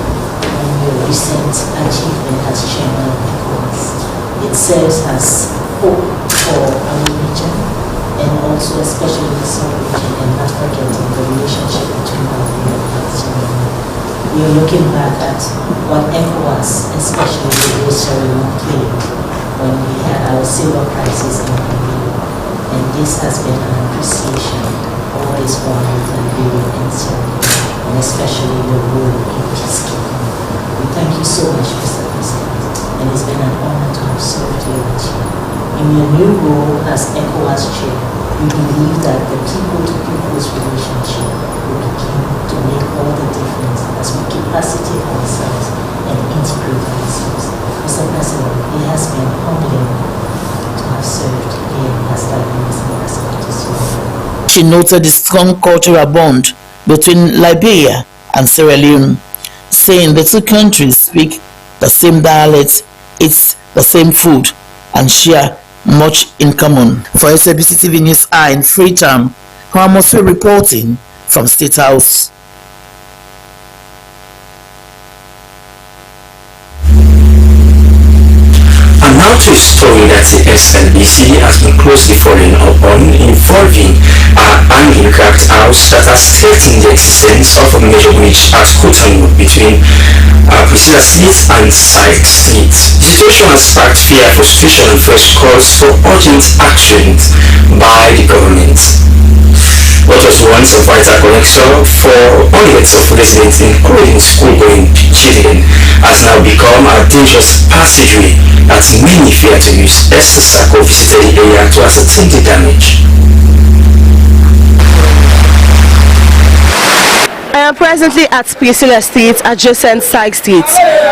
Speaker 16: on your recent achievement as chairman of ECOWAS. It serves as hope for our region and also especially the sub-region, and not forgetting the relationship between Nigeria and Sierra Leone. We are looking back at what ECOWAS, especially the Sierra Leone, played when we had our silver crisis in Liberia, and this has been an appreciation always for Liberia and Sierra Leone, and especially your role in peacekeeping. We thank you so much, Mr. President, and it's been an honor to have served you with you. In your new role as ECOWAS chair, we believe that the people-to-people's relationship will begin to make all the difference as we capacitate ourselves and integrate ourselves. Mr. President, it has been humbling to have served here as Liberia's ambassador to Sierra.
Speaker 12: She noted the strong cultural bond between Liberia and Sierra Leone, saying the two countries speak the same dialect, eat the same food, and share much in common. For Slbc TV News in Freetown, Hamoswe reporting from State House.
Speaker 11: And now to a story that the Slbc has been closely following up on, involving a hanging cracked house that has threatened the existence of a major bridge at Freetown between Priscilla Street and Side Street. The situation has sparked fear, frustration and fresh calls for urgent action by the government. What was once a vital connector for hundreds of residents, including school-going children, has now become a dangerous passageway that many fear to use. Esther Sako visited the area to ascertain the damage.
Speaker 17: I am presently at Priscilla Street, adjacent Side Street.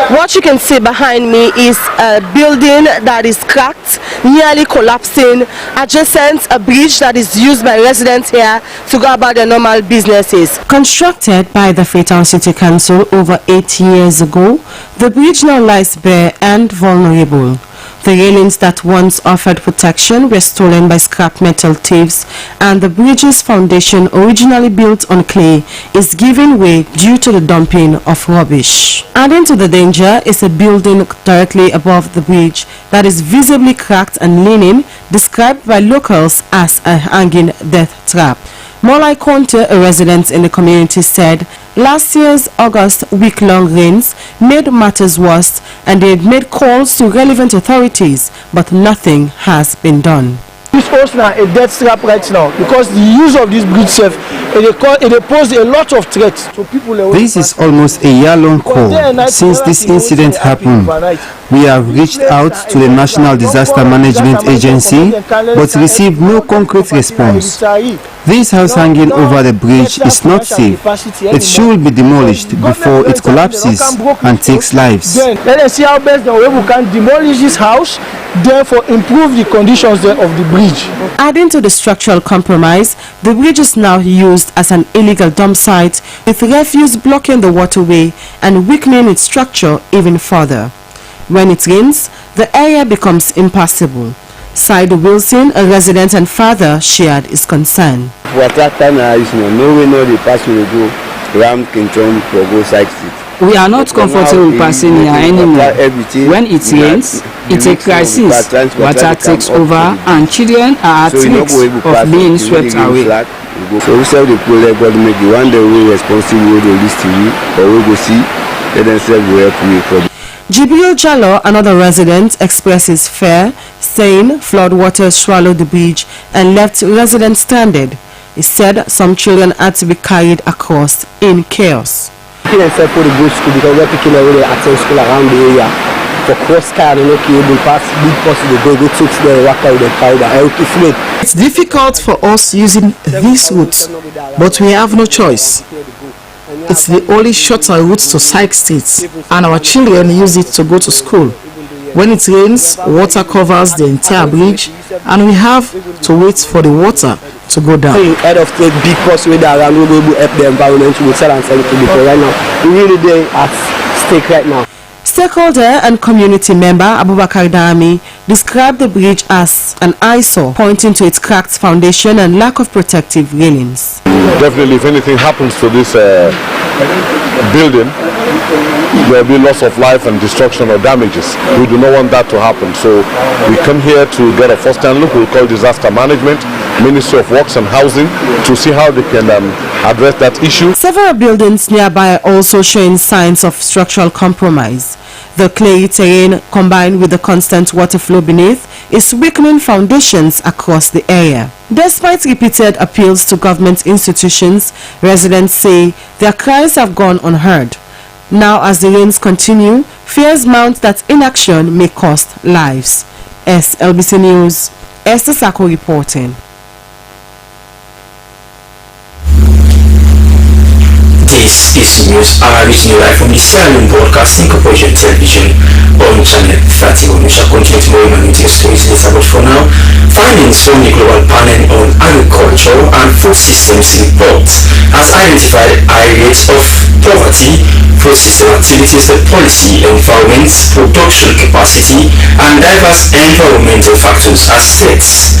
Speaker 17: What you can see behind me is a building that is cracked, nearly collapsing, adjacent a bridge that is used by residents here to go about their normal businesses.
Speaker 18: Constructed by the Freetown City Council over 8 years ago, the bridge now lies bare and vulnerable. The railings that once offered protection were stolen by scrap metal thieves, and the bridge's foundation, originally built on clay, is giving way due to the dumping of rubbish. Adding to the danger is a building directly above the bridge that is visibly cracked and leaning, described by locals as a hanging death trap. Molai Conte, a resident in the community, said last year's August week-long rains made matters worse, and they had made calls to relevant authorities, but nothing has been done.
Speaker 19: This also now a death trap right now, because the use of this bridge it poses a lot of threats to people.
Speaker 20: This is almost a year-long call since this incident happened. We have reached out to the National Disaster Management Agency but received no concrete response. This house hanging over the bridge is not safe. It should be demolished before it collapses and takes lives.
Speaker 19: Let us see how best we can demolish this house, therefore improve the conditions of the bridge.
Speaker 18: Adding to the structural compromise, the bridge is now used as an illegal dump site, with refuse blocking the waterway and weakening its structure even further. When it rains, the area becomes impassable. Said Wilson, a resident and father, shared his concern.
Speaker 21: We are not comfortable passing here anymore. When it rains, it's a crisis. Water takes over and children are at risk of being swept away.
Speaker 22: So we say the government, the one that we responsible to list TV, or we go see, let them say we help me for.
Speaker 18: Jibril Jallo, another resident, expresses fear, saying floodwaters swallowed the bridge and left residents stranded. He said some children had to be carried across in chaos.
Speaker 19: For the good school because we're picking away at school around the area. For cross car and no cable pass, big possible go takes the water with the powder.
Speaker 23: It's difficult for us using this route, but we have no choice. It's the only shorter route to Sierra State, and our children use it to go to school. When it rains, water covers the entire bridge, and we have to wait for the water to go down.
Speaker 19: Instead of the big possible around, we will help the environment. We will sell and sell it because right now we really there at stake right now.
Speaker 18: Stakeholder and community member Abubakar Dami described the bridge as an eyesore, pointing to its cracked foundation and lack of protective railings.
Speaker 15: Definitely, if anything happens to this building, there will be loss of life and destruction or damages. We do not want that to happen. So we come here to get a first-hand look. We'll call disaster management, Ministry of Works and Housing, to see how they can address that issue.
Speaker 18: Several buildings nearby are also showing signs of structural compromise. The clayey terrain, combined with the constant water flow beneath, is weakening foundations across the area. Despite repeated appeals to government institutions, residents say their cries have gone unheard. Now, as the rains continue, fears mount that inaction may cost lives. Slbc News, Esther Sako reporting.
Speaker 11: This is news reaching you live from the Sierra Leone Broadcasting Corporation television on channel 31. We shall continue tomorrow morning with stories later, but for now, findings from the Global Panel on Agriculture and Food Systems report has identified high rates of poverty, food system activities, the policy, environment, production capacity, and diverse environmental factors as threats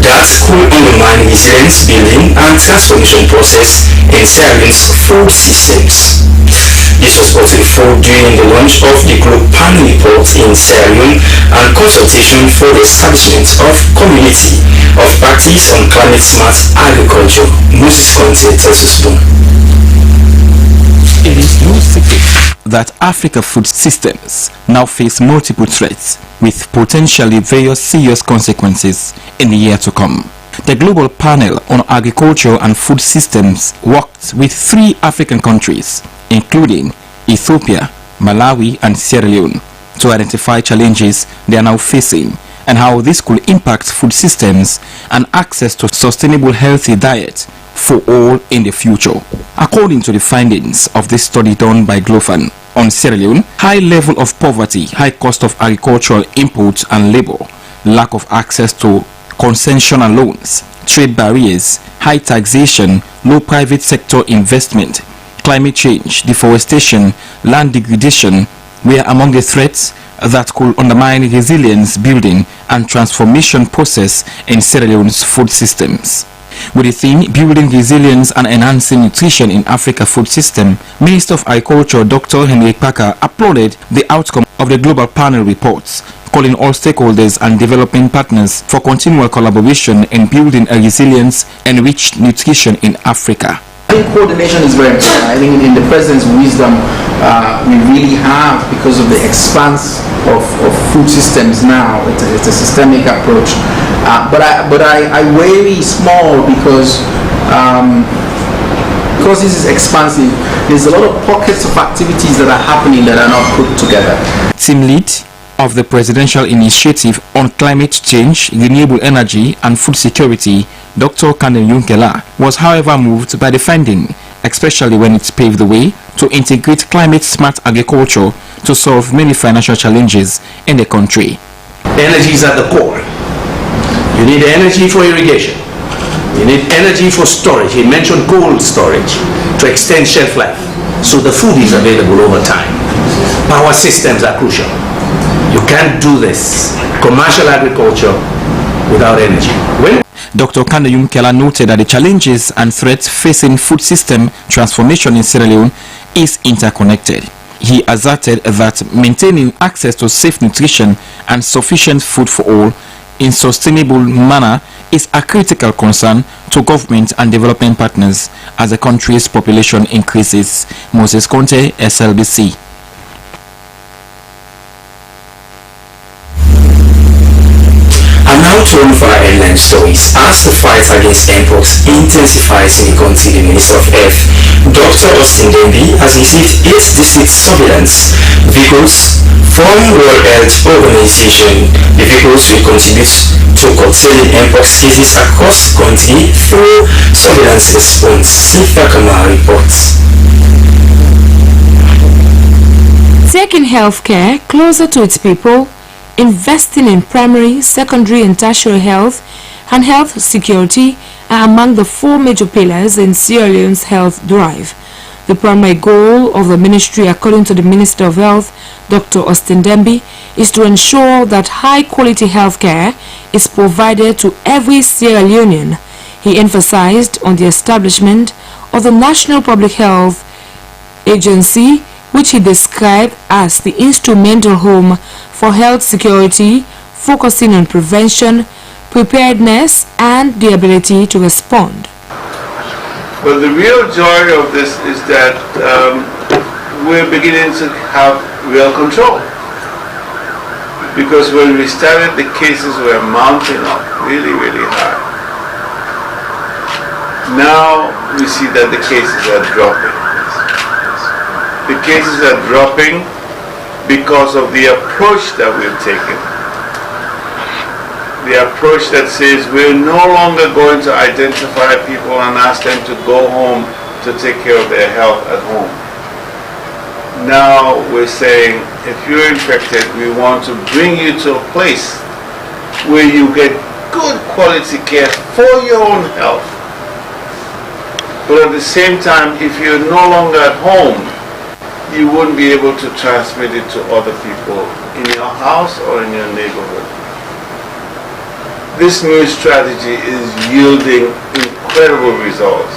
Speaker 11: that could undermine resilience building and transformation process in Sierra Leone's food systems. This was brought to the fore during the launch of the Global Panel report in Sierra Leone and consultation for the establishment of community of practice on climate smart agriculture. Moses Conte tells us more.
Speaker 24: It is no secret that Africa food systems now face multiple threats with potentially very serious consequences in the year to come. The Global Panel on Agriculture and Food Systems worked with 3 African countries, including Ethiopia, Malawi and Sierra Leone, to identify challenges they are now facing and how this could impact food systems and access to sustainable healthy diet for all in the future. According to the findings of this study done by GLOFAN on Sierra Leone, high level of poverty, high cost of agricultural inputs and labor, lack of access to concessional loans, trade barriers, high taxation, low private sector investment, climate change, deforestation, land degradation were among the threats that could undermine resilience building and transformation process in Sierra Leone's food systems. With the theme Building Resilience and Enhancing Nutrition in Africa Food System, Minister of Agriculture Dr. Henry Packer applauded the outcome of the Global Panel reports, calling all stakeholders and development partners for continual collaboration in building a resilience and rich nutrition in Africa.
Speaker 25: I think coordination is very important. I think in the President's wisdom, we really have, because of the expanse of food systems now, it's a systemic approach. But I worry small because because this is expansive, there's a lot of pockets of activities that are happening that are not put together.
Speaker 24: Team lead of the Presidential Initiative on Climate Change, Renewable Energy and Food Security, Dr. Kenema was however moved by the finding, especially when it paved the way to integrate climate-smart agriculture to solve many financial challenges in the country.
Speaker 1: Energy is at the core. You need energy for irrigation. You need energy for storage. He mentioned cold storage to extend shelf life, so the food is available over time. Power systems are crucial. You can't do this, commercial agriculture, without energy.
Speaker 24: Dr. Kenema noted that the challenges and threats facing food system transformation in Sierra Leone is interconnected. He asserted that maintaining access to safe nutrition and sufficient food for all in sustainable manner is a critical concern to government and development partners as the country's population increases. Moses Conte, SLBC.
Speaker 11: And now to one of our headline stories. As the fight against mpox intensifies in the country, the Minister of Health, Dr. Slbc, has received 8 district surveillance vehicles from World Health Organization. The vehicles will contribute to curtailing mpox cases across the country through surveillance response. Sierra Leone reports.
Speaker 4: Taking healthcare closer to its people, investing in primary, secondary and tertiary health and health security are among the 4 major pillars in Sierra Leone's health drive. The primary goal of the ministry, according to the Minister of Health, Dr. Slbc, is to ensure that high-quality healthcare is provided to every Sierra Leonean. He emphasized on the establishment of the National Public Health Agency, which he described as the instrumental home for health security, focusing on prevention, preparedness, and the ability to respond.
Speaker 5: But the real joy of this is that we're beginning to have real control. Because when we started, the cases were mounting up really, really high. Now we see that the cases are dropping. The cases are dropping because of the approach that we've taken. The approach that says we're no longer going to identify people and ask them to go home to take care of their health at home. Now we're saying, if you're infected, we want to bring you to a place where you get good quality care for your own health. But at the same time, if you're no longer at home, you wouldn't be able to transmit it to other people in your house or in your neighborhood. This new strategy is yielding incredible results.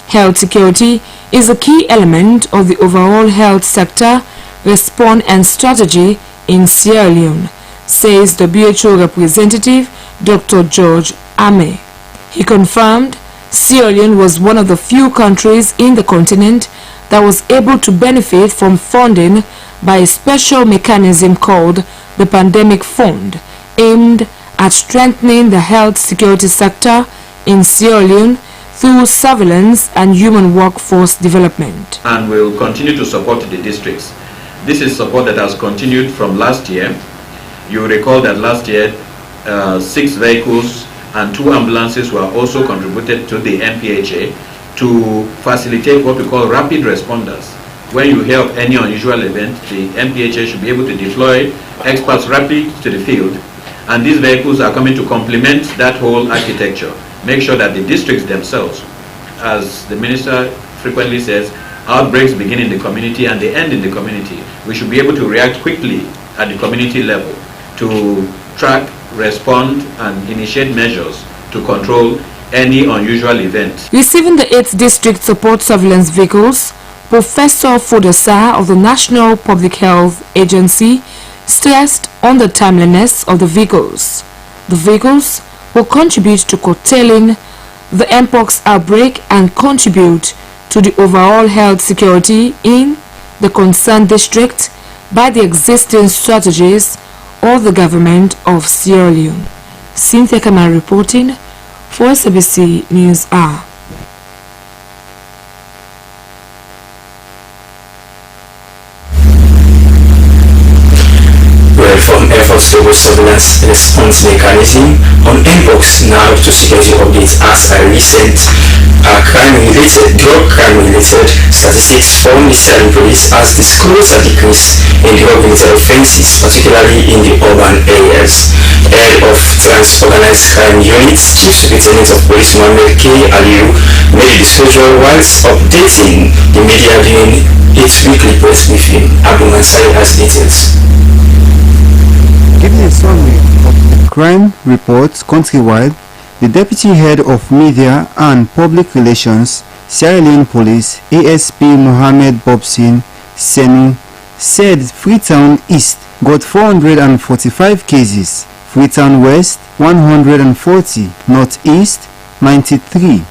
Speaker 4: Health security is a key element of the overall health sector response and strategy in Sierra Leone, says WHO representative Dr. George Ame. He confirmed Sierra Leone was one of the few countries in the continent that was able to benefit from funding by a special mechanism called the Pandemic Fund, aimed at strengthening the health security sector in Sierra Leone through surveillance and human workforce development.
Speaker 6: And will continue to support the districts. This is support that has continued from last year. You recall that last year 6 vehicles and 2 ambulances were also contributed to the MPHA to facilitate what we call rapid responders. When you hear of any unusual event, the MPHA should be able to deploy experts rapidly to the field, and these vehicles are coming to complement that whole architecture. Make sure that the districts themselves, as the minister frequently says, outbreaks begin in the community and they end in the community. We should be able to react quickly at the community level to track, respond, and initiate measures to control any unusual event.
Speaker 4: Receiving the 8th district support surveillance vehicles, Professor Fodesa of the National Public Health Agency stressed on the timeliness of the vehicles. The vehicles will contribute to curtailing the mpox outbreak and contribute to the overall health security in the concerned district by the existing strategies of the government of Sierra Leone. Cynthia Kamara reporting for Slbc News Hour.
Speaker 11: efforts global surveillance response mechanism on Mpox. Now to security updates as a recent drug crime-related statistics from the Sierra Leone Police has disclosed a decrease in drug-related offences, particularly in the urban areas. Head of Trans-Organized Crime Units, Chief Superintendent of Police Mohammed K. Aliyu made a disclosure whilst updating the media during its weekly press briefing. Abu Mansari has details.
Speaker 20: Giving a summary of the crime reports countrywide, the Deputy Head of Media and Public Relations, Sierra Leone Police, ASP Mohammed Bobsin Senu, said Freetown East got 445 cases, Freetown West 140, Northeast 93,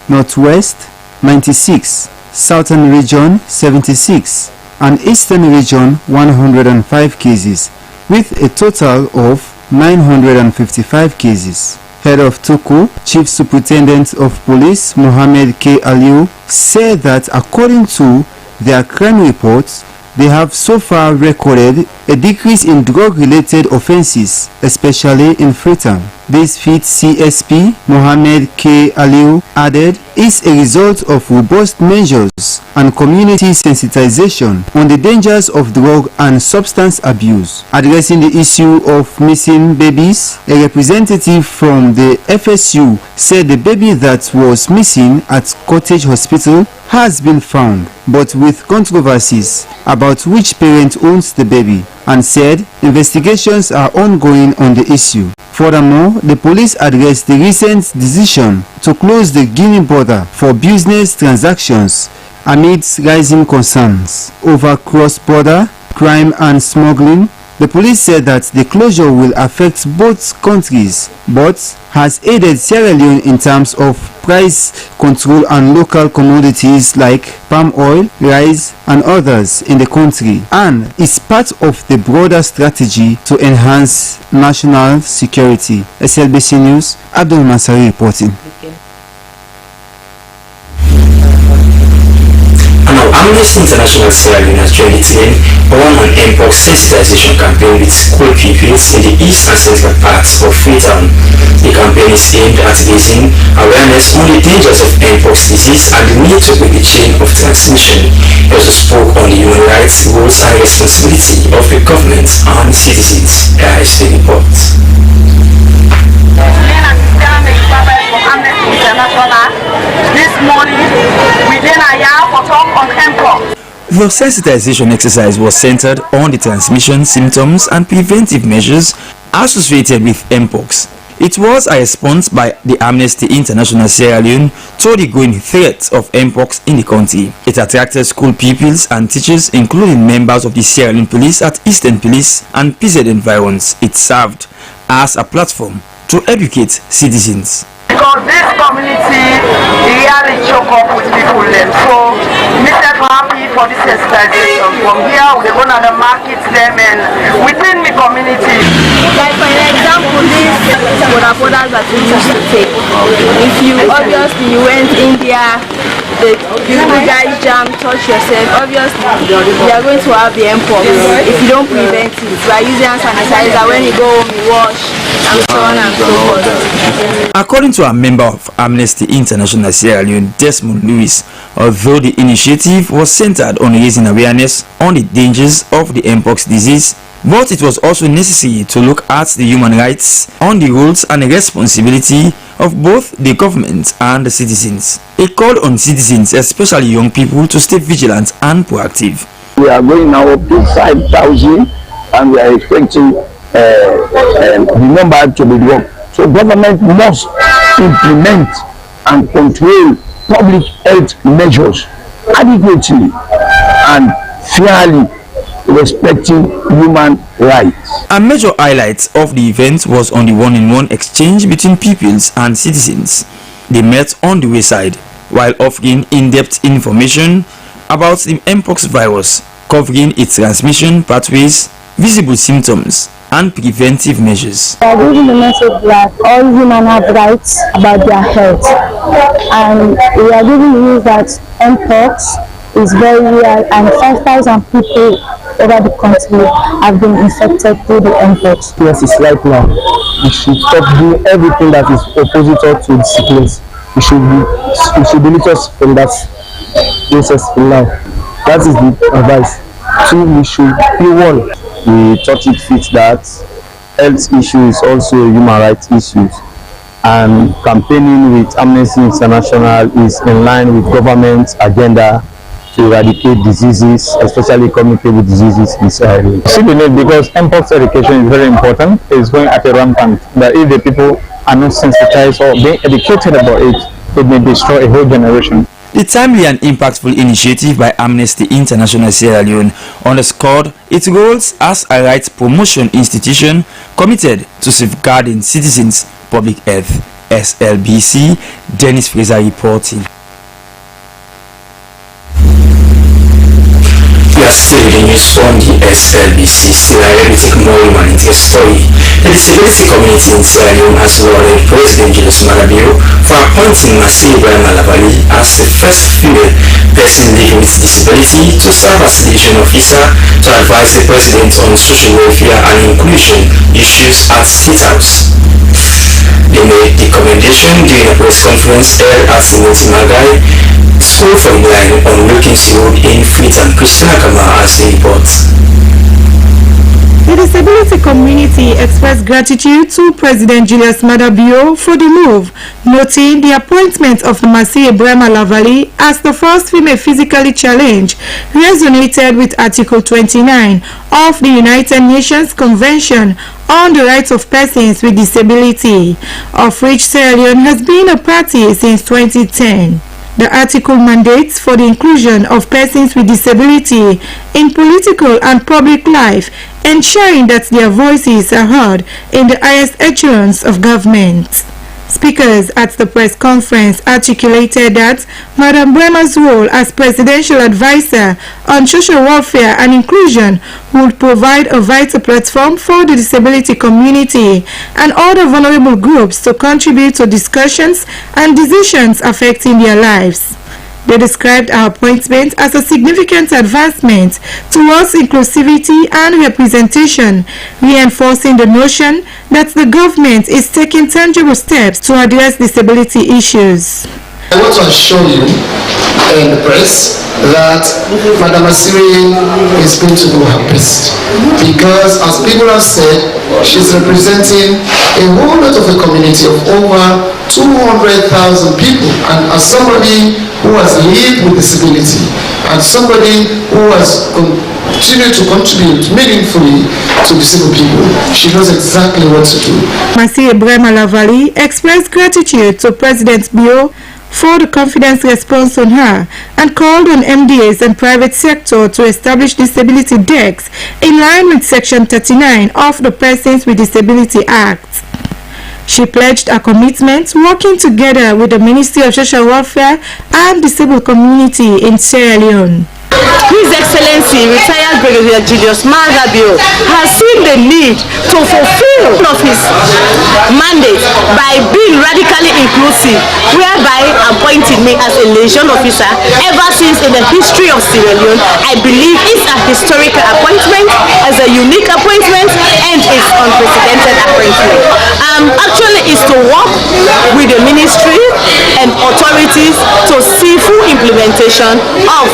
Speaker 20: Northwest 96, Southern Region 76, and Eastern Region 105 cases, with a total of 955 cases. Head of Tuku, Chief Superintendent of Police Mohammed K. Aliyu, said that according to their crime reports, they have so far recorded a decrease in drug-related offences, especially in Freetown. This feat, CSP Mohammed K. Aliyu added, is a result of robust measures and community sensitization on the dangers of drug and substance abuse. Addressing the issue of missing babies, a representative from the FSU said the baby that was missing at Cottage Hospital has been found, but with controversies about which parent owns the baby, and said investigations are ongoing on the issue. Furthermore, the police addressed the recent decision to close the Guinea border for business transactions amidst rising concerns over cross-border crime and smuggling. The police said that the closure will affect both countries, but has aided Sierra Leone in terms of price control and local commodities like palm oil, rice, and others in the country, and is part of the broader strategy to enhance national security. Slbc News, Abdul Mansari reporting.
Speaker 11: Amnesty International Sierra Leone has joined its on an Mpox sensitization campaign with school pupils in the east and central parts of Freetown. The campaign is aimed at raising awareness on the dangers of Mpox disease and the need to break the chain of transmission. He also spoke on the human rights, roles and responsibility of the government and citizens. AISP reports.
Speaker 2: This morning, we did a yard for talk on Mpox.
Speaker 24: The sensitization exercise was centered on the transmission, symptoms and preventive measures associated with Mpox. It was a response by the Amnesty International Sierra Leone to the growing threat of Mpox in the country. It attracted school pupils and teachers, including members of the Sierra Leone Police at Eastern Police and PZ Environs. It served as a platform to educate citizens.
Speaker 2: Because this community really choke up with people then. So myself happy for this sensitization. From here we're gonna market them and within the community.
Speaker 7: Like for example, this products that we used to take. If you obviously you went India, you guys jam, touch yourself, obviously you are going to have the Mpox if you don't prevent it by using hand sanitizer. When you go home, you wash and so on and so forth.
Speaker 24: According to a member of Amnesty International Sierra Leone, Desmond Lewis, although the initiative was centered on raising awareness on the dangers of the Mpox disease, but it was also necessary to look at the human rights, on the roles and responsibility of both the government and the citizens. He called on citizens, especially young people, to stay vigilant and proactive.
Speaker 8: We are going now up to 5,000 and we are expecting the number to be dropped. So government must implement and control public health measures adequately and fairly, respecting human rights.
Speaker 24: A major highlight of the event was on the one-on-one exchange between pupils and citizens. They met on the wayside while offering in-depth information about the Mpox virus, covering its transmission pathways, visible symptoms, and preventive measures.
Speaker 7: We are giving the message that all women have rights about their health, and we are giving the news that Mpox is very real and 5,000 people
Speaker 3: over the country have been infected through the mpox.
Speaker 19: Yes, it's right now. We should stop doing everything that is oppositor to the sickness. We should delete us from that process for now. That is the advice. 2, we should be one. We thought it fit that health issue is also a human rights issue, and campaigning with Amnesty International is in line with government's agenda to eradicate diseases, especially communicable diseases in Sierra Leone.
Speaker 9: See the need, because mpox education is very important. It's going at a rampant. But if the people are not sensitized or being educated about it, it may destroy a whole generation.
Speaker 24: The timely and impactful initiative by Amnesty International Sierra Leone underscored its roles as a rights promotion institution committed to safeguarding citizens' public health. SLBC, Dennis Fraser reporting.
Speaker 11: We are still the news on the SLBC. Still, let me take more humanitarian story. The disability community in Sierra Leone has lauded President Julius Malabio for appointing Sierra Leone as the first female person living with disability to serve as liaison officer to advise the president on social welfare and inclusion issues at State House. They made the commendation during a press conference held at the Multimagai School for Line on Wilkins Road in Freetown. Christina Kama has the report.
Speaker 10: The disability community expressed gratitude to President Julius Malabio for the move, noting the appointment of Masi Ibrahima Lavali as the first female physically challenged resonated with Article 29 of the United Nations Convention on the Rights of Persons with Disability, of which Sierra Leone has been a party since 2010. The article mandates for the inclusion of persons with disability in political and public life, ensuring that their voices are heard in the highest echelons of government. Speakers at the press conference articulated that Madam Brema's role as presidential advisor on social welfare and inclusion would provide a vital platform for the disability community and other vulnerable groups to contribute to discussions and decisions affecting their lives. They described our appointment as a significant advancement towards inclusivity and representation, reinforcing the notion that the government is taking tangible steps to address disability issues.
Speaker 13: I want to assure you and the press that Madam Asiri is going to do her best, because as people have said, she's representing a whole lot of a community of over 200,000 people, and as somebody who has lived with disability and somebody who has continued to contribute meaningfully to disabled people, she knows exactly what to do.
Speaker 10: Masi Ibrahima Lavali expressed gratitude to President Bio for the confidence response on her and called on MDAs and private sector to establish disability decks in line with Section 39 of the Persons with Disability Act. She pledged a commitment working together with the Ministry of Social Welfare and Disabled Community in Sierra Leone.
Speaker 14: His Excellency, retired Brigadier Julius Malabio, has seen the need to fulfill one of his mandates by being radically inclusive, whereby appointing me as a liaison officer. Ever since in the history of Sierra Leone, I believe it's a historical appointment, as a unique appointment, and it's unprecedented appointment. Actually, is to work with the ministry and authorities to see full implementation of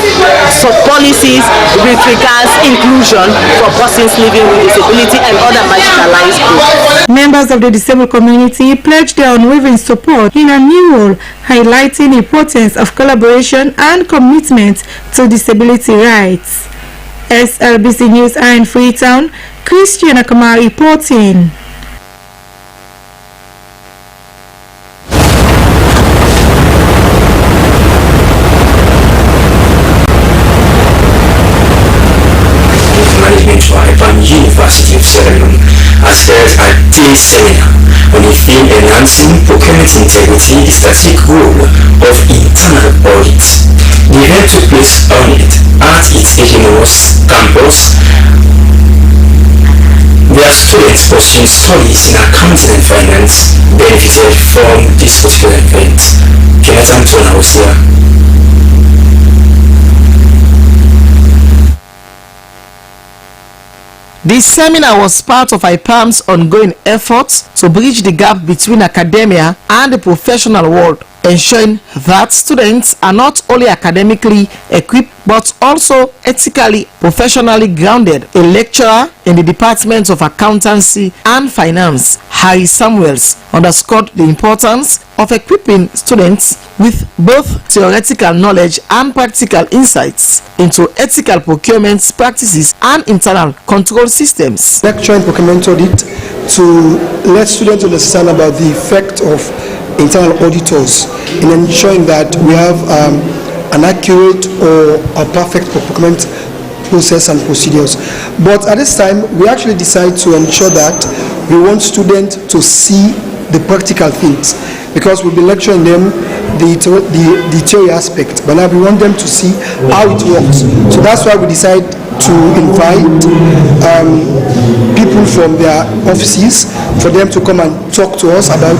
Speaker 14: policies with regards inclusion for persons living with disability and other marginalized groups.
Speaker 10: Members of the disabled community pledged their unwavering support in a new role, highlighting the importance of collaboration and commitment to disability rights. SLBC News are in Freetown. Christiana Kamari reporting.
Speaker 11: University of Sierra Leone has held a day seminar on the theme enhancing procurement integrity, the strategic role of internal audit. The event took place on it at its Kenema campus. Their students pursuing studies in accounting and finance benefited from this particular event. Kenema was here.
Speaker 23: This seminar was part of IPAM's ongoing efforts to bridge the gap between academia and the professional world, ensuring that students are not only academically equipped but also ethically, professionally grounded. A lecturer in the Department of Accountancy and Finance, Harry Samuels, underscored the importance of equipping students with both theoretical knowledge and practical insights into ethical procurement practices and internal control systems.
Speaker 12: Lecture in procurement audit to let students understand about the effect of internal auditors in ensuring that we have an accurate or a perfect procurement process and procedures. But at this time, we actually decide to ensure that we want students to see the practical things, because we'll be lecturing them the theory aspect, but now we want them to see how it works. So that's why we decide to invite people from their offices for them to come and talk to us about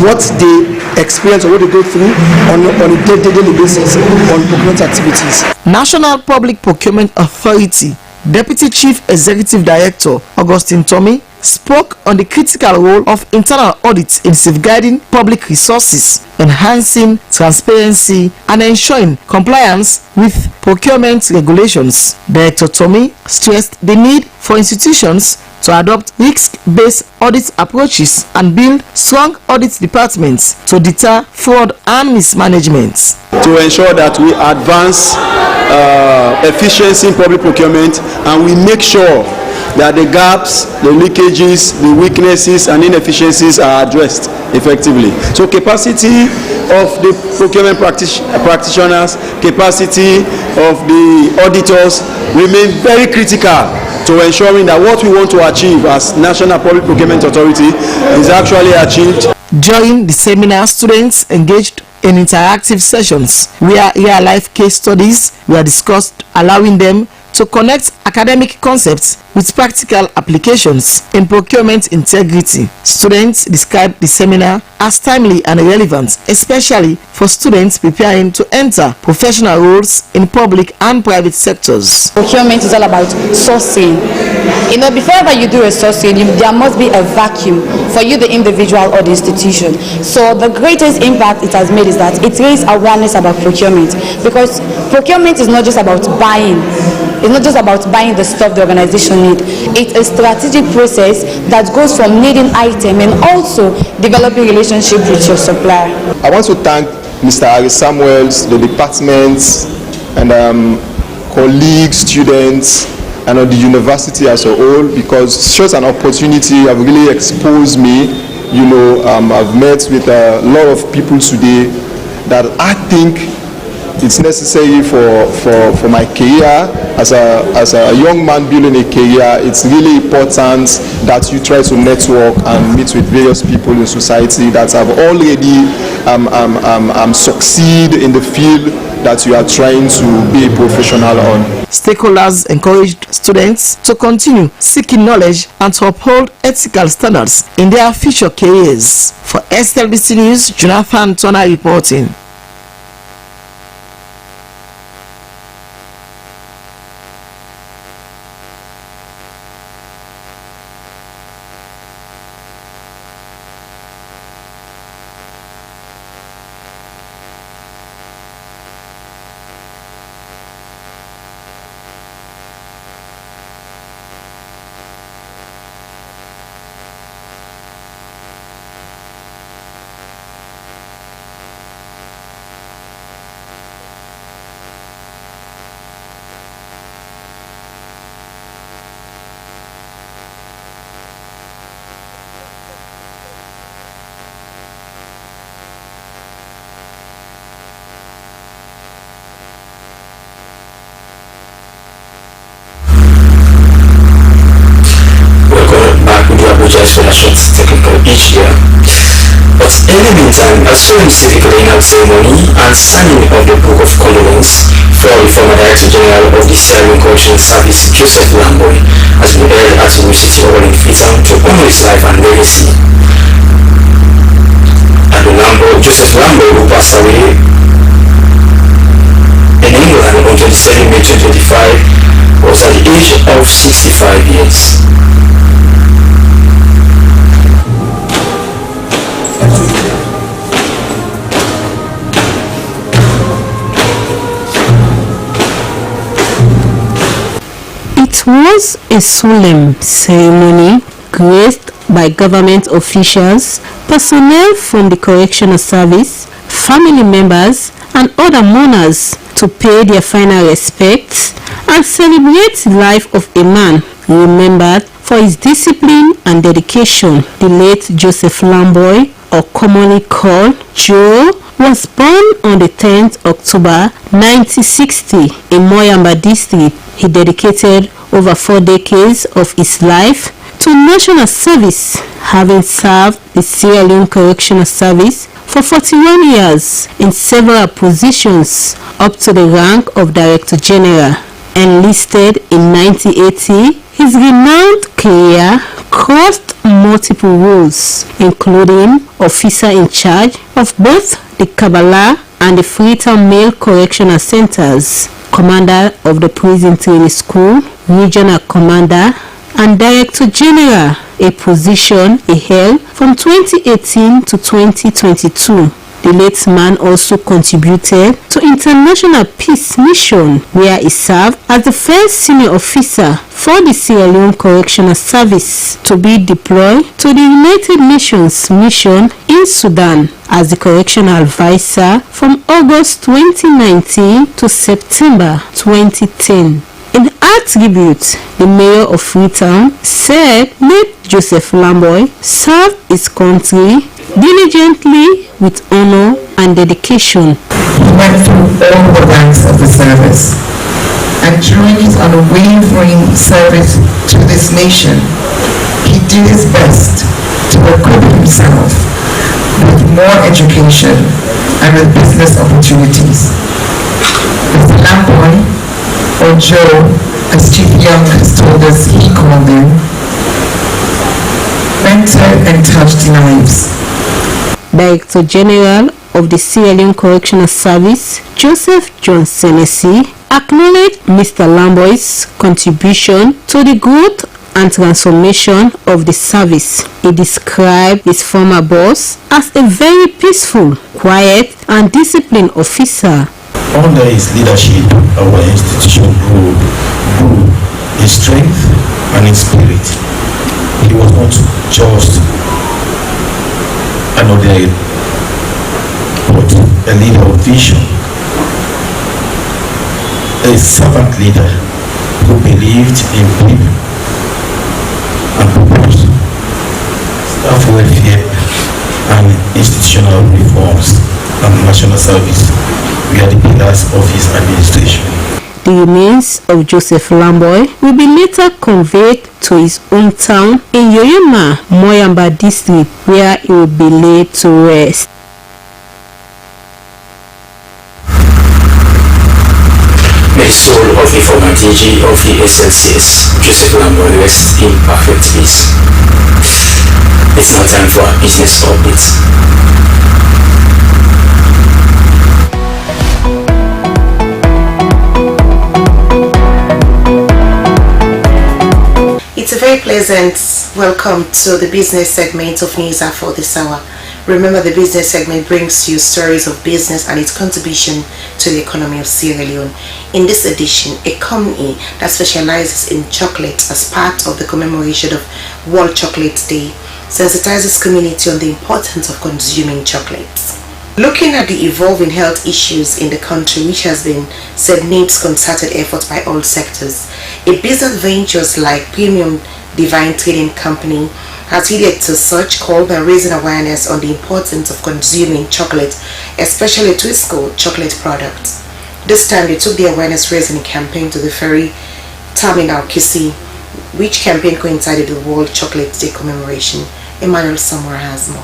Speaker 12: what they experience or what they go through on a daily basis on procurement activities.
Speaker 23: National Public Procurement Authority Deputy Chief Executive Director Augustine Tommy spoke on the critical role of internal audits in safeguarding public resources, enhancing transparency, and ensuring compliance with procurement regulations. Director Tommy stressed the need for institutions to adopt risk-based audit approaches and build strong audit departments to deter fraud and mismanagement.
Speaker 16: To ensure that we advance efficiency in public procurement, and we make sure that the gaps, the leakages, the weaknesses and inefficiencies are addressed effectively. So capacity of the procurement practitioners, capacity of the auditors remain very critical to ensuring that what we want to achieve as National Public Procurement Authority is actually achieved.
Speaker 23: During the seminar, students engaged in interactive sessions where real-life case studies were discussed, allowing them to connect academic concepts with practical applications in procurement integrity. Students described the seminar as timely and relevant, especially for students preparing to enter professional roles in public and private sectors.
Speaker 17: Procurement is all about sourcing. You know, before ever you do a sourcing, there must be a vacuum for you, the individual or the institution. So the greatest impact it has made is that it raised awareness about procurement, because procurement is not just about buying. It's not just about buying the stuff the organization needs. It's a strategic process that goes from needing item and also developing relationship with your supplier.
Speaker 21: I want to thank Mr. Harry Samuels, the departments, and colleagues, students, and the university as a whole, because it's just an opportunity. Have really exposed me. You know, I've met with a lot of people today that I think it's necessary for my career as a young man building a career. It's really important that you try to network and meet with various people in society that have already succeed in the field that you are trying to be a professional on.
Speaker 23: Stakeholders encouraged students to continue seeking knowledge and to uphold ethical standards in their future careers. For Slbc News, Jonathan Turner reporting.
Speaker 11: Each year. But in the meantime, a solemn civic laying-out ceremony and signing of the Book of Condolence for former Director General of the Sierra Leone Correctional Service, Joseph Lamboy, has been held at the University Hall in Freetown to honor his life and legacy. And Joseph Lamboy, who passed away in England on 27 May 2025, was at the age of 65 years.
Speaker 1: It was a solemn ceremony graced by government officials, personnel from the correctional service, family members and other mourners to pay their final respects and celebrate the life of a man remembered for his discipline and dedication. The late Joseph Lamboy, or commonly called Joe, was born on the 10th October 1960 in Moyamba district. He dedicated over 4 decades of his life to national service, having served the Sierra Leone Correctional Service for 41 years in several positions up to the rank of Director General. Enlisted in 1980, his renowned career crossed multiple roles, including officer in charge of both the Kabbalah and the Freetown Male Correctional Centers, commander of the Prison Training School, regional commander, and Director General, a position he held from 2018 to 2022. The late man also contributed to international peace mission, where he served as the first senior officer for the Sierra Leone Correctional Service to be deployed to the United Nations mission in Sudan as the correctional advisor from August 2019 to September 2010. In attribute, the mayor of Freetown said late Joseph Lamboy served his country diligently with honor and dedication.
Speaker 15: He went through all the ranks of the service, and during his unwavering service to this nation, he did his best to equip himself with more education and with business opportunities. Mr. Lamboy, or Joe, as Chief Young has told us he called him, mentored and touched lives.
Speaker 1: Director General of the Sierra Leone Correctional Service, Joseph John Senesi, acknowledged Mr. Lamboy's contribution to the growth and transformation of the service. He described his former boss as a very peaceful, quiet and disciplined officer.
Speaker 18: Under his leadership, our institution grew in strength and in spirit. He was not just another, but a leader of vision, a servant leader who believed in people and purpose, staff welfare and institutional reforms and national service were the pillars of his administration.
Speaker 1: The remains of Joseph Lamboy will be later conveyed to his hometown in Yoyoma, Moyamba district, where he will be laid to rest.
Speaker 11: May the soul of the former DG of the SLCS, Joseph Lamboy, rest in perfect peace. It's now time for our business updates.
Speaker 22: It's a very pleasant welcome to the business segment of News for this hour. Remember, the business segment brings you stories of business and its contribution to the economy of Sierra Leone. In this edition, a company that specializes in chocolate as part of the commemoration of World Chocolate Day sensitizes community on the importance of consuming chocolates. Looking at the evolving health issues in the country, which has been said needs concerted efforts by all sectors, a business ventures like Premium Divine Trading Company has heeded to such call by raising awareness on the importance of consuming chocolate, especially Twisco chocolate products. This time they took the awareness raising campaign to the ferry terminal Kisi, which campaign coincided with World Chocolate Day commemoration. Emmanuel Samora has more.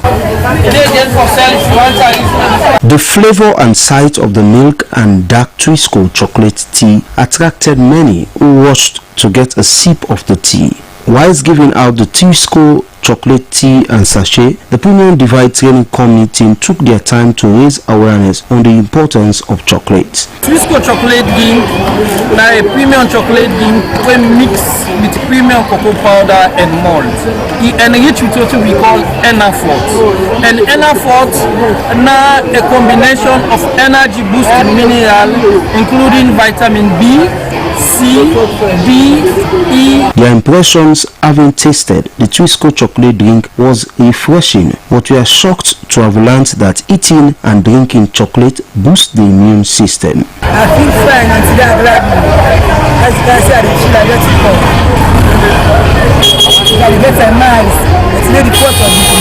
Speaker 25: The flavor and sight of the milk and dark Twisco chocolate tea attracted many who rushed to get a sip of the tea. Whilst giving out the Twisco chocolate, tea and sachet, the Premium Divide Training Company team took their time to raise awareness on the importance of chocolate.
Speaker 2: Twisco chocolate drink, now a premium chocolate drink when mixed with premium cocoa powder and malt. It enriched with what we call Enafort. And Enafort now a combination of energy boosting mineral including vitamin B, C, D, E.
Speaker 25: Their impressions having tasted the Twisco chocolate drink was refreshing, but we are shocked to have learned that eating and drinking chocolate boosts the immune system.
Speaker 2: I feel fine and today I like me. As you can see, I get it for. I get a nice. It's the pot of it.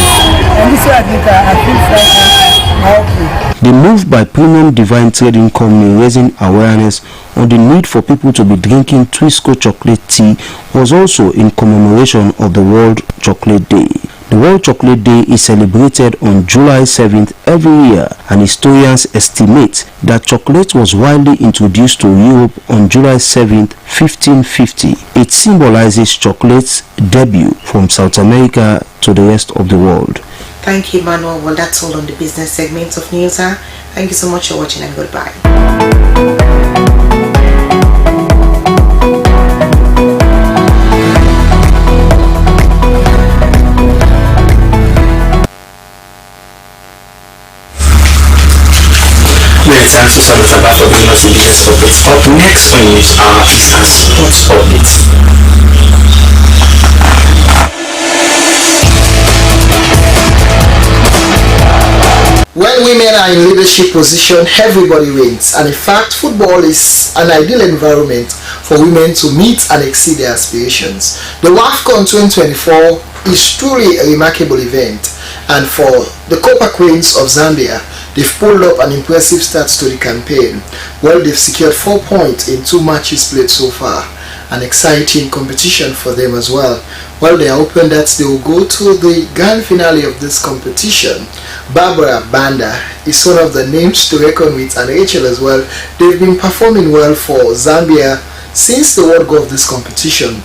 Speaker 2: And this way I feel fine and healthy.
Speaker 25: The move by Premium Divine Trading Company raising awareness on the need for people to be drinking Twisco chocolate tea was also in commemoration of the World Chocolate Day. The World Chocolate Day is celebrated on July 7th every year, and historians estimate that chocolate was widely introduced to Europe on July 7th, 1550. It symbolizes chocolate's debut from South America to the rest of the world.
Speaker 22: Thank you, Manuel. Well, that's all on the business segment of News. Thank you so much for watching and goodbye.
Speaker 11: Many thanks to Samantha for giving us the biggest updates. Up next on News Hour is our sports update.
Speaker 13: When women are in leadership position, everybody wins, and in fact, football is an ideal environment for women to meet and exceed their aspirations. The WAFCON 2024 is truly a remarkable event, and for the Copa Queens of Zambia, they've pulled up an impressive start to the campaign. Well, they've secured 4 points in 2 matches played so far. An exciting competition for them as well. Well, they are hoping that they will go to the grand finale of this competition. Barbara Banda is one of the names to reckon with, and Rachel as well. They've been performing well for Zambia since the word go of this competition.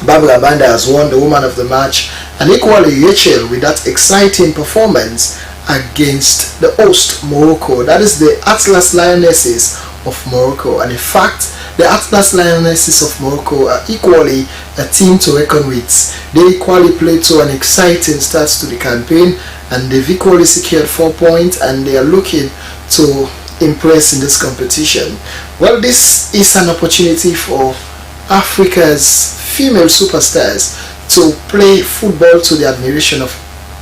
Speaker 13: Barbara Banda has won the Woman of the Match, and equally Rachel with that exciting performance against the host Morocco. That is the Atlas Lionesses of Morocco, and in fact the Atlas Lionesses of Morocco are equally a team to reckon with. They equally played to an exciting start to the campaign, and they've equally secured 4 points, and they are looking to impress in this competition. Well, this is an opportunity for Africa's female superstars to play football to the admiration of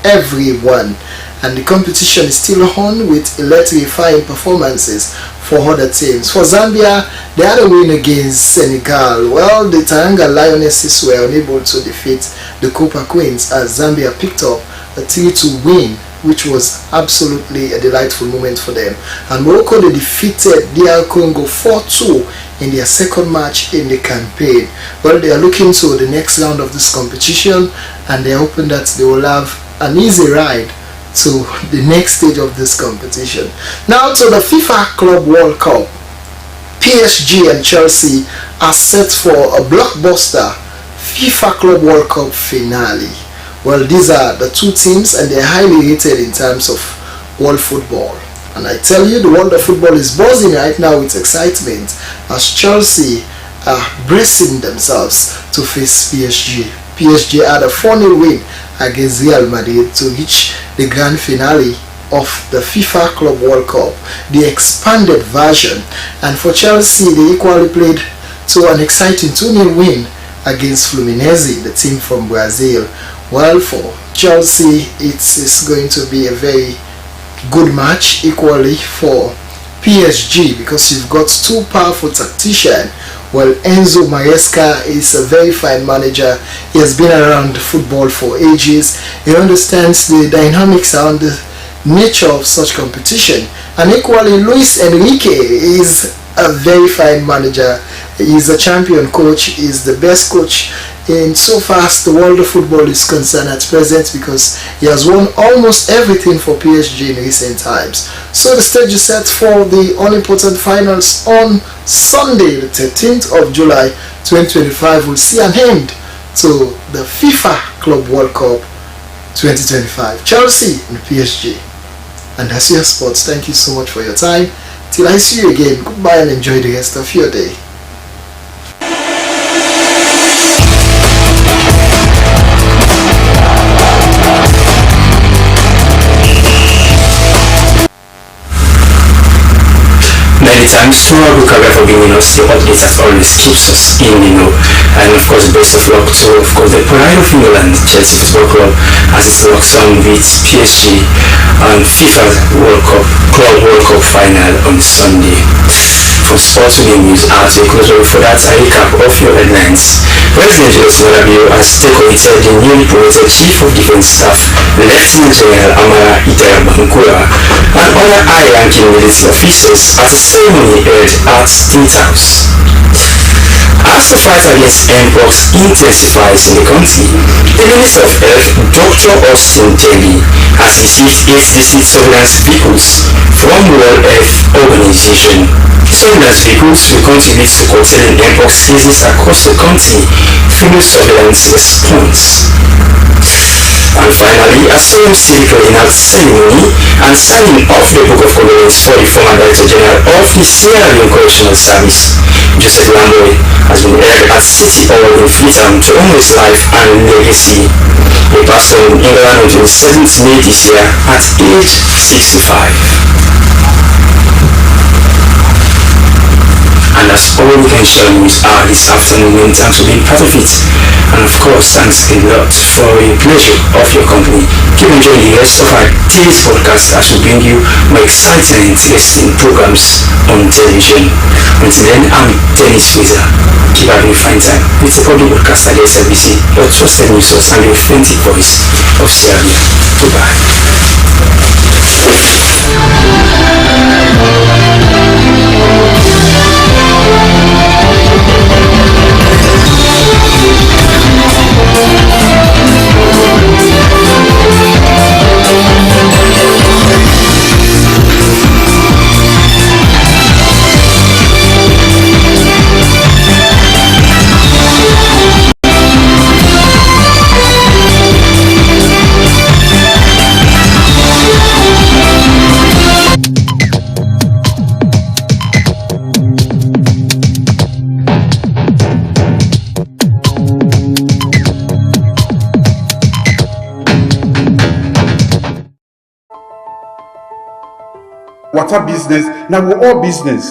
Speaker 13: everyone, and the competition is still on with electrifying performances for other teams. For Zambia, they had a win against Senegal. Well, the Teranga Lionesses were unable to defeat the Copa Queens as Zambia picked up a 3-2 win, which was absolutely a delightful moment for them. And Morocco, they defeated DR Congo 4-2 in their second match in the campaign. Well, they are looking to the next round of this competition, and they are hoping that they will have an easy ride to the next stage of this competition. Now to the FIFA Club World Cup. PSG and Chelsea are set for a blockbuster FIFA Club World Cup finale. Well, these are the two teams, and they're highly rated in terms of world football. And I tell you, the world of football is buzzing right now with excitement as Chelsea are bracing themselves to face PSG. PSG had a 4-0 win against Real Madrid to reach the grand finale of the FIFA Club World Cup, the expanded version. And for Chelsea, they equally played to an exciting 2-0 win against Fluminense, the team from Brazil. Well, for Chelsea, it's going to be a very good match, equally for PSG, because you've got two powerful tacticians. Well, Enzo Maresca is a very fine manager. He has been around football for ages. He understands the dynamics around the nature of such competition. And equally, Luis Enrique is a very fine manager. He's a champion coach. He's the best coach in so far as the world of football is concerned at present, because he has won almost everything for PSG in recent times. So the stage is set for the all-important finals on Sunday, the 13th of July 2025. We'll see an end to the FIFA Club World Cup 2025. Chelsea and PSG. And that's your sports. Thank you so much for your time. Till I see you again, goodbye and enjoy the rest of your day.
Speaker 11: Many thanks to our Bukaga for giving us the updates that always keeps us in the know. And of course, best of luck to the pride of England, Chelsea Football Club, as it locks on with PSG on FIFA Club World Cup final on Sunday. From sports to news, as a closer for that, a recap of your headlines. President Julius Malabio has decorated the newly promoted Chief of Defense Staff, Lieutenant General Amara Itaya Bankura, and other high-ranking military officers at a ceremony held at State House. As the fight against mpox intensifies in the country, the Minister of Health, Dr. Austin Jelly, has received 8 distinct surveillance vehicles from World Health Organization. Surveillance vehicles will contribute to curtailing mpox cases across the country through surveillance response. And finally, a solemn civic in-house ceremony and signing off the Book of Condolence for the former Director General of the Sierra Leone Correctional Service, Joseph Lamboy, has been held at City Hall in Freetown to honor his life and legacy. He passed on in England on 27th May this year at age 65. And that's all we can share news this afternoon. And thanks for being part of it. And of course, thanks a lot for the pleasure of your company. Keep enjoying the rest of our today's podcast as we bring you more exciting and interesting programs on television. Until then, I'm Dennis Fraser. Keep having a fine time with the public broadcaster at Slbc, your trusted news source and the authentic voice of Sierra Leone. Goodbye.
Speaker 4: Water business, now we're all business.